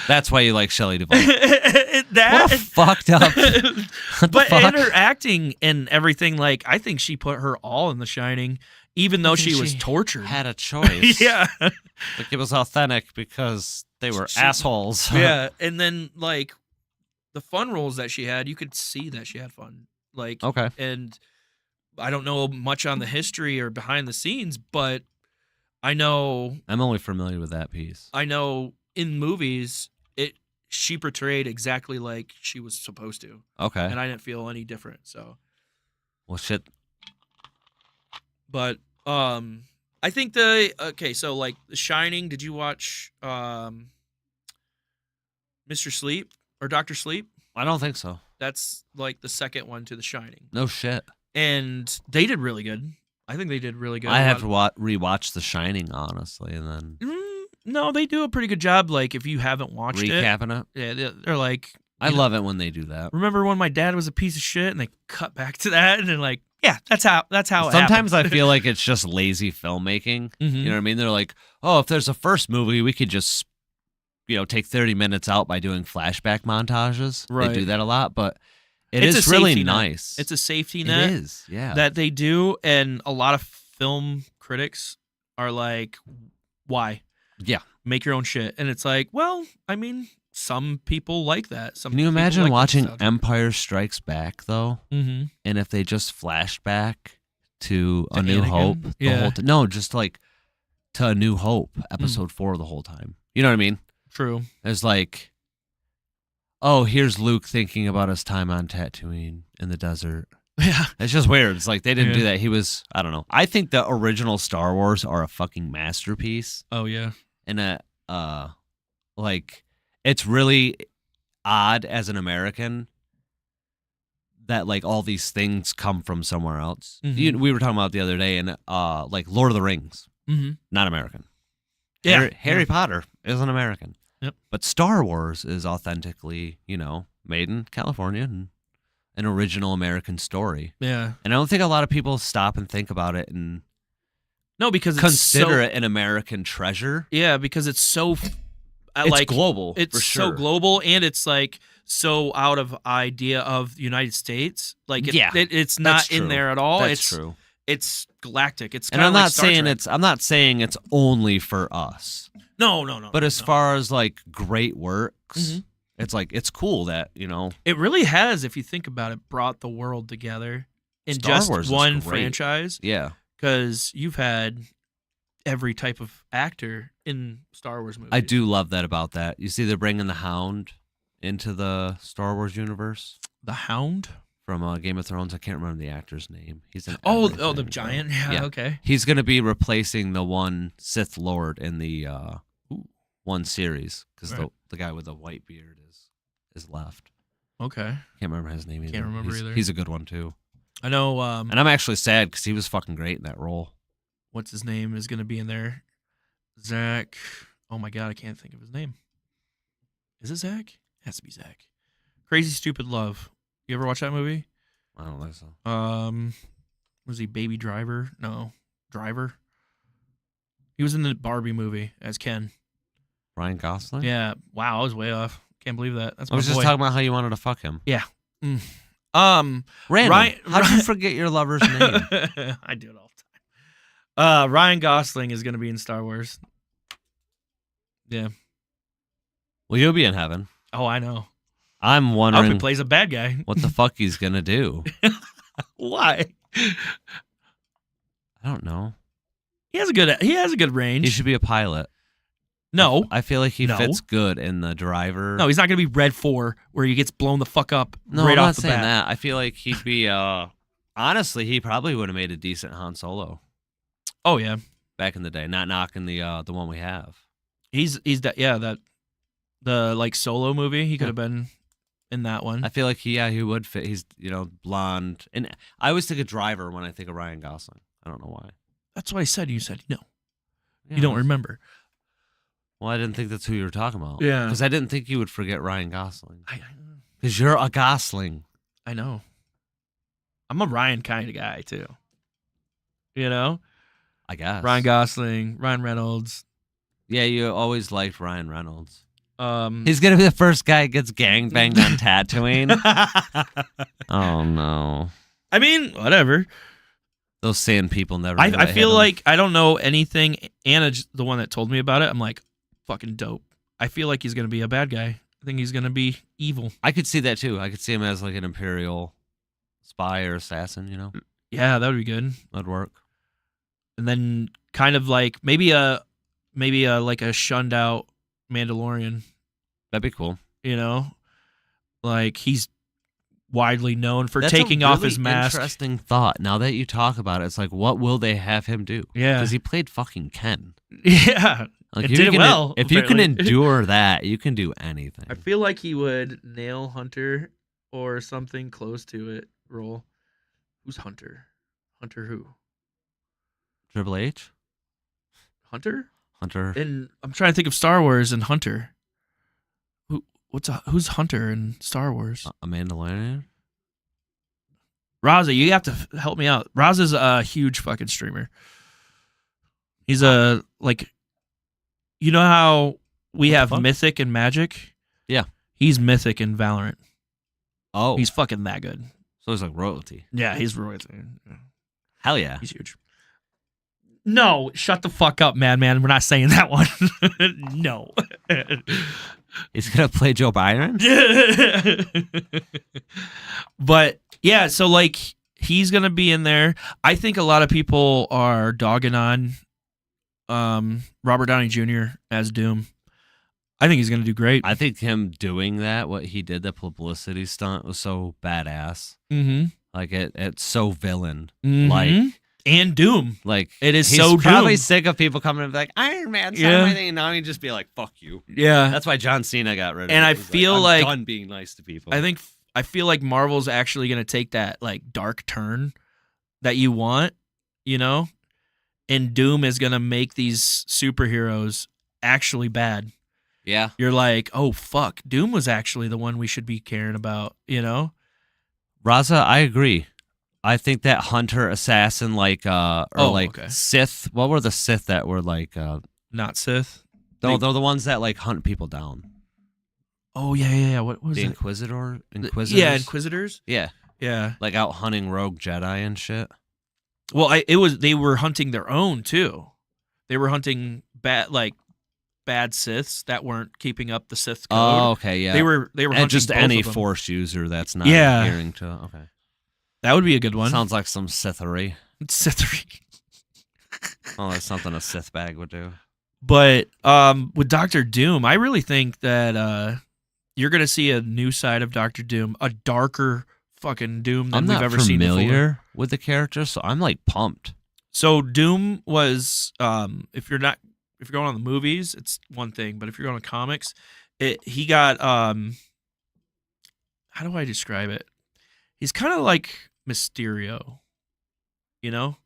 That's why you like Shelley Duvall. That What a fucked up. What the but fuck? and her acting and everything, like, I think she put her all in The Shining, even though I think she was she tortured. had a choice. Yeah. Like, it was authentic because they were assholes. Yeah. And then, like, the fun roles that she had, you could see that she had fun. Like, Okay. And I don't know much on the history or behind the scenes, but I know I'm only familiar with that piece. I know in movies she portrayed exactly like she was supposed to. Okay. And I didn't feel any different. So, Well, shit. but I think so like The Shining, did you watch Mr. Sleep or Dr. Sleep? I don't think so. That's like the second one to The Shining. No shit. And they did really good. I think they did really good. I A have to lot rewatch The Shining, honestly, and then No, they do a pretty good job. Like, if you haven't watched recapping it. Yeah, they're like, I love it when they do that. remember when my dad was a piece of shit, and they cut back to that, and they're like, yeah, that's how it Sometimes happened. I feel like it's just lazy filmmaking. Mhm. You know what I mean? They're like, oh, if there's a first movie, we could just, take 30 minutes out by doing flashback montages. They do Right. that a lot, but It's is a really safety net. nice. It's a safety It net. is, yeah. That they do, and a lot of film critics are like, why? Yeah. Make your own shit. And it's like, well, I mean, some people like that. Some Can you people imagine like the watching nostalgia. Empire Strikes Back, though? Mhm. And if they just flashed back to A To New Anakin? Hope the Yeah. whole time? No, just like to A New Hope, episode 4 the whole time. You know what I mean? True. It's like, oh, here's Luke thinking about his time on Tatooine in the desert. Yeah. It's just weird. It's like they didn't do Yeah. that. He was, I don't know. I think the original Star Wars are a fucking masterpiece. Oh, yeah. And like, it's really odd as an American that like all these things come from somewhere else. Mhm. We were talking about it the other day, and like Lord of the Rings, Mhm. not American. Yeah. Harry Potter isn't American. Yep. But Star Wars is authentically, made in California and an original American story. Yeah. And I don't think a lot of people stop and think about it and No, because consider it's it an American treasure. Yeah, because it's so It's like global, It's for so sure. global, and it's like so out of idea of the United States. Like Yeah, it's not that's in true. there at all. That's it's true. It's galactic. It's And kinda I'm like not Star saying Trek. I'm not saying it's only for us. No. But as far as like great works, Mhm. It's like it's cool that It really has, if you think about it, brought the world together in Star just Wars is one great. franchise. Yeah. Because you've had every type of actor in Star Wars movies. I do love that about that. You see, they're bringing the Hound into the Star Wars universe. The Hound from Game of Thrones. I can't remember the actor's name. He's in the everything, giant. bro. Yeah, okay. He's gonna be replacing the one Sith Lord in the one series because Right. the guy with the white beard is left. Okay. Can't remember his name either. Can't remember either. He's a good one too. I know. And I'm actually sad because he was fucking great in that role. What's his name is going to be in there? Zach. Oh my god, I can't think of his name. Is it Zach? It has to be Zach. Crazy Stupid Love. You ever watch that movie? I don't think so. Was he Baby Driver? No, Driver. He was in the Barbie movie as Ken. Ryan Gosling? Yeah. Wow, I was way off. Can't believe that. That's I was my just boy. talking about how you wanted to fuck him. Yeah. Random. Ryan, How'd you forget your lover's name? I do it all the time. Ryan Gosling is going to be in Star Wars. Yeah. Well, you'll be in heaven. Oh, I know. I'm I hope wondering he plays a bad guy. what the fuck he's gonna do. Why? I don't know. He has a good range. He should be a pilot. No. I feel like he No. fits good in the driver. No, he's not going to be Red 4 where he gets blown the fuck up No, right I'm off not the saying bat. that. I feel like he'd be. Honestly, he probably would have made a decent Han Solo Oh yeah. back in the day. Not knocking the one we have. He's the like Solo movie. He could have been in that one. I feel like he would fit. He's blonde, and I always think of driver when I think of Ryan Gosling. I don't know why. That's what I said. You said no. Yeah, You don't remember. Well, I didn't think that's who you were talking about. Yeah. Because I didn't think you would forget Ryan Gosling. Because you're a Gosling. I know. I'm a Ryan kind of guy too. You know? I guess. Ryan Gosling, Ryan Reynolds. Yeah, you always liked Ryan Reynolds. Um, He's gonna be the first guy that gets gangbanged on Tatooine. Oh no. I mean, whatever. Those sand people never. I feel like I don't know anything. Anna's the one that told me about it. I'm like, fucking dope. I feel like he's gonna be a bad guy. I think he's gonna be evil. I could see that too. I could see him as like an Imperial spy or assassin. Yeah, that would be good. That'd work. And then kind of like maybe a like a shunned out Mandalorian. That'd be cool. Like he's widely known for That's taking a off really his mask. Interesting thought. Now that you talk about it, it's like, what will they have him do? Yeah. Because he played fucking Ken. Yeah, Like, it if did you can, well. If you can apparently. endure that, you can do anything. I feel like he would nail Hunter or something close to it. Role. Who's Hunter? Hunter who? Triple H? Hunter? Hunter. And I'm trying to think of Star Wars and Hunter. Who's Hunter in Star Wars? A Mandalorian? Raza, you have to help me out. Raza's a huge fucking streamer. He's a like, you know how we have Mythic and Magic? Yeah. He's Mythic and Valorant. Oh. He's fucking that good. So he's like royalty. Yeah, he's royalty. Hell yeah. He's huge. No, shut the fuck up, Madman. We're not saying that one. No. He's going to play Joe Byron? But yeah, so like he's going to be in there. I think a lot of people are dogging on Robert Downey Jr. as Doom. I think he's going to do great. I think him doing that, what he did, the publicity stunt, was so badass. Mm-hmm. Like it's so villain. Mhm. Like and Doom. Like it is he's so probably Doom. sick of people coming and be like, Iron Man, Yeah. yeah. And now he'd just be like, fuck you. Yeah. That's why John Cena got rid of And it. I He's feel I'm like done being nice to people. I feel like Marvel's actually going to take that like dark turn that you want, and Doom is going to make these superheroes actually bad. Yeah. You're like, oh fuck, Doom was actually the one we should be caring about, Raza, I agree. I think that Hunter assassin, okay. Sith. What were the Sith that were like? Not Sith. No, they're the ones that like hunt people down. Oh yeah. What was the it? Inquisitors? Yeah, Inquisitors. Yeah. Yeah. Like out hunting rogue Jedi and shit. Well, they were hunting their own too. They were hunting bad Siths that weren't keeping up the Sith code. Oh, okay, yeah. They were And hunting just both any of them. Force user that's not Yeah. adhering to. Okay, That would be a good one. sounds like some Sithery. Sithery. Oh, that's something a Sith bag would do. But with Doctor Doom, I really think that you're gonna see a new side of Doctor Doom, a darker fucking Doom than I'm we've not ever seen before. familiar with the character, so I'm like pumped. So Doom was, if you're going on the movies, it's one thing, but if you're going to comics, he got, how do I describe it? He's kind of like Mysterio, you know?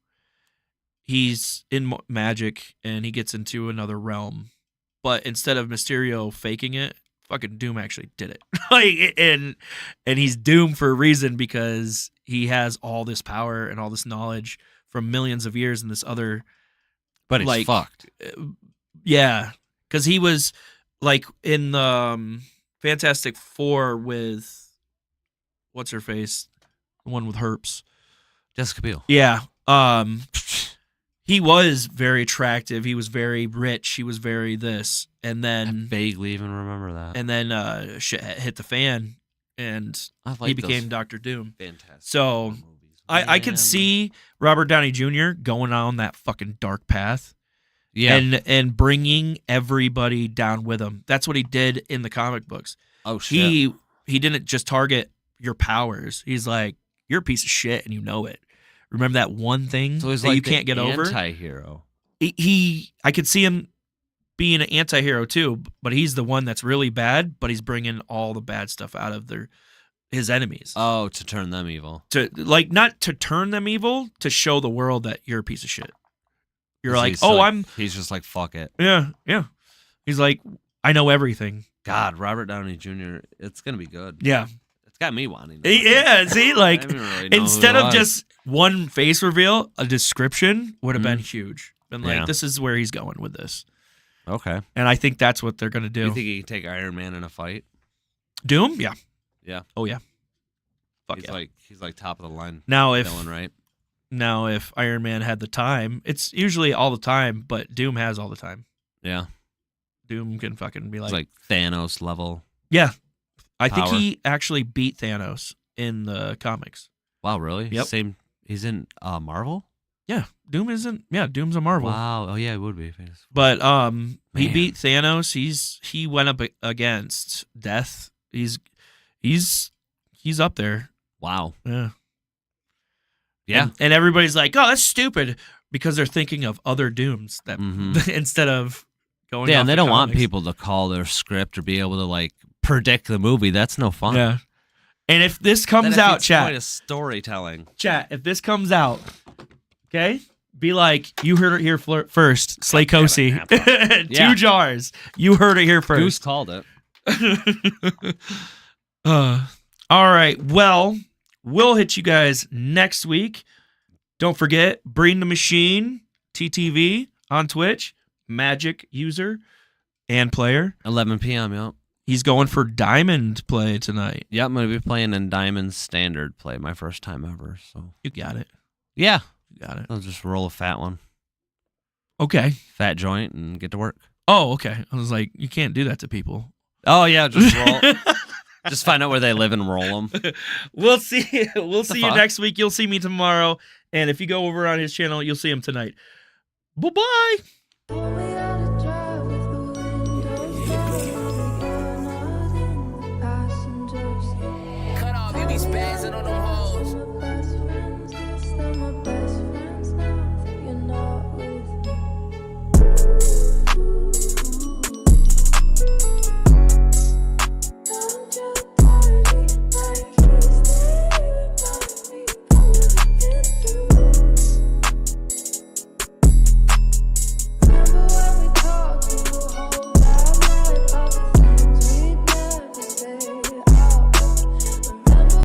He's in magic and he gets into another realm, but instead of Mysterio faking it, fucking Doom actually did it. Like, and he's Doom for a reason because he has all this power and all this knowledge from millions of years in this other, But he's like, fucked. yeah, because he was like in the Fantastic Four with what's her face, the one with herpes, Jessica Biel. yeah. He was very attractive. He was very rich. He was very this, and I then vaguely even remember that. and then shit hit the fan, and I like he those became Doctor Doom. Fantastic. So I could Man. see Robert Downey Jr. going on that fucking dark path. Yeah. And bringing everybody down with him. That's what he did in the comic books. Oh shit. He didn't just target your powers. He's like, you're a piece of shit and you know it. Remember that one thing So he's that like you can't get over? Anti-hero. I could see him being an anti-hero too, but he's the one that's really bad, but he's bringing all the bad stuff out of his enemies. Oh, to turn them evil. To like not to turn them evil, to show the world that you're a piece of shit. You're like, He's oh, like- He's just like, fuck it. yeah. He's like, I know everything. God, Robert Downey Jr. It's gonna be good. Yeah. It's got me wanting. to watch Yeah, it. see, I like didn't really know who instead it of was. just one face reveal, a description would have been Mhm. huge. Been like, Yeah. this is where he's going with this. Okay. And I think that's what they're gonna Do do. you think he can take Iron Man in a fight? Doom? Yeah. Yeah. Oh yeah. Fuck He's yeah. like top of the line. Now if villain, right? Now if Iron Man had the time, it's usually all the time, but Doom has all the time. Yeah. Doom can fucking be It's like, like Thanos level. yeah. I think power. he actually beat Thanos in the comics. Wow, really? Yep. Same. He's in Marvel. Yeah. Doom's a Marvel. Wow. Oh yeah, it would be. But he Man. beat Thanos. He went up against Death. He's up there. Wow. Yeah. Yeah. And everybody's like, "Oh, that's stupid," because they're thinking of other Dooms that Mhm. instead of going. Yeah, off and they the don't want comics. people to call their script or be able to like predict the movie. That's no fun. Yeah. And if this comes That out, defeats the chat, point of storytelling. if this comes out, okay, be like, you heard it here first. Slay Kosi, Yeah. 2 jars. You heard it here first. Goose called it. All right. Well, we'll hit you guys next week. Don't forget, Bring the Machine, TTV on Twitch, Magic user and player. 11 p.m. Yep. He's going for Diamond play tonight. Yep. I'm gonna be playing in Diamond Standard play, my first time ever. So You got it. yeah, You got it. I'll just roll a fat one, Okay. fat joint, and get to work. Oh, okay. I was like, you can't do that to people. Oh yeah, just roll. Just find out where they live and roll them. We'll see. We'll see you fuck? next week. You'll see me tomorrow. And if you go over on his channel, you'll see him tonight. Bye-bye.